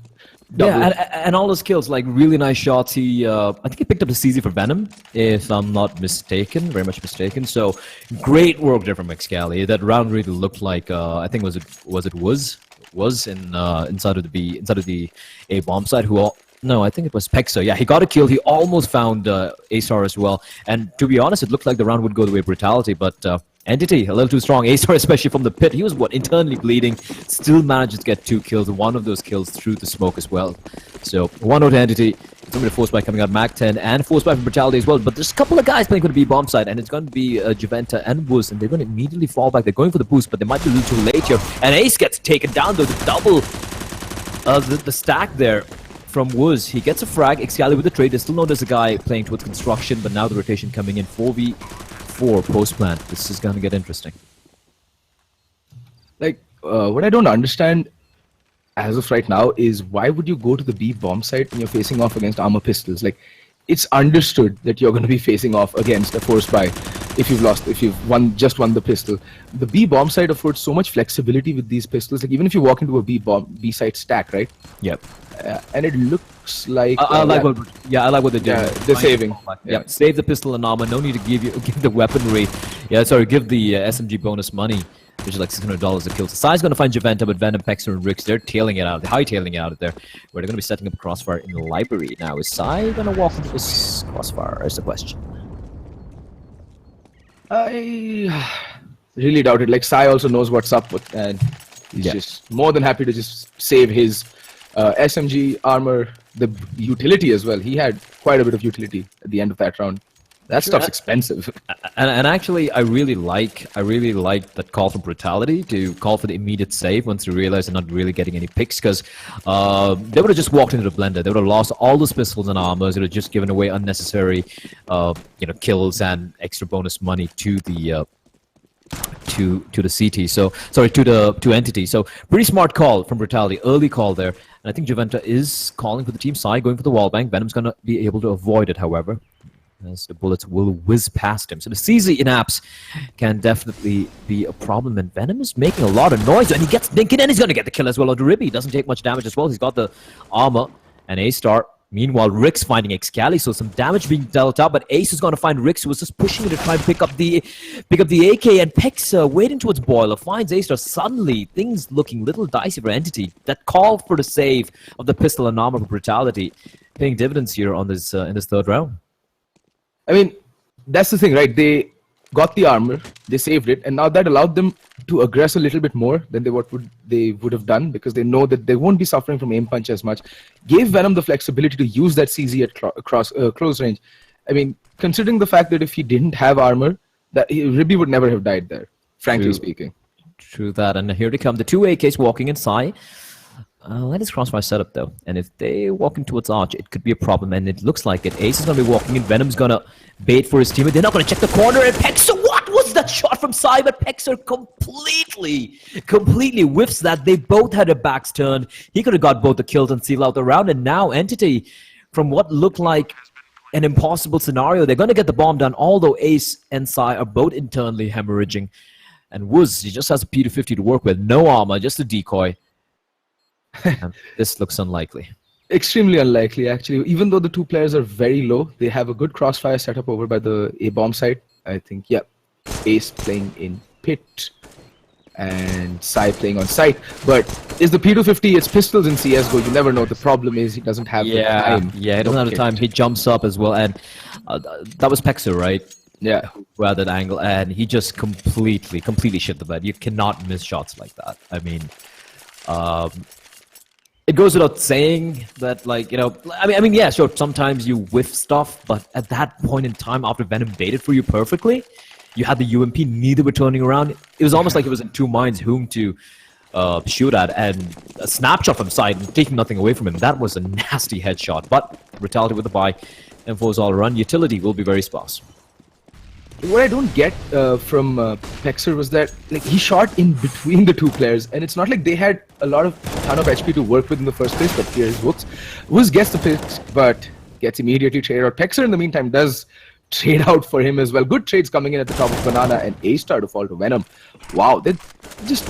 Double. Yeah, and all his kills, like really nice shots. I think he picked up the CZ for Venom, if I'm not mistaken. Very much mistaken. So great work there from Excali. That round really looked like I think was inside of the A bomb side. No, I think it was Pexer. Yeah, he got a kill. He almost found A-Star as well. And to be honest, it looked like the round would go the way of Brutality, but Entity, a little too strong. A-Star, especially from the pit. He was, internally bleeding. Still managed to get 2 kills. One of those kills through the smoke as well. So, 1-0 to Entity. It's going to be a force buy coming out, Mac 10, and force buy from Brutality as well. But there's a couple of guys playing for the B bomb side, and it's going to be Juventa and Wooz, and they're going to immediately fall back. They're going for the boost, but they might be a little too late here. And Ace gets taken down, though, the double, the stack there from Wooz. He gets a frag. Excali with the trade. They still know there's a guy playing towards construction, but now the rotation coming in. 4v4 post-plant. This is going to get interesting. Like, what I don't understand as of right now is why would you go to the B bomb site when you're facing off against armor pistols? Like, it's understood that you're going to be facing off against a force buy if you've just won the pistol. The B bomb site affords so much flexibility with these pistols. Like, even if you walk into a B site stack, right? Yep. And it looks like I like what they're doing. Yeah, they're saving. Yeah, save the pistol and armor. No need to give the weaponry. Yeah, sorry, give the SMG bonus money, which is like $600 a kill. So Sai's going to find Juventa, but Venom, Pexer, and Rix, they're tailing it out. They're high-tailing it out of there, where they're going to be setting up a crossfire in the library. Now, is Sai going to walk into this crossfire? Is the question. I really doubt it. Like, Sai also knows what's up with, and he's just more than happy to just save his SMG armor, the utility as well. He had quite a bit of utility at the end of that round. That stuff's expensive. And actually, I really like that call for Brutality to call for the immediate save once they realize they're not really getting any picks, because they would have just walked into the blender. They would have lost all those pistols and armors. It would have just given away unnecessary, kills and extra bonus money to the to the CT. So sorry, to Entity. So pretty smart call from Brutality, early call there. And I think Juventa is calling for the team side, going for the wall bank. Venom's gonna be able to avoid it, however. as the bullets will whiz past him. So the CZ in apps can definitely be a problem, and Venom is making a lot of noise, and he gets thinking, and he's going to get the kill as well. Odoribi, he doesn't take much damage as well. He's got the armor and A-Star. Meanwhile, Rick's finding Excali, so some damage being dealt out, but Ace is going to find Rick, who was just pushing it to try and pick up the AK, and Pexa waiting towards Boiler finds A-Star. Suddenly, things looking little dicey for Entity. That call for the save of the pistol and armor for Brutality paying dividends here on this in this third round. I mean, that's the thing, right? They got the armor, they saved it, and now that allowed them to aggress a little bit more than they would have done, because they know that they won't be suffering from aim punch as much. Gave Venom the flexibility to use that CZ at close range. I mean, considering the fact that if he didn't have armor, that Ribby would never have died there, frankly speaking. True that, and here they come, the two AKs walking inside. That is crossfire setup though, and if they walk in towards Arch, it could be a problem, and it looks like it. Ace is going to be walking in, Venom's going to bait for his teammate, they're not going to check the corner, and Pexa, what was that shot from Sai? But Pexa completely whiffs that. They both had their backs turned. He could have got both the kills and seal out the round, and now Entity, from what looked like an impossible scenario, they're going to get the bomb done, although Ace and Sai are both internally hemorrhaging, and Wooz, he just has a P250 to work with, no armor, just a decoy. This looks unlikely. Extremely unlikely, actually. Even though the two players are very low, they have a good crossfire setup over by the A-bomb side. I think, yeah, Ace playing in pit and Sai playing on site. But is the P250, it's pistols in CSGO, you never know. The problem is he doesn't have the time. Yeah, he doesn't have the time. He jumps up as well, and that was Pexa, right? Yeah. Who had that angle, and he just completely shit the bed. You cannot miss shots like that. I mean, it goes without saying that, like, you know, I mean, yeah, sure, sometimes you whiff stuff, but at that point in time, after Venom baited for you perfectly, you had the UMP, neither were turning around. It was almost like it was in two minds whom to shoot at, and a snapshot from side, taking nothing away from him. That was a nasty headshot, but Brutality with the buy, and for all run, utility will be very sparse. What I don't get from Pexer was that, like, he shot in between the two players, and it's not like they had a ton of HP to work with in the first place, but here's Wooz. Wooz gets the pick, but gets immediately traded out. Pexer, in the meantime, does trade out for him as well. Good trades coming in at the top of Banana, and A-Star to fall to Venom. Wow, they just...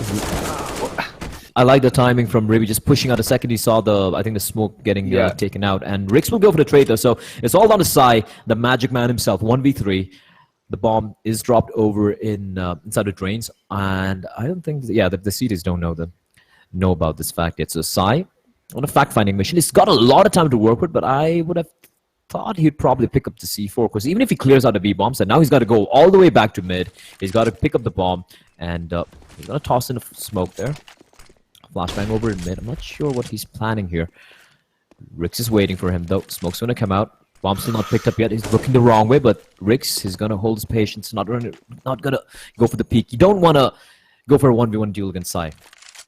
I like the timing from Ribby, just pushing out a second. He saw I think the smoke getting taken out, and Rix will go for the trade though, so it's all down to Sai, the Magic Man himself, 1v3. The bomb is dropped over inside the drains, and I don't think, the CTs don't know about this fact yet. So Sai, on a fact-finding mission, he's got a lot of time to work with, but I would have thought he'd probably pick up the C4, because even if he clears out the B bombs, and now he's got to go all the way back to mid, he's got to pick up the bomb, and he's going to toss in a smoke there. Flashbang over in mid. I'm not sure what he's planning here. Rix is waiting for him, though. Smoke's going to come out. Bomb's still not picked up yet. He's looking the wrong way, but Rix is going to hold his patience, not going to go for the peak. You don't want to go for a 1v1 duel against Sai.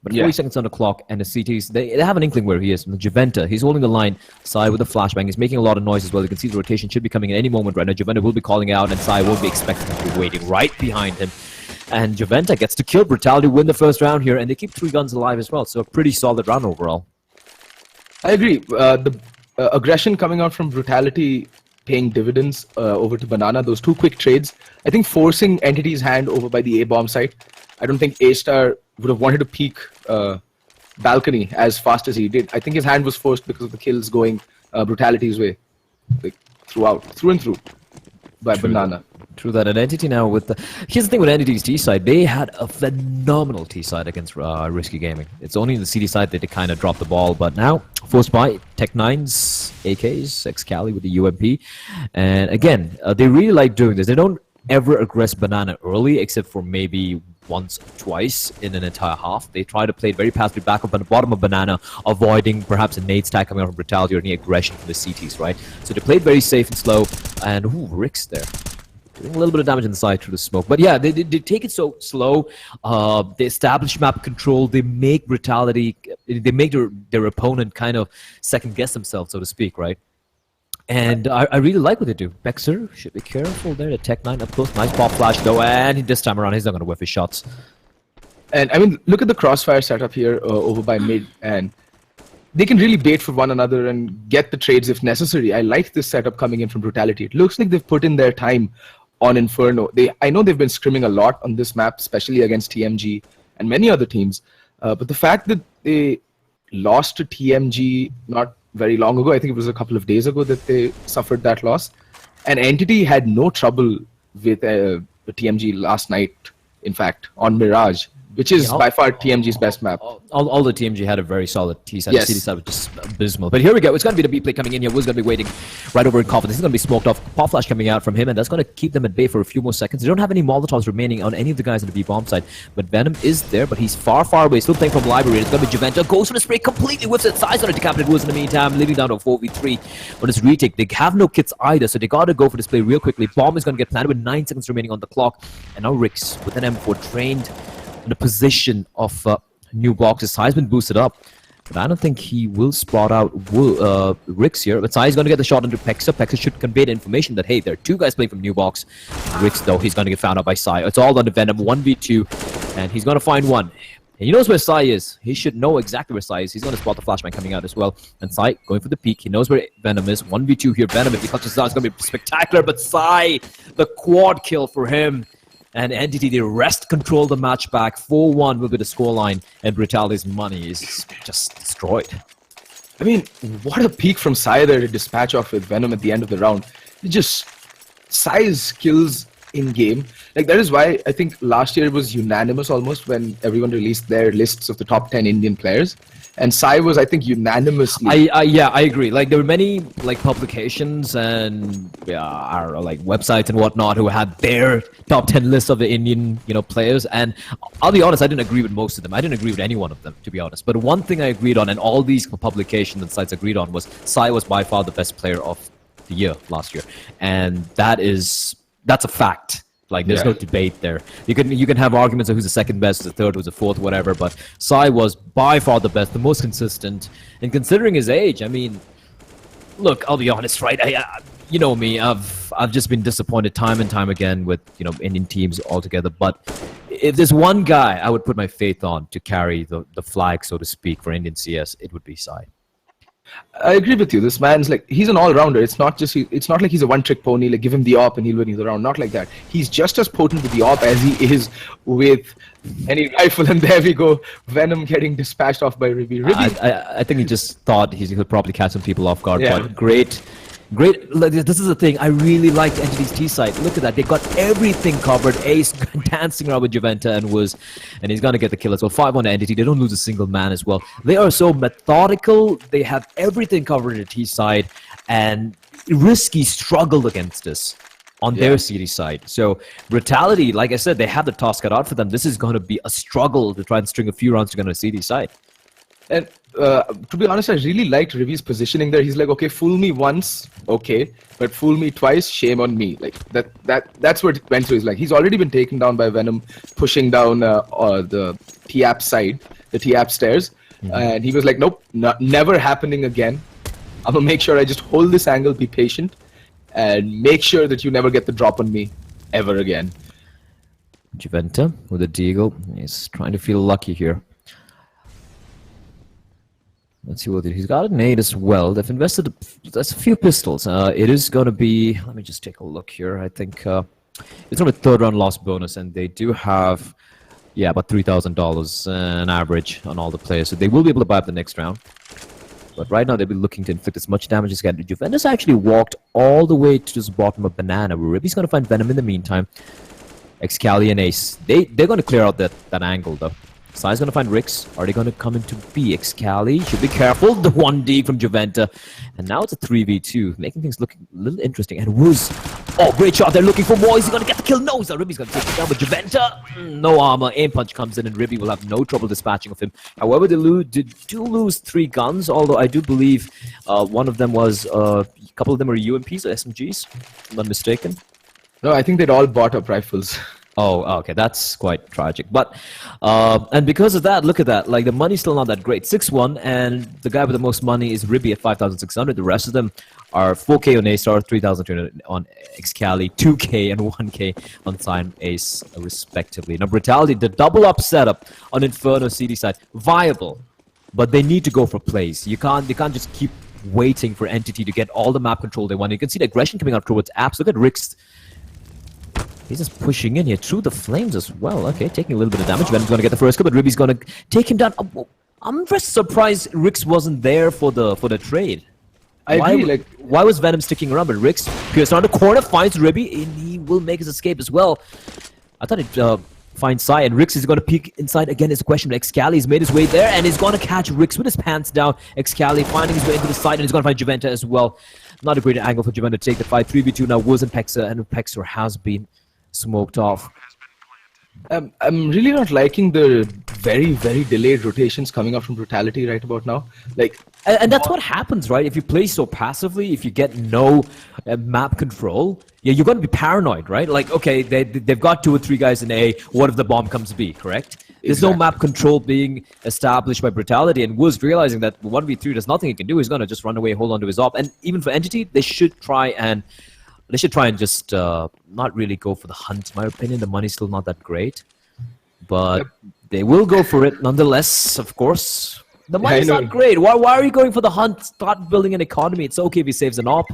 But 40 seconds on the clock, and the CTs, they have an inkling where he is. Juventa, he's holding the line. Sai with a flashbang. He's making a lot of noise as well. You can see the rotation should be coming in any moment right now. Juventa will be calling out, and Sai will be expecting to be waiting right behind him. And Juventa gets to kill Brutality, win the first round here, and they keep 3 guns alive as well. So a pretty solid round overall. I agree. The aggression coming out from Brutality paying dividends over to Banana, those 2 quick trades, I think forcing Entity's hand over by the A-bomb site. I don't think A-Star would have wanted to peek balcony as fast as he did. I think his hand was forced because of the kills going Brutality's way, like, through and through by Banana. True that. And Entity now with here's the thing with Entity's T side, they had a phenomenal T side against Risky Gaming. It's only in the CD side that they kind of dropped the ball, but now forced by Tech9's AKs, Excali with the UMP, and again, they really like doing this. They don't ever aggress Banana early, except for maybe once or twice in an entire half. They try to play it very passively back up on the bottom of Banana, avoiding perhaps a nade stack coming out from Brutality or any aggression from the CTs, right? So they played very safe and slow, and Rix there. Doing a little bit of damage on the side through the smoke. But yeah, they take it so slow. They establish map control. They make Brutality, they make their opponent kind of second-guess themselves, so to speak, right? And I really like what they do. Bexer should be careful there. The Tech9 up close. Nice pop flash though, and this time around he's not going to whiff his shots. And I mean, look at the crossfire setup here over by mid, and they can really bait for one another and get the trades if necessary. I like this setup coming in from Brutality. It looks like they've put in their time on Inferno. I know they've been scrimming a lot on this map, especially against TMG and many other teams. But the fact that they lost to TMG not very long ago, I think it was a couple of days ago that they suffered that loss. And Entity had no trouble with the TMG last night, in fact, on Mirage, which is by far TMG's best map. All the TMG had a very solid T side. Yes. The CD side was just abysmal. But here we go. It's going to be the B play coming in here. Who's going to be waiting right over in Confidence? He's going to be smoked off. Pop flash coming out from him, and that's going to keep them at bay for a few more seconds. They don't have any Molotovs remaining on any of the guys on the B bomb side. But Venom is there, but he's far, far away. Still playing from Library. It's going to be Juventa. Goes for the spray, completely whiffs it. Sai's going to decapitate Woods in the meantime, leading down to a 4v3 on his retake. They have no kits either, so they got to go for this play real quickly. Bomb is going to get planted with 9 seconds remaining on the clock. And now Rix with an M4 trained in a position of new boxes. Sai's been boosted up, but I don't think he will spot out Rix here. But Sai's going to get the shot into Pexa. Pexa should convey the information that, hey, there are 2 guys playing from new box. Rix, though, he's going to get found out by Sai. It's all on the Venom, 1v2, and he's going to find one. And he knows where Sai is. He should know exactly where Sai is. He's going to spot the flashbang coming out as well. And Sai going for the peak. He knows where Venom is. 1v2 here. Venom, if he clutches out, it's going to be spectacular. But Sai, the quad kill for him. And Entity, they rest control the match back. 4-1 will be the scoreline, and Brutality's money is just destroyed. I mean, what a peak from Sai there to dispatch off with Venom at the end of the round. It just, Sai's kills in game. Like, that is why I think last year it was unanimous almost when everyone released their lists of the top 10 Indian players. And Sai was, I think, unanimously. Yeah, I agree. Like, there were many publications and I don't know, websites and whatnot who had their top 10 lists of the Indian players. And I'll be honest, I didn't agree with most of them. I didn't agree with any one of them, to be honest. But one thing I agreed on, and all these publications and sites agreed on, was Sai was by far the best player of the year last year, and that's a fact. Like, there's no debate there. You can have arguments of who's the second best, who's the third, who's the fourth, whatever, but Sai was by far the best, the most consistent. And considering his age, I mean, look, I'll be honest, right? You know me, I've just been disappointed time and time again with Indian teams altogether. But if there's one guy I would put my faith on to carry the flag, so to speak, for Indian CS, it would be Sai. I agree with you. This man's he's an all-rounder. It's not like he's a one-trick pony, like give him the AWP and he'll win you the round. Not like that. He's just as potent with the AWP as he is with any rifle. And there we go. Venom getting dispatched off by Ribby. I think he just thought he could probably catch some people off guard. Yeah. But great. Like, this is the thing. I really liked Entity's T side. Look at that. They got everything covered. Ace dancing around with Juventa and he's going to get the kill as well. 5 on Entity. They don't lose a single man as well. They are so methodical. They have everything covered in the T side. And Risky struggled against this on their CD side. So Brutality, like I said, they have the task cut out for them. This is going to be a struggle to try and string a few rounds together on the CD side. And to be honest, I really liked Rivi's positioning there. He's like, okay, fool me once, okay, but fool me twice, shame on me. Like that's what it went through. He's already been taken down by Venom, pushing down the T-App side, the T-App stairs, and he was like, nope, never happening again. I'm gonna make sure I just hold this angle, be patient, and make sure that you never get the drop on me ever again. Juventa with a deagle. He's trying to feel lucky here. Let's see what he's got. A nade as well. They've invested a few pistols. It is going to be. Let me just take a look here. I think it's going to be a third round loss bonus, and they do have, about $3,000 an average on all the players. So they will be able to buy up the next round. But right now they'll be looking to inflict as much damage as they can. Juventus actually walked all the way to the bottom of Banana, where Ribby's going to find Venom in the meantime. Excali and Ace. They're going to clear out that angle though. Sai's going to find Rix. Are they going to come into B? Excali should be careful. The 1D from Juventa. And now it's a 3v2, making things look a little interesting. And Wooz. Oh, great shot. They're looking for more. Is he going to get the kill? No, Ribby's going to take it down. But Juventa, no armor. Aim punch comes in, and Ribby will have no trouble dispatching of him. However, they do lose 3 guns, although I do believe one of them was, a couple of them are UMPs or SMGs, if I'm not mistaken. No, I think they'd all bought up rifles. Oh, okay, that's quite tragic. But, and because of that, look at that. Like, the money's still not that great. 6-1, and the guy with the most money is Ribby at 5,600. The rest of them are 4K on A-Star, 3,200 on Excali, 2K and 1K on Sign Ace, respectively. Now, Brutality, the double-up setup on Inferno CD side, viable. but they need to go for plays. They can't just keep waiting for Entity to get all the map control they want. You can see the aggression coming out towards Apps. Look at Rix. He's just pushing in here through the flames as well. Okay, taking a little bit of damage. Venom's going to get the first kill, but Ribby's going to take him down. I'm just surprised Rix wasn't there for the trade. I agree. Why was Venom sticking around? But Rix pierces around the corner, finds Ribby, and he will make his escape as well. I thought it finds Sai, and Rix is going to peek inside again. Is a question. Excali made his way there, and he's going to catch Rix with his pants down. Excali finding his way into the side, and he's going to find Juventa as well. Not a great angle for Juventa to take the fight. 3v2 now. Wooz and Pexer, and Pexer has been smoked off. I'm really not liking the very, very delayed rotations coming up from Brutality right about now. And that's what happens, right? If you play so passively, if you get no map control, you're going to be paranoid, right? Like, okay, they've got 2 or 3 guys in A. What if the bomb comes B, correct? There's no map control being established by Brutality, and Wooz realizing that 1v3, there's nothing he can do. He's going to just run away, hold on to his op. And even for Entity, they should try and just not really go for the hunt, in my opinion. The money's still not that great. But they will go for it nonetheless, of course. The money's not great. Why are you going for the hunt? Start building an economy. It's okay if he saves an op.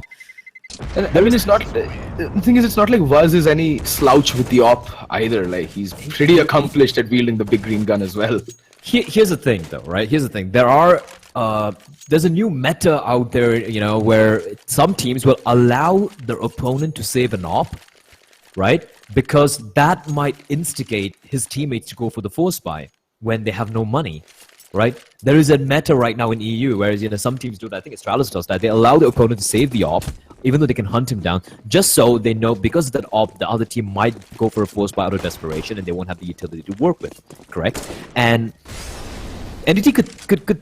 I mean, it's not... The thing is, it's not like Wuz is any slouch with the op either. Like, he's pretty accomplished at wielding the big green gun as well. Here's the thing, though, right? Here's the thing. There's a new meta out there, where some teams will allow their opponent to save an op, right? Because that might instigate his teammates to go for the force buy when they have no money, right? There is a meta right now in EU, whereas some teams do that. I think Astralis does that. They allow the opponent to save the op, even though they can hunt him down, just so they know because of that op, the other team might go for a force buy out of desperation, and they won't have the utility to work with, correct? And Entity could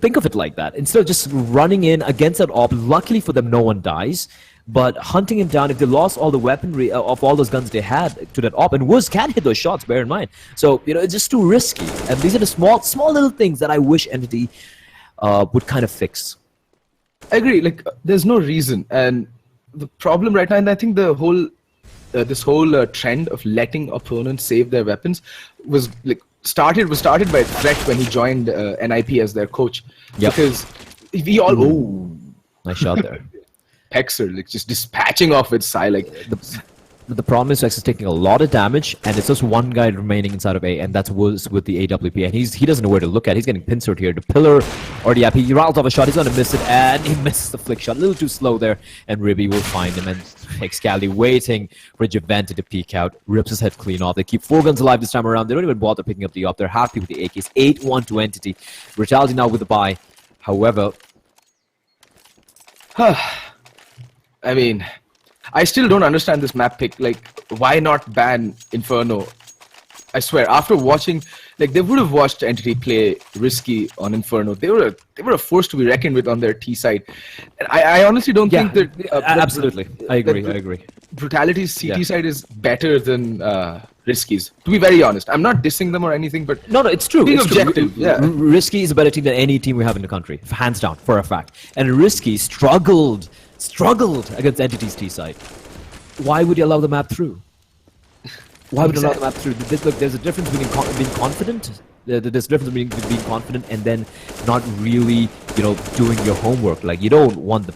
think of it like that. Instead of just running in against that op, luckily for them, no one dies. But hunting him down, if they lost all the weaponry of all those guns they had to that op, and Wooz can hit those shots, bear in mind. So, it's just too risky. And these are the small little things that I wish Entity would kind of fix. I agree. There's no reason. And the problem right now, and I think the whole, this whole trend of letting opponents save their weapons was started by Threat when he joined NIP as their coach. Yep. Because we all... Nice shot there. Pexer, just dispatching off with Sai. The problem is Rex is taking a lot of damage, and it's just one guy remaining inside of A, and that's Wooz with the AWP, and he doesn't know where to look at. He's getting pincered here. The pillar already up. He rattles off a shot. He's going to miss it, and he misses the flick shot. A little too slow there, and Ribby will find him, and Excali waiting for Juventa to peek out. Rips his head clean off. They keep 4 guns alive this time around. They don't even bother picking up the op. They're happy with the AKs. 8-1 to Entity. Brutality now with the buy. However... I mean, I still don't understand this map pick. Why not ban Inferno? I swear, after watching, they would have watched Entity play Risky on Inferno. They were a force to be reckoned with on their T side. And I honestly don't think that... absolutely. I agree. Brutality's CT side is better than Risky's. To be very honest. I'm not dissing them or anything, but... No, it's true. Being it's objective, true. Risky is a better team than any team we have in the country. Hands down, for a fact. And Risky struggled against Entity's T side. Why would you allow the map through? Why would you allow the map through? Look, there's a difference between being confident. There's a difference between being confident and then not really, doing your homework. You don't want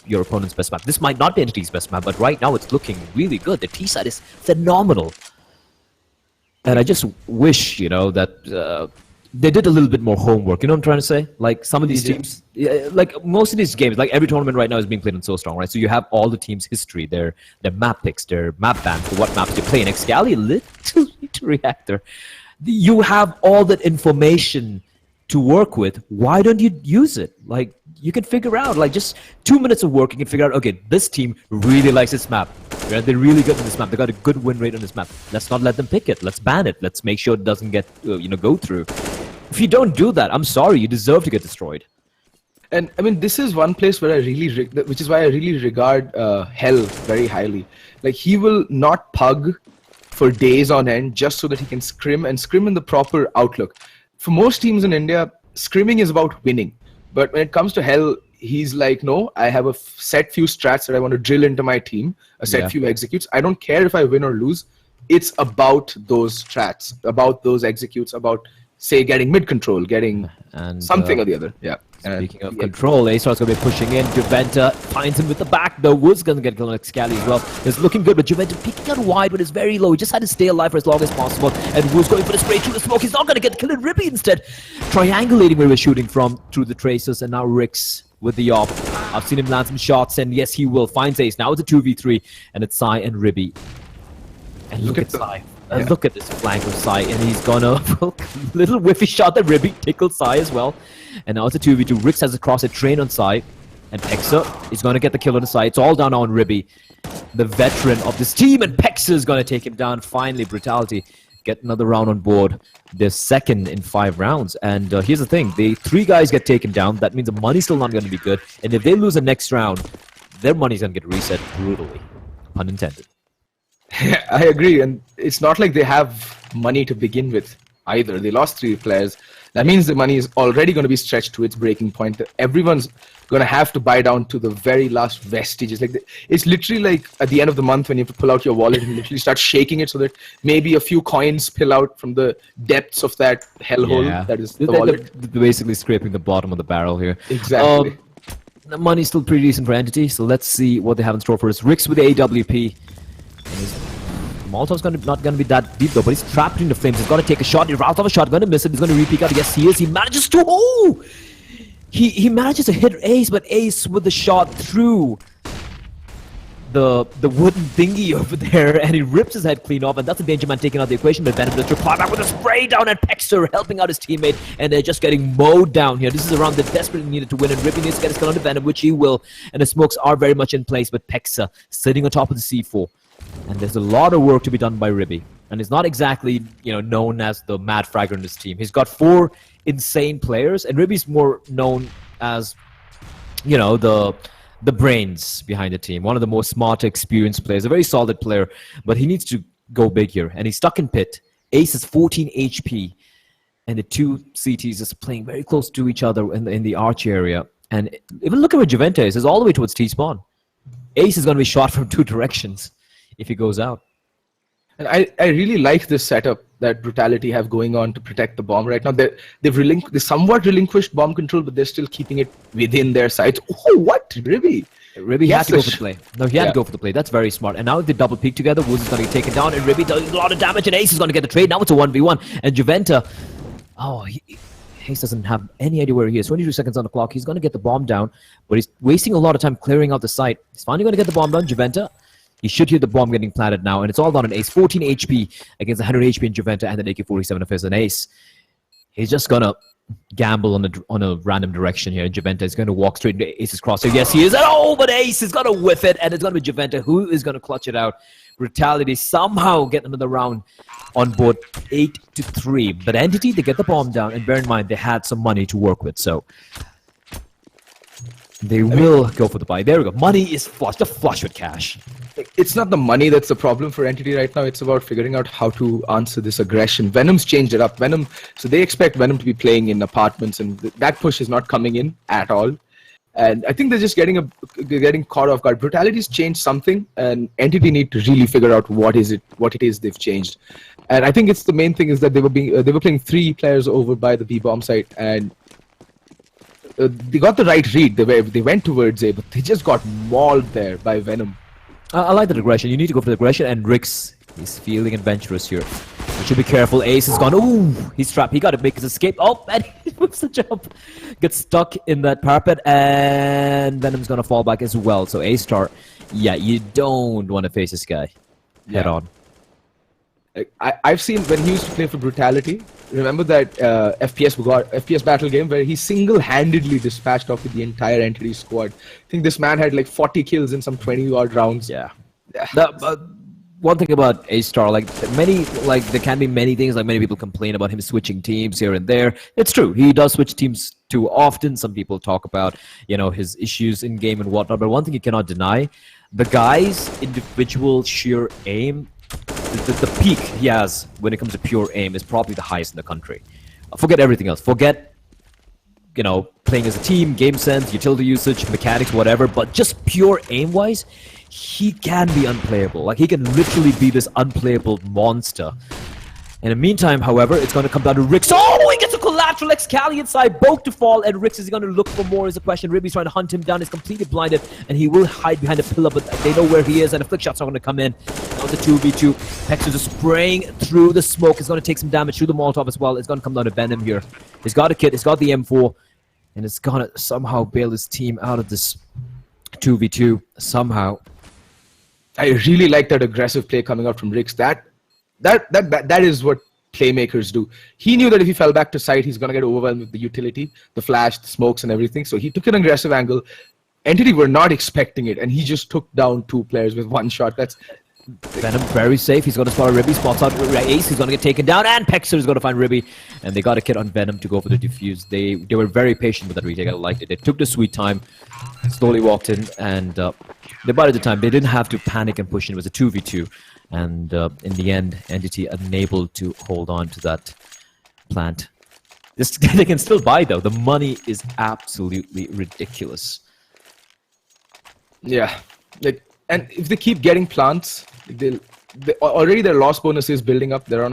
your opponent's best map. This might not be Entity's best map, but right now it's looking really good. The T side is phenomenal. And I just wish, that they did a little bit more homework. You know what I'm trying to say? Some of these teams, most of these games, every tournament right now is being played on So Strong, right? So you have all the teams' history, their map picks, their map bans, for what maps they play. And Excali, little reactor. You have all that information to work with. Why don't you use it? You can figure out, just 2 minutes of work, you can figure out, okay, this team really likes this map. Right? They're really good on this map. They got a good win rate on this map. Let's not let them pick it. Let's ban it. Let's make sure it doesn't get, go through. If you don't do that, I'm sorry, you deserve to get destroyed. And I mean, this is one place where which is why I really regard Hell very highly. He will not pug for days on end just so that he can scrim in the proper outlook. For most teams in India, scrimming is about winning. But when it comes to Hell, he's like, no, I have a set few strats that I want to drill into my team, a set few executes. I don't care if I win or lose. It's about those strats, about those executes, about say, getting mid control, getting And, something or the other. Yeah. Speaking of control, A-Star's going to be pushing in. Juventa finds him with the back, though. Wood's going to get killed on Excali as well. It's looking good, but Juventa peeking out wide, but it's very low. He just had to stay alive for as long as possible. And Wood's going for the spray through the smoke. He's not going to get killed. Ribby instead triangulating where he was shooting from through the tracers. And now Rix with the op. I've seen him land some shots, and yes, he will. Finds Ace. Now it's a 2v3, and it's Sai and Ribby. And look at Sai. Look at this flank of Sai, and he's gonna little whiffy shot that Ribby tickled Sai as well. And now it's a 2v2. Rix has to cross a train on Sai, and Pexa is gonna get the kill on the Sai. It's all down on Ribby, the veteran of this team, and Pexa is gonna take him down. Finally, Brutality get another round on board. They're second in 5 rounds, and here's the thing: the 3 guys get taken down. That means the money's still not gonna be good, and if they lose the next round, their money's gonna get reset brutally, pun intended. I agree, and it's not like they have money to begin with either. They lost 3 players. That means the money is already going to be stretched to its breaking point. Everyone's going to have to buy down to the very last vestiges. Like it's literally like at the end of the month when you have to pull out your wallet and literally start shaking it so that maybe a few coins spill out from the depths of that hellhole that is the wallet. They're basically scraping the bottom of the barrel here. Exactly. The money's still pretty decent for Entity, so let's see what they have in store for us. Rix with the AWP. Molotov's not going to be that deep though, but he's trapped in the flames. He's got to take a shot. He routes off a shot, going to miss it. He's going to re-peek out. Yes, he is. He manages to. Oh! He manages to hit Ace, but Ace with the shot through the wooden thingy over there, and he rips his head clean off, and that's a danger man taking out the equation. But Venom does reply back with a spray down, and Pexa helping out his teammate, and they're just getting mowed down here. This is a round they desperately needed to win, and Rippy needs to get his kill on the Venom, which he will, and the smokes are very much in place, but Pexa sitting on top of the C4. And there's a lot of work to be done by Ribby. And he's not exactly, known as the mad fragger in this team. He's got 4 insane players, and Ribby's more known as, the brains behind the team. One of the most smart, experienced players. A very solid player, but he needs to go big here. And he's stuck in pit. Ace is 14 HP, and the 2 CTs is playing very close to each other in the arch area. And even look at where Juventa is. It's all the way towards T-spawn. Ace is going to be shot from 2 directions if he goes out. And I really like this setup that Brutality have going on to protect the bomb right now. They somewhat relinquished bomb control, but they're still keeping it within their sights. Oh, what? Ribby had to go for the play. No, he had to go for the play. That's very smart. And now if they double peek together, Woods is going to get taken down, and Ribby does a lot of damage, and Ace is going to get the trade. Now it's a 1v1. And Juventa, Ace doesn't have any idea where he is. 22 seconds on the clock. He's going to get the bomb down, but he's wasting a lot of time clearing out the site. He's finally going to get the bomb down. Juventa, he should hear the bomb getting planted now, and it's all done on Ace. 14 HP against 100 HP in Juventa and an AK-47 of his. And Ace, he's just going to gamble on a random direction here. Juventa is going to walk straight into Ace's crosshair. Yes, he is. But Ace is going to whiff it, and it's going to be Juventa who is going to clutch it out. Brutality somehow get another round on board, 8-3. But Entity, they get the bomb down, and bear in mind, they had some money to work with, so they will go for the buy. There we go. Money is flush. They're flush with cash. It's not the money that's the problem for Entity right now. It's about figuring out how to answer this aggression. Venom's changed it up. So they expect Venom to be playing in apartments, and that push is not coming in at all. And I think they're just getting caught off guard. Brutality's changed something, and Entity need to really figure out what it is they've changed. And I think it's the main thing is that they were playing 3 players over by the B bomb site, and they got the right read. They went towards A, but they just got mauled there by Venom. I like the aggression. You need to go for the aggression, and Rix is feeling adventurous here. You should be careful. Ace is gone. Ooh, he's trapped. He got to make his escape. Oh, and he moves the jump. Gets stuck in that parapet, and Venom's going to fall back as well. So A-Star, you don't want to face this guy head on. I've seen when he used to play for Brutality. Remember that FPS battle game where he single-handedly dispatched off with the entire Entity squad. I think this man had like 40 kills in some 20-odd rounds. Yeah. One thing about A-Star, there can be many things, like many people complain about him switching teams here and there. It's true. He does switch teams too often. Some people talk about, his issues in game and whatnot. But one thing you cannot deny, the guy's individual sheer aim, the peak he has when it comes to pure aim is probably the highest in the country. Forget everything else. Forget, playing as a team, game sense, utility usage, mechanics, whatever. But just pure aim-wise, he can be unplayable. Like, he can literally be this unplayable monster. In the meantime, however, it's going to come down to Rix. Oh, he gets a collateral Excali inside, both to fall, and Rix is going to look for more is the question. Ribby's trying to hunt him down, he's completely blinded, and he will hide behind a pillar, but they know where he is, and the flick shots are going to come in. Now it's a 2v2. Pexer just spraying through the smoke. It's going to take some damage through the Molotov as well. It's going to come down to Venom here. He's got a kit, he's got the M4, and it's going to somehow bail his team out of this 2v2 somehow. I really like that aggressive play coming out from Rix. That is what playmakers do. He knew that if he fell back to side, he's going to get overwhelmed with the utility, the flash, the smokes, and everything. So he took an aggressive angle. Entity were not expecting it, and he just took down 2 players with 1 shot. That's Venom very safe. He's going to spot Ribby, spots out Ace. He's going to get taken down, and Pexer is going to find Ribby. And they got a kit on Venom to go for the defuse. They were very patient with that retake. I liked it. They took the sweet time, slowly walked in, and they bided the time. They didn't have to panic and push in. It was a 2v2. And in the end, Entity unable to hold on to that plant. They can still buy, though. The money is absolutely ridiculous. Yeah. And if they keep getting plants, already their loss bonus is building up. They'll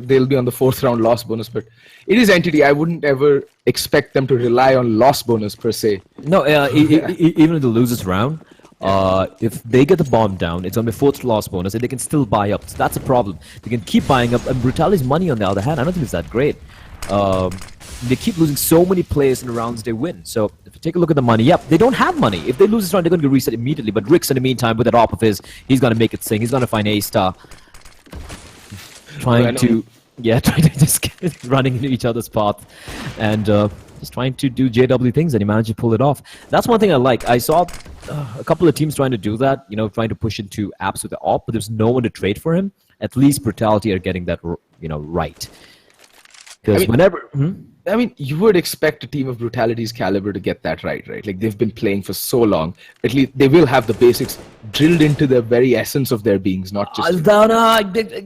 be on the 4th round loss bonus, but it is Entity. I wouldn't ever expect them to rely on loss bonus per se. No, even in the losers round, if they get the bomb down, it's on the 4th loss bonus, and they can still buy up. So that's a problem. They can keep buying up, and Brutality's money, on the other hand, I don't think it's that great. They keep losing so many players in the rounds they win. So if you take a look at the money, yep, they don't have money. If they lose this round, they're going to get reset immediately. But Rix, in the meantime, with that op of his, he's going to make it sing. He's going to find A-Star. Trying to just get running into each other's path. And just trying to do JW things, and he managed to pull it off. That's one thing I like. I saw a couple of teams trying to do that, trying to push into apps with the op, but there's no one to trade for him. At least Brutality are getting that, right. Because you would expect a team of Brutality's caliber to get that right? Like, they've been playing for so long. At least they will have the basics drilled into the very essence of their beings, not just...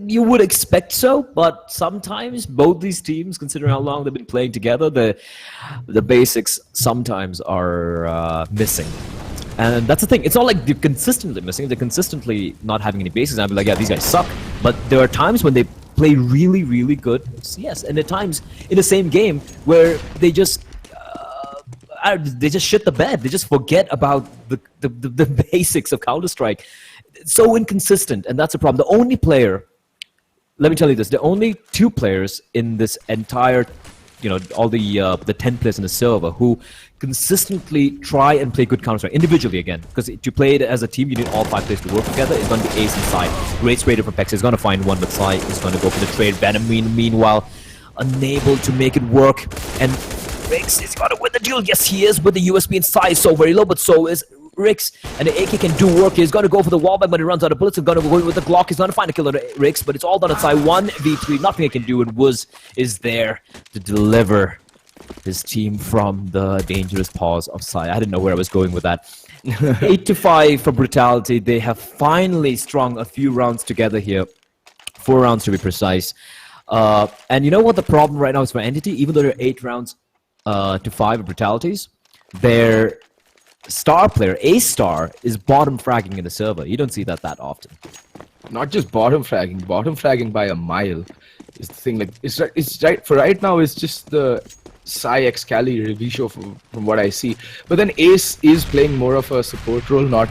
You would expect so, but sometimes both these teams, considering how long they've been playing together, the basics sometimes are missing. And that's the thing. It's not like they're consistently missing. They're consistently not having any basics. I'd be like, yeah, these guys suck. But there are times when they play really, really good. Yes, and at times in the same game where they just shit the bed. They just forget about the basics of Counter-Strike. It's so inconsistent, and that's a problem. The only player, let me tell you this, the only 2 players in this entire, all the 10 players in the server who consistently try and play good Counter-Strike individually again, because to play it as a team, you need all 5 players to work together. It's going to be Ace and Sai. Great trader from Pexer. He's going to find one, but Sai is going to go for the trade. Venom, meanwhile, unable to make it work. And Rix is going to win the duel. Yes, he is, with the USB, and Sai is so very low, but so is Rix. And the AK can do work. He's going to go for the wallbang, but he runs out of bullets. He's going to go with the Glock. He's going to find a killer to Rix, but it's all done at Sai. 1v3. Nothing he can do, and Wuz is there to deliver his team from the dangerous paws of Sai. I didn't know where I was going with that. 8-5 for Brutality. They have finally strung a few rounds together here. 4 rounds to be precise. And you know what the problem right now is for Entity? Even though they're 8 rounds to 5 of Brutalities, their star player, A-Star, is bottom fragging in the server. You don't see that often. Not just bottom fragging by a mile is the thing. Like, it's right for right now. It's just the Sai Excali review show from what I see. But then Ace is playing more of a support role, not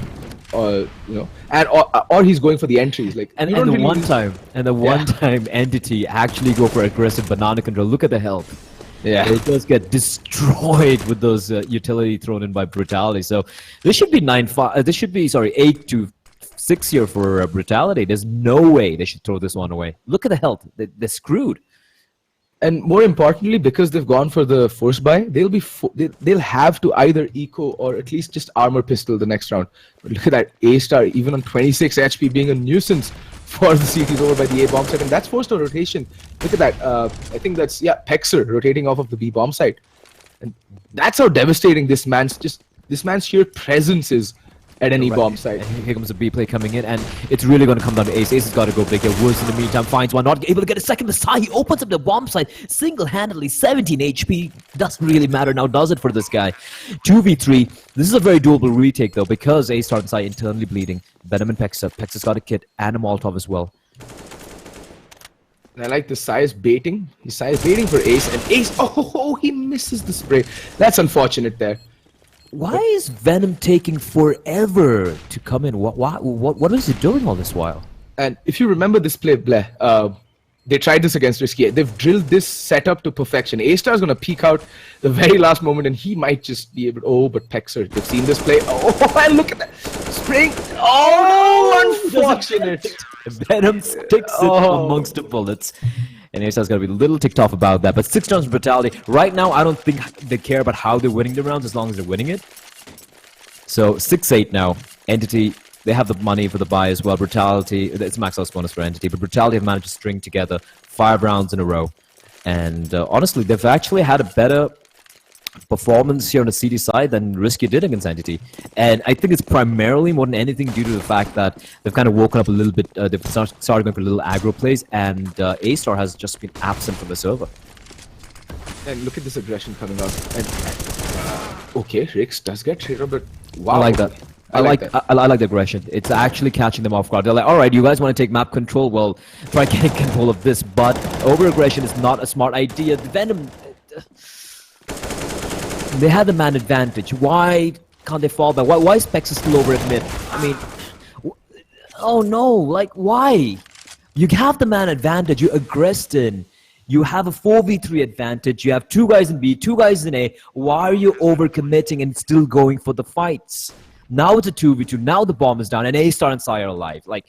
and or he's going for the entries. Like, and the one time Entity actually go for aggressive banana control. Look at the health. Yeah, it does get destroyed with those utility thrown in by Brutality. So this should be 9-5. This should be 8-6 here for Brutality. There's no way they should throw this one away. Look at the health. They're screwed. And more importantly, because they've gone for the force buy, they'll have to either eco or at least just armor pistol the next round. But look at that A-Star, even on 26 HP, being a nuisance for the CTs over by the A bomb site, and that's forced a rotation. Look at that. I think that's Pexer rotating off of the B bomb site, and that's how devastating this man's sheer presence is at any bomb site. And here comes a B play coming in, and it's really going to come down to Ace. Ace has got to go big here. Woods in the meantime finds one, not able to get a second. Masai, he opens up the bomb site single-handedly. 17 HP. Doesn't really matter now, does it, for this guy? 2v3. This is a very doable retake, though, because Ace starts inside internally bleeding. Venom and Pexer. Pexer's got a kit and a Molotov as well. I like the Sai is baiting. Sai is baiting for Ace, and Ace, he misses the spray. That's unfortunate there. Why is Venom taking forever to come in? What is he doing all this while? And if you remember this play, Bleh, they tried this against Risky. They've drilled this setup to perfection. A-Star is going to peek out the very last moment, and he might just be able to... Oh, but Pexer, they've seen this play. Oh, and look at that. Spring. Oh, unfortunate. Venom sticks it amongst the bullets. And A-Star's going to be a little ticked off about that. But 6 rounds Brutality. Right now, I don't think they care about how they're winning the rounds as long as they're winning it. So 6-8 now. Entity... They have the money for the buy as well. Brutality, it's max out bonus for Entity, but Brutality have managed to string together 5 rounds in a row. And honestly, they've actually had a better performance here on the CD side than Risky did against Entity. And I think it's primarily, more than anything, due to the fact that they've kind of woken up a little bit. They've started going for little aggro plays, and A-Star has just been absent from the server. And look at this aggression coming out. And, okay, Rix does get triggered, but wow. I like that. I like the aggression. It's actually catching them off guard. They're like, all right, you guys want to take map control? Well, try getting control of this. But over-aggression is not a smart idea. The Venom... They had the man advantage. Why can't they fall back? Why is Pex still over at mid? I mean... Oh no, like, why? You have the man advantage. You aggressed in. You have a 4v3 advantage. You have 2 guys in B, 2 guys in A. Why are you over-committing and still going for the fights? Now it's a 2v2. Now the bomb is down, and A-Star and Sai are alive. Like,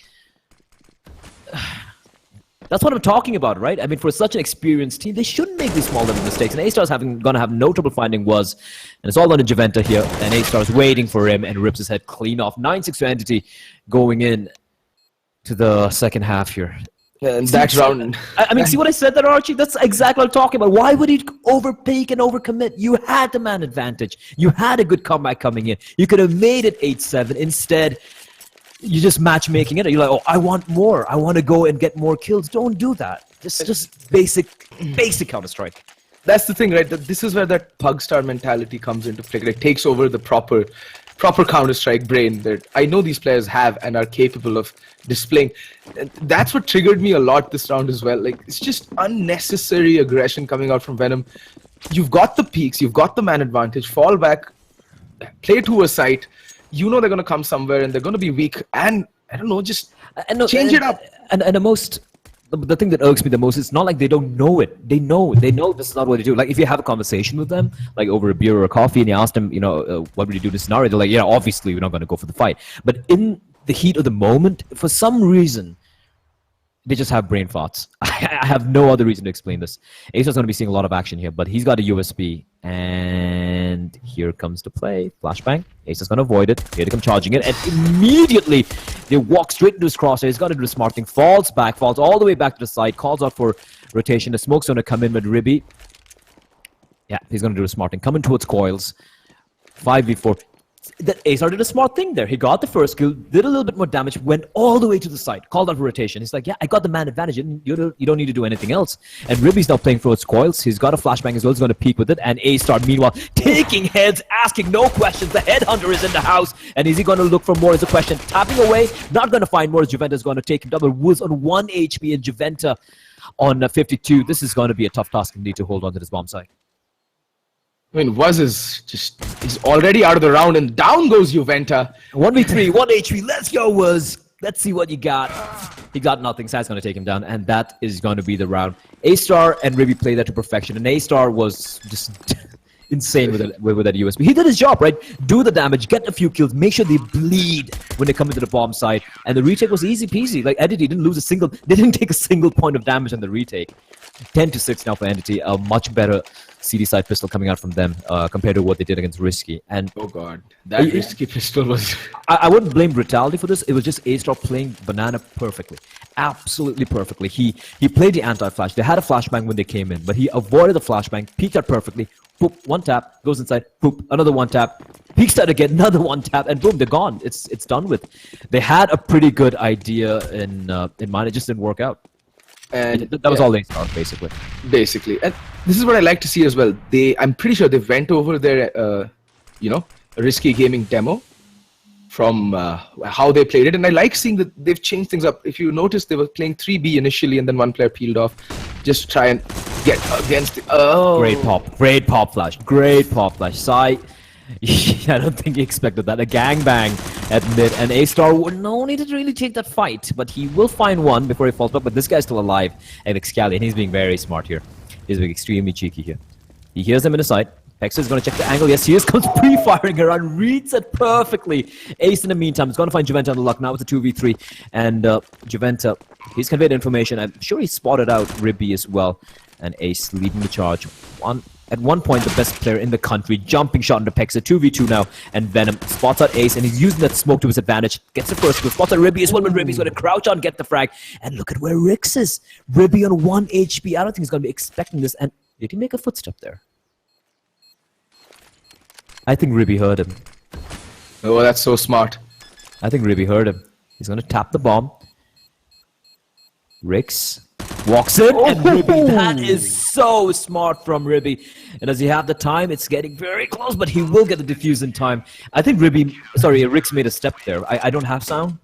that's what I'm talking about, right? I mean, for such an experienced team, they shouldn't make these small little mistakes. And A-Star's gonna have no trouble finding Was, and it's all on Javenta here. And A-Star's waiting for him and rips his head clean off. 9-6 to Entity going in to the second half here. And that round... I mean, see what I said there, Archie? That's exactly what I'm talking about. Why would he overpeak and overcommit? You had the man advantage. You had a good comeback coming in. You could have made it 8-7. Instead, you're just matchmaking it. You're like, oh, I want more. I want to go and get more kills. Don't do that. Just basic Counter-Strike. That's the thing, right? This is where that Pugstar mentality comes into play. It takes over the proper Counter-Strike brain that I know these players have and are capable of displaying. And that's what triggered me a lot this round as well. Like, it's just unnecessary aggression coming out from Venom. You've got the peaks, you've got the man advantage, fall back, play to a site. You know they're going to come somewhere and they're going to be weak. And, I don't know, just change it up. And the thing that irks me the most, it's not like they don't know it. They know this is not what they do. Like, if you have a conversation with them, like over a beer or a coffee, and you ask them, what would you do in this scenario? They're like, yeah, obviously we're not going to go for the fight. But in the heat of the moment, for some reason, they just have brain farts. I have no other reason to explain this. Ace's going to be seeing a lot of action here, but he's got a USB, and here comes the play. Flashbang. Ace is going to avoid it. Here they come charging it, and immediately they walk straight into his crosshair. He's got to do the smart thing. Falls all the way back to the side, calls out for rotation. The smoke's going to come in with Ribby. Yeah, he's going to do the smart thing. Coming towards coils. 5v4. That Acer did a smart thing there. He got the first kill, did a little bit more damage, went all the way to the side, called out for rotation. He's like, yeah, I got the man advantage. You don't need to do anything else. And Ribby's now playing for its coils. He's got a flashbang as well. He's going to peek with it. And A-Star, meanwhile, taking heads, asking no questions. The headhunter is in the house. And is he going to look for more is the question. Tapping away, not going to find more as Javenta's going to take him down. But Woods on 1 HP and Javenta on 52. This is going to be a tough task indeed to hold on to this bomb site. I mean, he's already out of the round, and down goes Juventa. 1v3, 1 HP, let's go, Wuz. Let's see what you got. He got nothing, Sai's going to take him down, and that is going to be the round. A-Star and Ribby played that to perfection, and A-Star was just insane with that USB. He did his job, right? Do the damage, get a few kills, make sure they bleed when they come into the bomb site, and the retake was easy peasy. Like, Entity they didn't take a single point of damage on the retake. 10-6 now for Entity, a much better CD side pistol coming out from them compared to what they did against Risky. And oh god, that Risky pistol was... I wouldn't blame Brutality for this. It was just A-Star playing Banana perfectly. Absolutely perfectly. He played the anti-flash. They had a flashbang when they came in, but he avoided the flashbang, peeked out perfectly, boop, one tap, goes inside, boop, another one tap, peeks out again, another one tap, and boom, they're gone. It's done with. They had a pretty good idea in mind. It just didn't work out. And that was all they saw, basically. And this is what I like to see as well. I'm pretty sure they went over their, Risky Gaming demo from how they played it, and I like seeing that they've changed things up. If you notice, they were playing 3B initially, and then one player peeled off, just to try and get against the... Oh, Great pop flash, Sai, I don't think he expected that. A gangbang at mid, and A-Star would no need to really take that fight, but he will find one before he falls back. But this guy's still alive, and Excali, and he's being very smart here. He's being extremely cheeky here. He hears them in the side. Hexa is going to check the angle. Yes, he is. Comes pre-firing around. Reads it perfectly. Ace in the meantime is going to find Juventa on the luck. Now it's a 2v3. And Juventa, he's conveyed information. I'm sure he spotted out Ribby as well. And Ace leading the charge. At one point, the best player in the country. Jumping shot into Pexa. 2v2 now. And Venom spots out Ace. And he's using that smoke to his advantage. Gets the first kill. Spots out Ribby as well. When Ribby's going to crouch on, get the frag. And look at where Rix is. Ribby on 1 HP. I don't think he's going to be expecting this. And did he make a footstep there? I think Ribby heard him. Oh, that's so smart. I think Ribby heard him. He's going to tap the bomb. Rix walks in, and Ribby, that is so smart from Ribby. And does he have the time? It's getting very close, but he will get the defuse in time. I think Rix made a step there. I don't have sound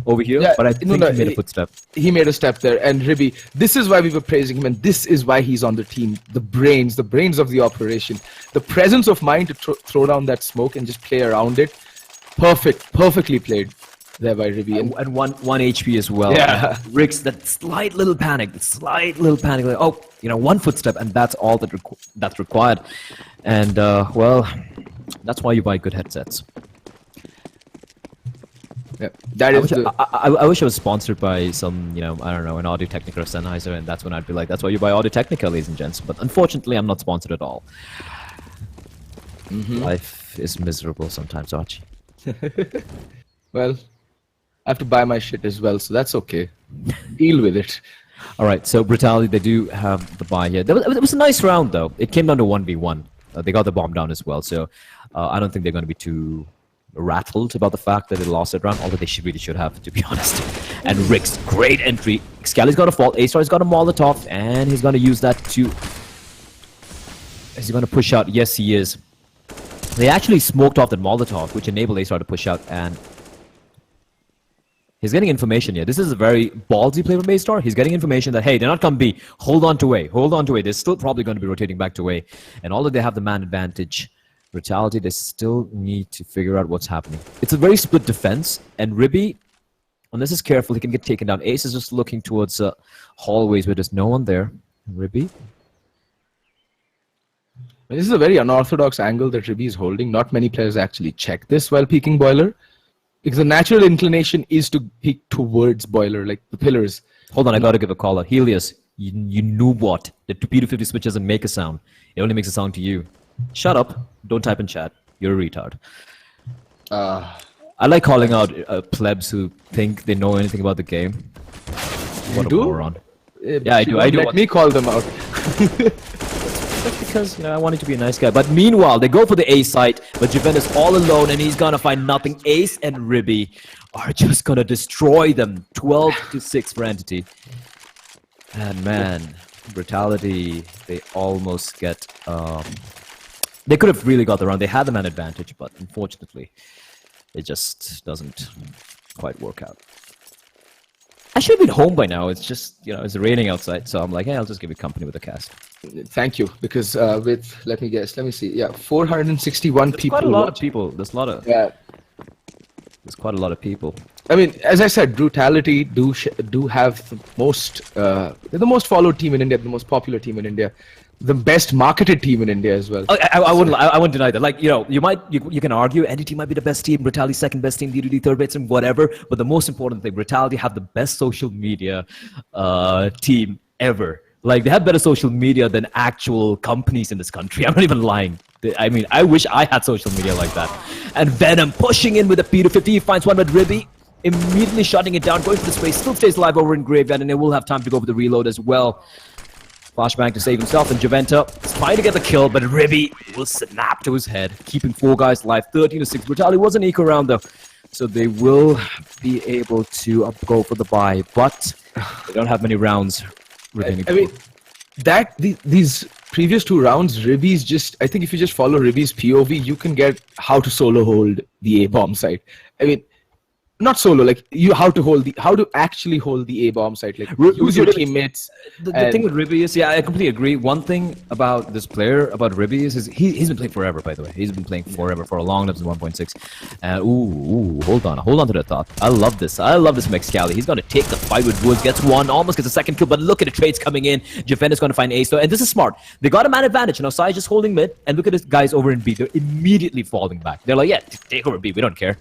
over here, but I think he made a footstep. He made a step there, and Ribby, this is why we were praising him, and this is why he's on the team. The brains of the operation. The presence of mind to throw down that smoke and just play around it. Perfectly played there by Ribby. And one HP as well. Yeah. Rix, that slight little panic, like, oh, one footstep, and that's all that's required. And, well, that's why you buy good headsets. Yeah, that is. I wish I was sponsored by some, I don't know, an Audio Technica or Sennheiser, and that's when I'd be like, that's why you buy Audio Technica, ladies and gents. But unfortunately, I'm not sponsored at all. Life is miserable sometimes, Archie. Well, I have to buy my shit as well, so that's okay. Deal with it. All right, so Brutality, they do have the buy here. It was a nice round, though. It came down to 1v1. They got the bomb down as well, so I don't think they're going to be too rattled about the fact that they lost that round, although they really should have, to be honest. And Rix, great entry. Scally's got a fault. A-Star's got a Molotov, and he's going to use that to... Is he going to push out? Yes, he is. They actually smoked off that Molotov, which enabled A-Star to push out, and he's getting information here. This is a very ballsy play from A-Star. He's getting information that, hey, they're not coming B. Hold on to A. They're still probably going to be rotating back to A. And although they have the man advantage, Brutality, they still need to figure out what's happening. It's a very split defense, and Ribby, unless he's careful, he can get taken down. Ace is just looking towards hallways where there's no one there. Ribby? This is a very unorthodox angle that Ribby is holding. Not many players actually check this while peeking Boiler, because the natural inclination is to peek towards Boiler, like the pillars. Hold on, I gotta give a call out. Helios, you noob what? The P250 switch doesn't make a sound. It only makes a sound to you. Shut up. Don't type in chat. You're a retard. I like calling out plebs who think they know anything about the game. What a moron. Yeah, I do. Let me call them out. That's because, I wanted to be a nice guy. But meanwhile, they go for the A site, but Juventus all alone, and he's gonna find nothing. Ace and Ribby are just gonna destroy them. 12-6 for Entity. And man, Brutality, they almost get... They could have really got the round. They had the man advantage, but unfortunately, it just doesn't quite work out. I should have been home by now. It's just, it's raining outside, so I'm like, hey, I'll just give you company with the cast. Thank you, because let me see. Yeah, 461 people. Quite a lot of people. There's quite a lot of people. I mean, as I said, Brutality do have the most, they're the most followed team in India, the most popular team in India. The best marketed team in India as well. I wouldn't deny that. Like, you can argue NDT might be the best team, Brutality second best team, DDD third best team, whatever. But the most important thing, Brutality have the best social media team ever. Like, they have better social media than actual companies in this country. I'm not even lying. I mean, I wish I had social media like that. And Venom pushing in with a P250. He finds one with Ribby, immediately shutting it down, going for the space, still stays alive over in Graveyard, and they will have time to go for the reload as well. Flashbang to save himself, and Juventa is trying to get the kill, but Ribby will snap to his head, keeping 4 guys alive. 13-6. Brutality was an eco round though, so they will be able to go for the buy, but they don't have many rounds remaining. I mean, these previous 2 rounds, Ribby's just, I think if you just follow Ribby's POV, you can get how to solo hold the A-bomb site. I mean, not solo, like how to actually hold the A-bomb site, like use your teammates. The thing with Ribby is, I completely agree. One thing about this player, about Ribby, is he's been playing forever, by the way. He's been playing forever, for a long time, since 1.6. Hold on to that thought. I love this Mexcali. He's going to take the fight with Woods, gets one, almost gets a second kill, but look at the trades coming in. Juventus going to find ace, and this is smart. They got a man advantage. Now Sai just holding mid, and look at this guys over in B. They're immediately falling back. They're like, yeah, take over B. We don't care.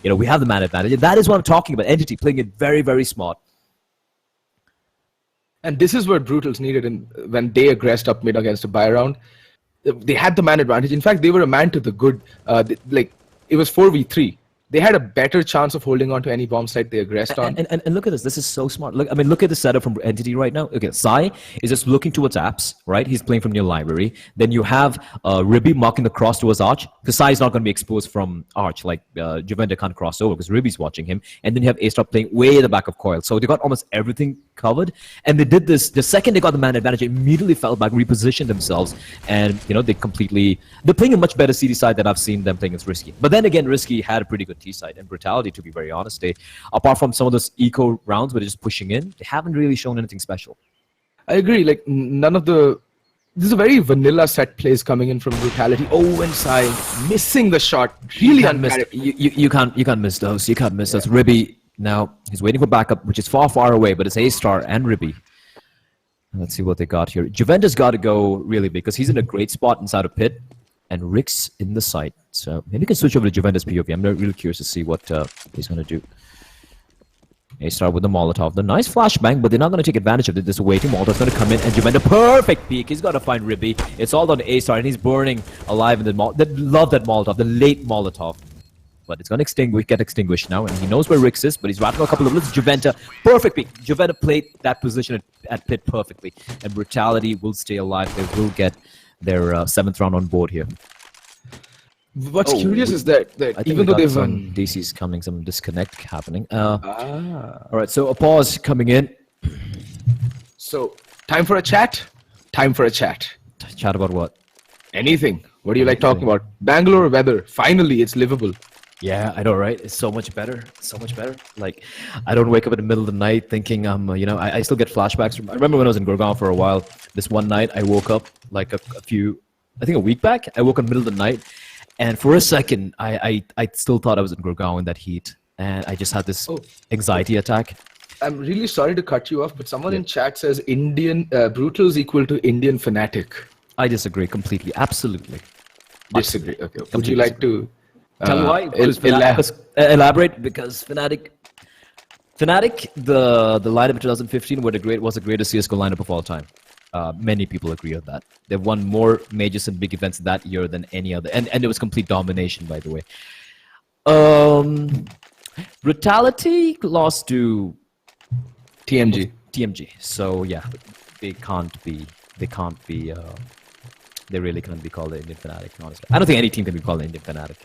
We have the man advantage. And that is what I'm talking about. Entity playing it very, very smart. And this is what Brutals needed when they aggressed up mid against a buy round. They had the man advantage. In fact, they were a man to the good. It was 4v3. They had a better chance of holding on to any bomb site they aggressed on. And look at this. This is so smart. Look at the setup from Entity right now. Okay, Sai is just looking towards apps, right? He's playing from near library. Then you have Ribby marking the cross towards Arch, because Sai is not going to be exposed from Arch. Like, Juventus can't cross over because Ribby's watching him. And then you have A-Star playing way at the back of Coil. So they got almost everything covered. And they did this. The second they got the man advantage, they immediately fell back, repositioned themselves. And, they're playing a much better CD side than I've seen them playing against Risky. But then again, Risky had a pretty good T side, and Brutality, to be very honest, apart from some of those eco rounds where they're just pushing in, they haven't really shown anything special. I agree. Like, this is a very vanilla set plays coming in from Brutality. Oh, and Sai missing the shot. Really unfair. You can't miss those. You can't miss those. Ribby now, he's waiting for backup, which is far, far away, but it's A-Star and Ribby. Let's see what they got here. Juventus got to go really big because he's in a great spot inside of pit, and Rick's in the site. So maybe we can switch over to Juventus POV. I'm really curious to see what he's going to do. A-Star with the Molotov. The nice flashbang, but they're not going to take advantage of it. There's a waiting Molotov's going to come in, and Juventus, perfect peek. He's got to find Ribby. It's all on A-Star, and he's burning alive in the Molotov. Love that Molotov, the late Molotov. But it's going to get extinguished now, and he knows where Rix is, but he's rattling a couple of bullets. Juventus, perfect peek. Juventus played that position at pit perfectly, and Brutality will stay alive. They will get their 7th round on board here. What's curious is that even though they've some DC's coming, some disconnect happening. All right, so a pause coming in. So time for a chat. Chat about what? Anything. What do you like talking about? Bangalore weather. Finally, it's livable. Yeah, I know, right? It's so much better. So much better. Like, I don't wake up in the middle of the night thinking, I still get flashbacks. I remember when I was in Gurgaon for a while. This one night, I woke up like a week back. I woke up in the middle of the night. And for a second, I still thought I was in Gurgaon in that heat. And I just had this anxiety attack. I'm really sorry to cut you off, but someone in chat says Brutal is equal to Indian Fanatic. I disagree completely. Absolutely. Disagree. Okay. Completely. Would you like to tell me why? Elaborate, because Fnatic, the lineup in 2015 was the greatest CSGO lineup of all time. Many people agree on that. They've won more majors and big events that year than any other, and it was complete domination, by the way. Brutality lost to TMG. So yeah, they really can't be called the Indian Fanatic, honestly. I don't think any team can be called the Indian Fanatic.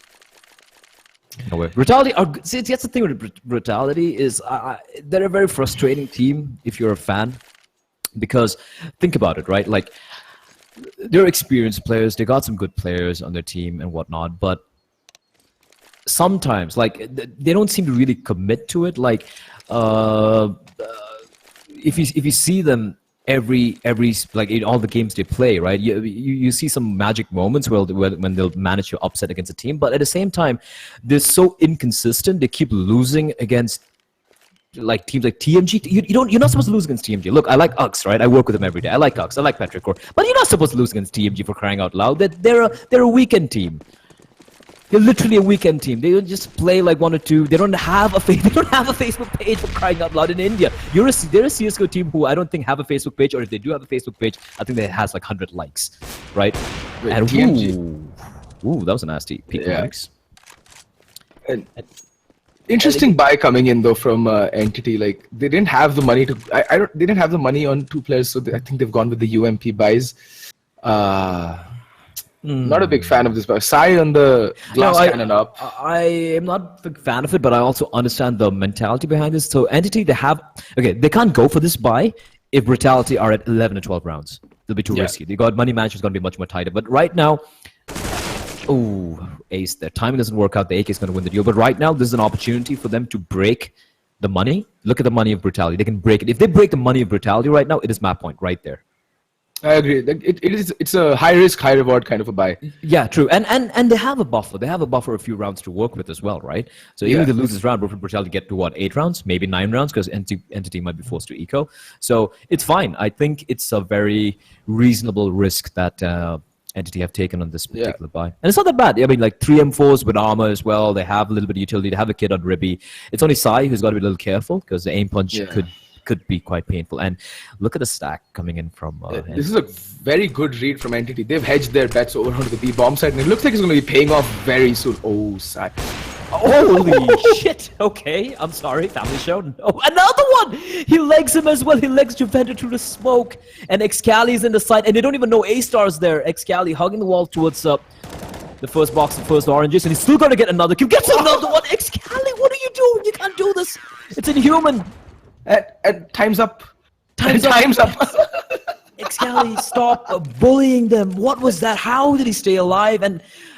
No way. Brutality, that's the thing with Brutality is they're a very frustrating team if you're a fan. Because think about it, right? Like, they're experienced players. They got some good players on their team and whatnot. But sometimes, like, they don't seem to really commit to it. Like, if you see them every like in all the games they play, right? You see some magic moments when they'll manage to upset against a team. But at the same time, they're so inconsistent. They keep losing against like teams like TMG. You're not supposed to lose against TMG. Look, I like Ux, right? I work with them every day. I like Ux. I like Patrick Core. But you're not supposed to lose against TMG, for crying out loud. They're a weekend team. They're literally a weekend team. They don't just play like one or two. They don't have a Facebook page, for crying out loud in India. They're a CSGO team who I don't think have a Facebook page, or if they do have a Facebook page, I think it has like 100 likes, right? Wait, and TMG. Ooh, that was a nasty peak likes. And interesting buy coming in though from Entity. Like, they didn't have the money to. They didn't have the money on 2 players, so I think they've gone with the UMP buys. Not a big fan of this buy. Sai on the glass cannon up. I am not a big fan of it, but I also understand the mentality behind this. So Entity, they can't go for this buy if Brutality are at 11 or 12 rounds. It'll be too risky. The God money management is going to be much more tighter. But right now, ace. Their timing doesn't work out. The AK is going to win the duel. But right now, this is an opportunity for them to break the money. Look at the money of Brutality. They can break it. If they break the money of Brutality right now, it is map point right there. I agree. It's a high risk, high reward kind of a buy. Yeah, true. And they have a buffer. They have a buffer a few rounds to work with as well, right? So even if they lose this round, Brutality get to what, 8 rounds, maybe 9 rounds, because Entity might be forced to eco. So it's fine. I think it's a very reasonable risk that Entity have taken on this particular buy. And it's not that bad. I mean, like 3 M4s with armor as well. They have a little bit of utility. They have a kid on Ribby. It's only Sai who's got to be a little careful because the aim punch could be quite painful. And look at the stack coming in from... this is a very good read from Entity. They've hedged their bets over onto the B bomb side, and it looks like it's going to be paying off very soon. Oh, Sai. Holy shit. Okay, I'm sorry. Family show. No, another one. He legs him as well. He legs Juventus through the smoke. And Excali's in the side. And they don't even know A-Star's there. Excali hugging the wall towards the first box, the first oranges. And he's still going to get another kill. Gets another one. Excali, what are you doing? You can't do this. It's inhuman. Time's up. Time's up. Excali, stop bullying them. What was that? How did he stay alive?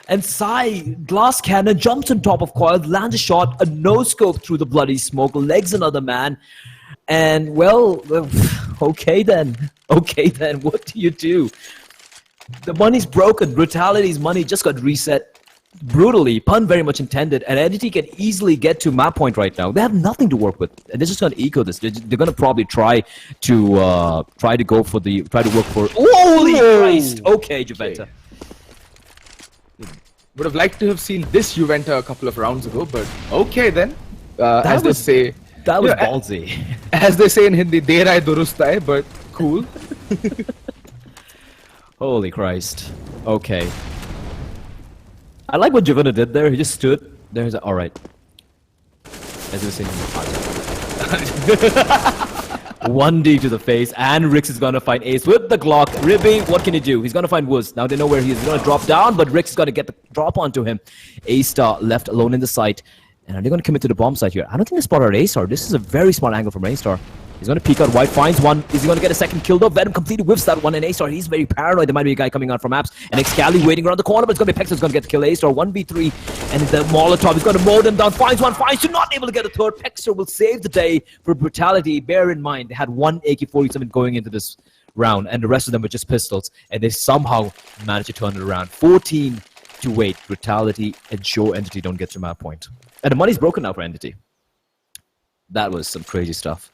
And Sai, glass cannon, jumps on top of Coil, lands a shot, a no-scope through the bloody smoke, legs another man. And, well, okay then. Okay then, what do you do? The money's broken. Brutality's money just got reset brutally. Pun very much intended. And Entity can easily get to map point right now. They have nothing to work with. And they're just going to eco this. They're going to probably try to work for... Holy Christ! Okay, Juventa. Would have liked to have seen this Juventa a couple of rounds ago, but okay then. That was ballsy. As they say in Hindi, der hai durust hai, but cool. Holy Christ. Okay. I like what Juventa did there. He just stood there. He's like, all right. As they say, 1D to the face, and Rix is going to find Ace with the Glock. Ribby, what can he do? He's going to find Woods. Now they know where he is. He's going to drop down, but Rix is going to get the drop onto him. A-Star left alone in the site. And are they going to commit to the bomb site here? I don't think they spotted A-Star. This is a very smart angle from A-Star. He's going to peek out wide, finds one. Is he going to get a second kill though? Venom completely whiffs that one, and A-Star, he's very paranoid. There might be a guy coming out from apps. And Excali waiting around the corner, but it's going to be Pex who's going to get the kill. A-Star 1v3, and the Molotov is going to mow them down. Finds one, finds two, not able to get a third. Pexter will save the day for Brutality. Bear in mind, they had one AK-47 going into this round, and the rest of them were just pistols, and they somehow managed to turn it around. 14-8. Brutality ensure Entity don't get to map point. And the money's broken now for Entity. That was some crazy stuff.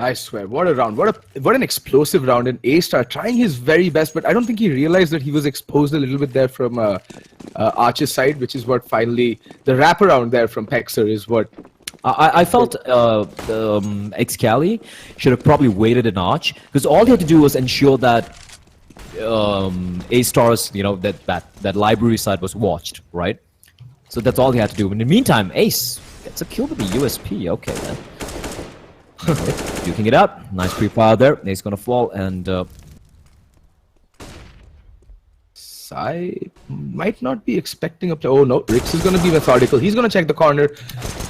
I swear, what a round. What an explosive round. And A-Star trying his very best, but I don't think he realized that he was exposed a little bit there from Arch's side, which is what finally, the wraparound there from Pexer is what... I felt Excali should have probably waited an Arch, because all he had to do was ensure that A-Star's, that library side was watched, right? So that's all he had to do. In the meantime, Ace gets a kill with the USP. Okay, then. Duking it up. Nice pre-fire there. Ace gonna fall, and Sai might not be expecting up to... Oh no, Rix is gonna be methodical. He's gonna check the corner,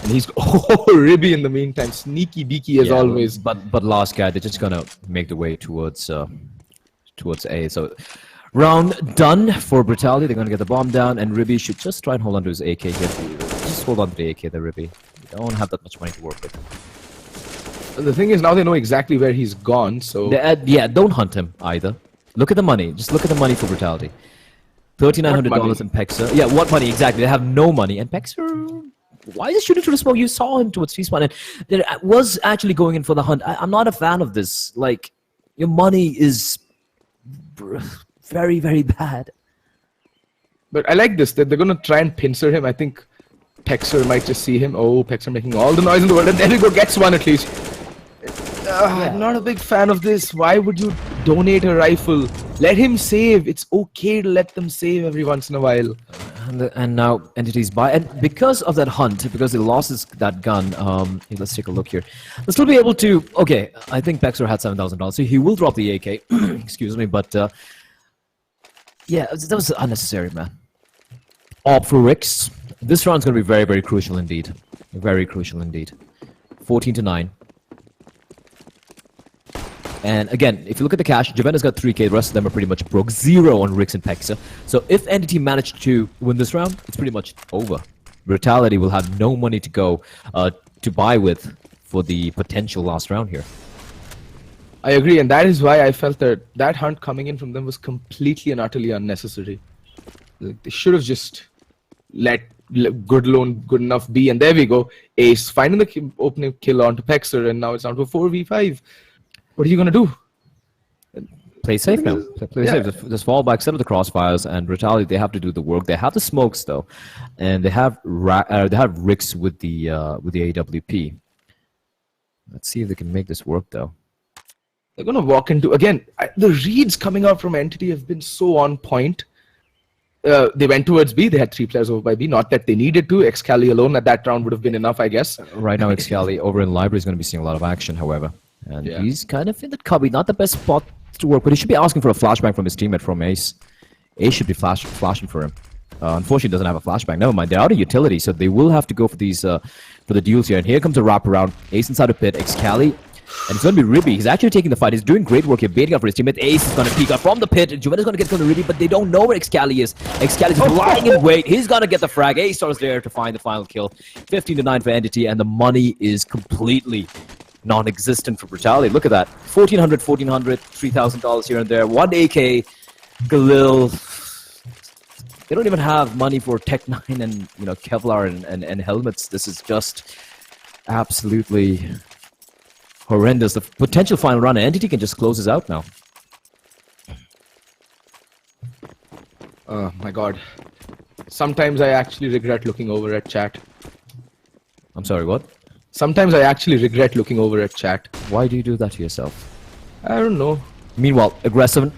and he's... Oh, Ribby in the meantime. Sneaky beaky as always. But last guy, they're just gonna make the way towards A. So round done for Brutality. They're gonna get the bomb down, and Ribby should just try and hold on to his AK here. Just hold on to the AK there, Ribby. You don't have that much money to work with. The thing is, now they know exactly where he's gone, so... yeah, don't hunt him either. Look at the money. Just look at the money for Brutality. $3,900 in Pexer. Yeah, what money? Exactly. They have no money. And Pexer... Why is he shooting through the smoke? You saw him towards T-spawn, and there was actually going in for the hunt. I'm not a fan of this. Like, your money is very, very bad. But I like this, that they're going to try and pincer him. I think Pexer might just see him. Oh, Pexer making all the noise in the world, and there he go, gets one at least. I'm not a big fan of this. Why would you donate a rifle? Let him save. It's okay to let them save every once in a while. And now Entity's by, and because of that hunt, because he lost that gun, let's take a look here. They'll still be able to... Okay, I think Pexer had $7,000, so he will drop the AK. Excuse me, but... yeah, that was unnecessary, man. Opt for Rix. This round's going to be very, very crucial indeed. Very crucial indeed. 14-9. And again, if you look at the cash, Juventus got 3k, the rest of them are pretty much broke. 0 on Rix and Pexa. So if Entity managed to win this round, it's pretty much over. Brutality will have no money to go to buy with for the potential last round here. I agree, and that is why I felt that hunt coming in from them was completely and utterly unnecessary. Like, they should have just let good enough be, and there we go. Ace finding the opening kill onto Pexer, and now it's down to a 4v5. What are you gonna do? Play safe now. Play safe. Just fall back, set up the crossfires, and Brutality. They have to do the work. They have the smokes though, and they have Rix with the AWP. Let's see if they can make this work though. They're gonna walk into again. The reads coming out from Entity have been so on point. They went towards B. They had 3 players over by B. Not that they needed to. Excali alone at that round would have been enough, I guess. Right now, Excali over in Library is going to be seeing a lot of action, however. And he's kind of in the cubby. Not the best spot to work, but he should be asking for a flashbang from his teammate from Ace. Ace should be flashing for him. Unfortunately, he doesn't have a flashbang. Never mind. They're out of utility, so they will have to go for these for the deals here. And here comes a wraparound. Ace inside a pit. Excali. And it's going to be Ribby. He's actually taking the fight. He's doing great work here, baiting up for his teammate. Ace is going to peek out from the pit. Juventus is going to get to Ribby, but they don't know where Excali is. Excali is lying in wait. He's going to get the frag. A-Star's there to find the final kill. 15-9 for Entity, and the money is completely non-existent for Brutality. Look at that. $1,400, $3,000 here and there. 1 AK, Galil. They don't even have money for Tech 9 and Kevlar and helmets. This is just absolutely horrendous. The potential final run, Entity can just close this out now. Oh my god. Sometimes I actually regret looking over at chat. I'm sorry, what? Sometimes I actually regret looking over at chat. Why do you do that to yourself? I don't know. Meanwhile, aggression over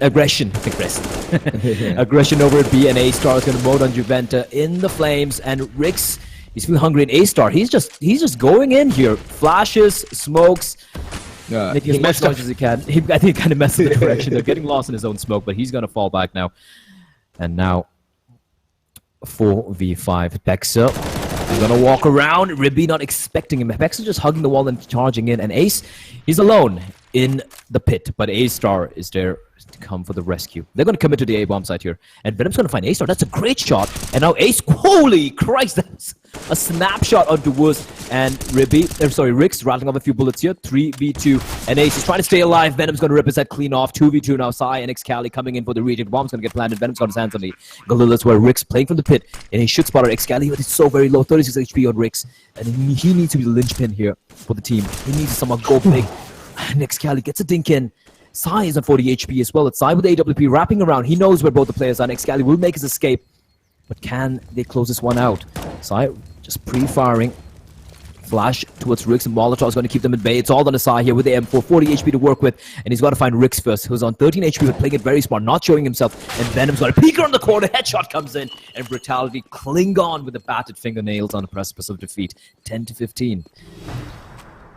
at B, and A-Star is going to mode on Juventa in the flames, and Rix, he's feeling hungry in A-Star. He's just going in here. Flashes, smokes, making as much noise as he can. I think he kind of messed with the direction. They're getting lost in his own smoke, but he's going to fall back now. And now, 4v5. Pexa is going to walk around. Ribby not expecting him. Pexa just hugging the wall and charging in. And Ace, he's alone in the pit, but A-Star is there to come for the rescue. They're going to commit to the A-bomb site here, and Venom's going to find A-Star. That's a great shot, and now Ace, holy Christ, that's a snapshot onto Wooz, and Rix rattling off a few bullets here. 3v2, and Ace is trying to stay alive. Venom's going to rip his head clean off. 2v2 now. Sai and Excali coming in for the reject. Bomb's going to get planted. Venom's got his hands on the Galilas, where Rix playing from the pit, and he should spot Excali, but it's so very low, 36 HP on Rix, and he needs to be the linchpin here for the team. He needs to somehow go big. Next Cali gets a dink in. Sai is on 40 HP as well. It's Sai with AWP wrapping around. He knows where both the players are. Next Cali will make his escape. But can they close this one out? Sai just pre-firing. Flash towards Rix, and Molotov is going to keep them at bay. It's all on the side here with the M4. 40 HP to work with. And he's got to find Rix first, who's on 13 HP but playing it very smart, not showing himself. And Venom's got a peeker on the corner. Headshot comes in. And Brutality cling on with the battered fingernails on the precipice of defeat. 10-15.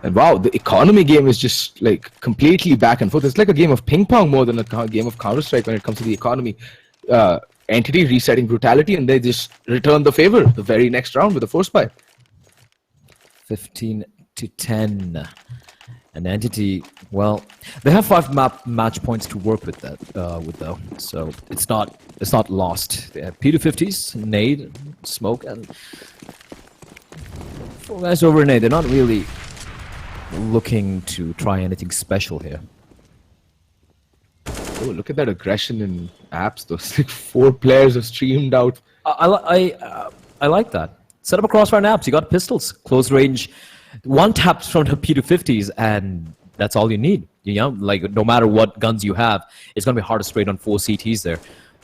And wow, the economy game is just like completely back and forth. It's like a game of ping pong more than a game of Counter-Strike when it comes to the economy. Entity resetting Brutality, and they just return the favor the very next round with a force buy. 15-10. And Entity, well, they have 5 match points to work with though. So it's not lost. They have P250s, nade, smoke, and 4 guys over a nade. They're not really looking to try anything special here. Oh, look at that aggression in apps. Those like 4 players have streamed out. I like that. Set up a crossfire in apps. You got pistols, close range, 1 taps from the P250s, and that's all you need. Like no matter what guns you have, it's gonna be hard to straight on 4 CTs there.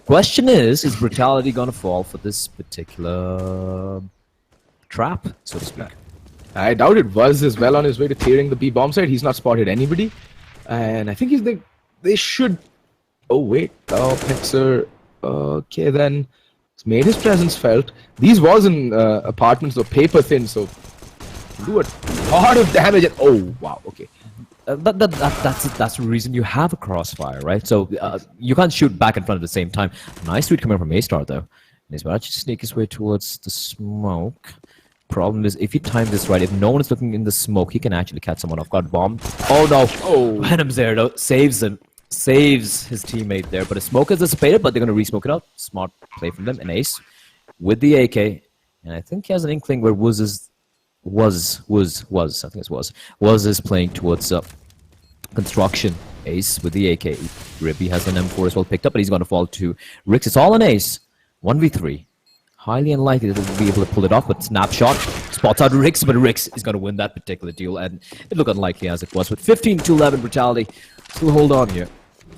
Question is Brutality gonna fall for this particular trap, so to speak? I doubt it. Was as well on his way to clearing the B bomb site. He's not spotted anybody, and I think they should. Oh wait, Pexer. Okay, then he's made his presence felt. These walls in apartments are paper thin, so do a lot of damage. And, oh wow, okay. That's the reason you have a crossfire, right? So you can't shoot back and front at the same time. Nice read coming from A-Star though. And he's about to sneak his way towards the smoke. Problem is, if you time this right, if no one is looking in the smoke, he can actually catch someone off guard. Bomb. Oh no! Oh, Venom's there though. Saves him. Saves his teammate there. But a smoke is dissipated, but they're going to re-smoke it out. Smart play from them. An ace with the AK. And I think he has an inkling where Wuz is... I think it's Was is playing towards construction. Ace with the AK. Ribby has an M4 as well picked up, but he's going to fall to Rix. It's all an ace. 1v3. Highly unlikely that they'll be able to pull it off, but Snapshot spots out Rix, but Rix is going to win that particular duel, and it looked unlikely as it was. With 15-11 Brutality, still hold on here.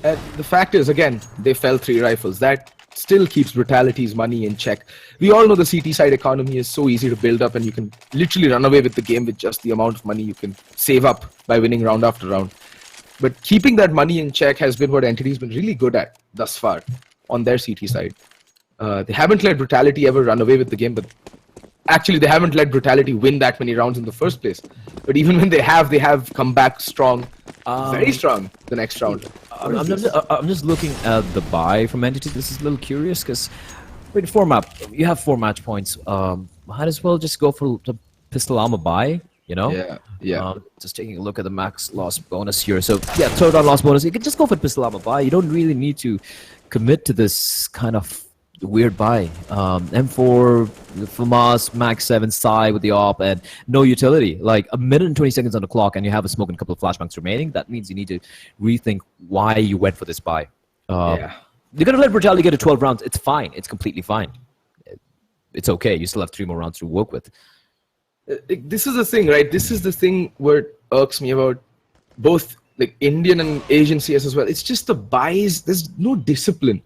And the fact is, again, they fell 3 rifles. That still keeps Brutality's money in check. We all know the CT side economy is so easy to build up, and you can literally run away with the game with just the amount of money you can save up by winning round after round. But keeping that money in check has been what Entity's been really good at thus far on their CT side. They haven't let Brutality ever run away with the game, but actually they haven't let Brutality win that many rounds in the first place. But even when they have come back strong, very strong the next round. I'm just looking at the buy from Entity. This is a little curious because wait, you have 4 match points. Might as well just go for the pistol armor buy, you know? Yeah. Just taking a look at the max loss bonus here. So yeah, throw down loss bonus. You can just go for the pistol armor buy. You don't really need to commit to this kind of weird buy. M4, FAMAS, Max 7, Psy with the AWP, and no utility. Like a minute and 20 seconds on the clock, and you have a smoke and a couple of flashbangs remaining. That means you need to rethink why you went for this buy. You're going to let Brutality get to 12 rounds. It's fine. It's completely fine. It's okay. You still have 3 more rounds to work with. This is the thing, right? This is the thing where it irks me about both like Indian and Asian CS as well. It's just the buys. There's no discipline.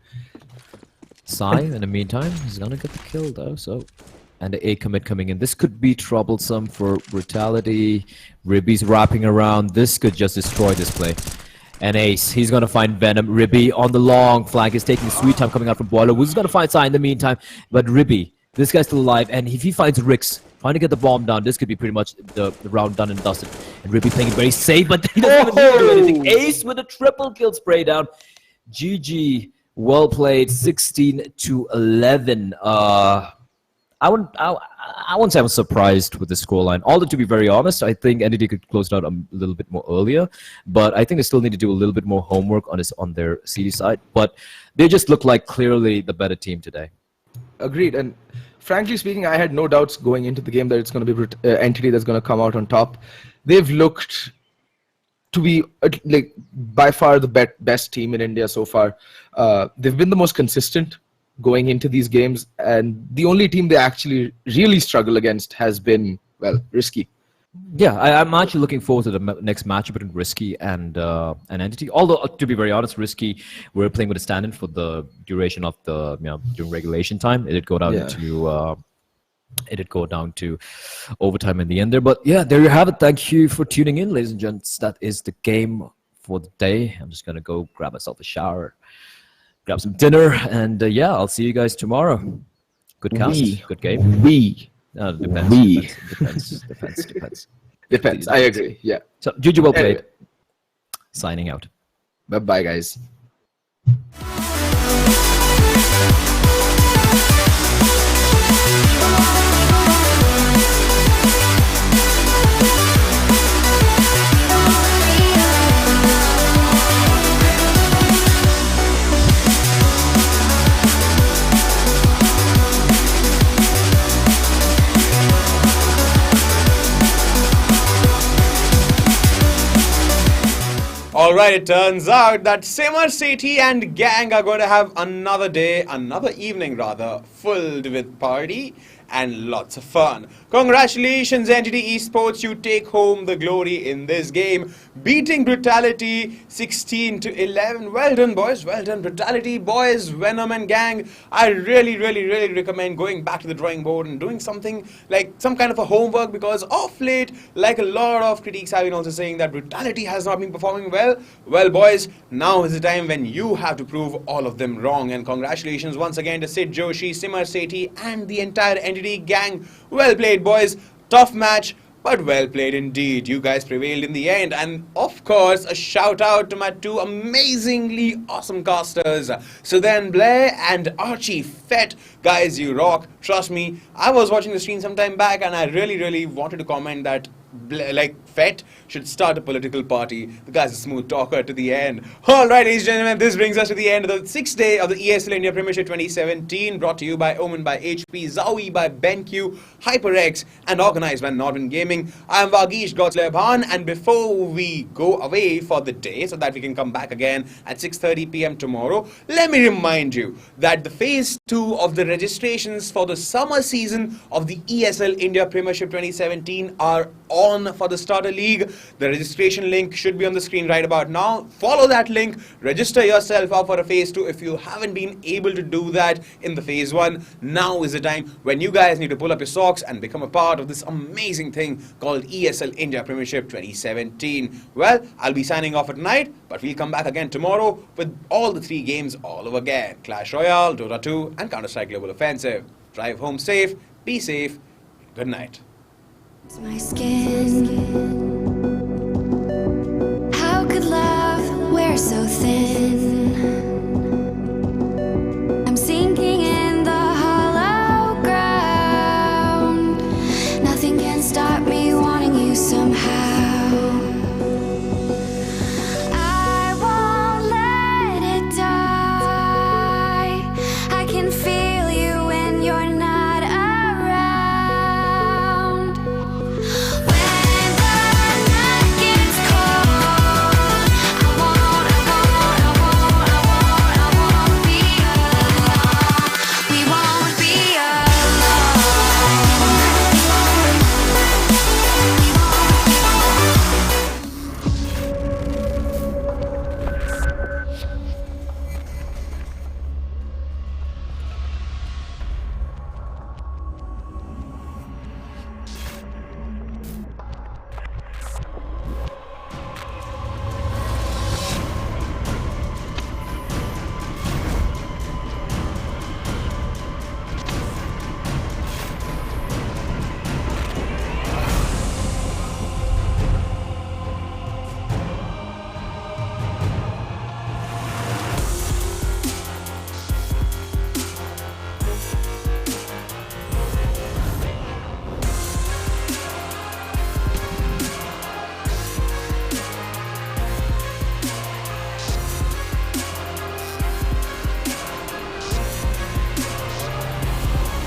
Psy, in the meantime, he's gonna get the kill though, so... And the A commit coming in. This could be troublesome for Brutality. Ribby's wrapping around. This could just destroy this play. And Ace, he's gonna find Venom. Ribby on the long flank is taking sweet time coming out from Boiler. Who's gonna find Psy in the meantime? But Ribby, this guy's still alive, and if he finds Rix, trying to get the bomb down, this could be pretty much the round done and dusted. And Ribby playing it very safe, but he doesn't even do anything. Ace with a triple kill spray down. GG. Well played, 16-11. I wouldn't say I was surprised with the scoreline. Although, to be very honest, I think Entity could close it out a little bit more earlier. But I think they still need to do a little bit more homework on their CD side. But they just look like clearly the better team today. Agreed. And frankly speaking, I had no doubts going into the game that it's going to be Entity that's going to come out on top. They've looked to be like by far the best team in India so far. They've been the most consistent going into these games, and the only team they actually really struggle against has been, well, Risky. Yeah, I'm actually looking forward to the next matchup between Risky and an Entity. Although, to be very honest, Risky, we're playing with a stand-in for the duration of the during regulation time. It did go down to overtime in the end there. But yeah, there you have it. Thank you for tuning in, ladies and gents. That is the game for the day. I'm just gonna go grab myself a shower, grab some dinner, and yeah, I'll see you guys tomorrow. Good cast, good game. Depends. I agree. Yeah. So, GG, well played. Signing out. Bye, guys. Alright, it turns out that Simar Sethi and gang are going to have another evening filled with party and lots of fun. Congratulations, Entity Esports, you take home the glory in this game, beating Brutality 16-11. Well done, boys. Well done, Brutality, boys, Venom and gang. I really recommend going back to the drawing board and doing something like some kind of a homework, because of late, like a lot of critics have been also saying that Brutality has not been performing well. Well, boys, now is the time when you have to prove all of them wrong. And congratulations once again to Sid Joshi, Simar Sethi and the entire Entity gang. Well played, boys. Tough match. But well played indeed. You guys prevailed in the end. And of course, a shout out to my two amazingly awesome casters, Sudhan Blair and Archie Fett. Guys, you rock. Trust me, I was watching the stream some time back and I really wanted to comment that Fett should start a political party. The guy's a smooth talker to the end. Alright, ladies and gentlemen, this brings us to the end of the 6th day of the ESL India Premiership 2017, brought to you by Omen by HP, Zowie by BenQ, HyperX, and organized by Northern Gaming. I am Vagish Gotslebhan, and before we go away for the day, so that we can come back again at 6:30 p.m. tomorrow, let me remind you that the phase 2 of the registrations for the summer season of the ESL India Premiership 2017 are on for the starter league. The registration link should be on the screen right about now. Follow that link, register yourself up for a phase 2 if you haven't been able to do that in the phase 1. Now is the time when you guys need to pull up your socks and become a part of this amazing thing called ESL India Premiership 2017. Well, I'll be signing off at night, but we'll come back again tomorrow with all the 3 games all over again: Clash Royale, Dota 2 and Counter-Strike Global Offensive. Drive home safe, be safe, good night. My skin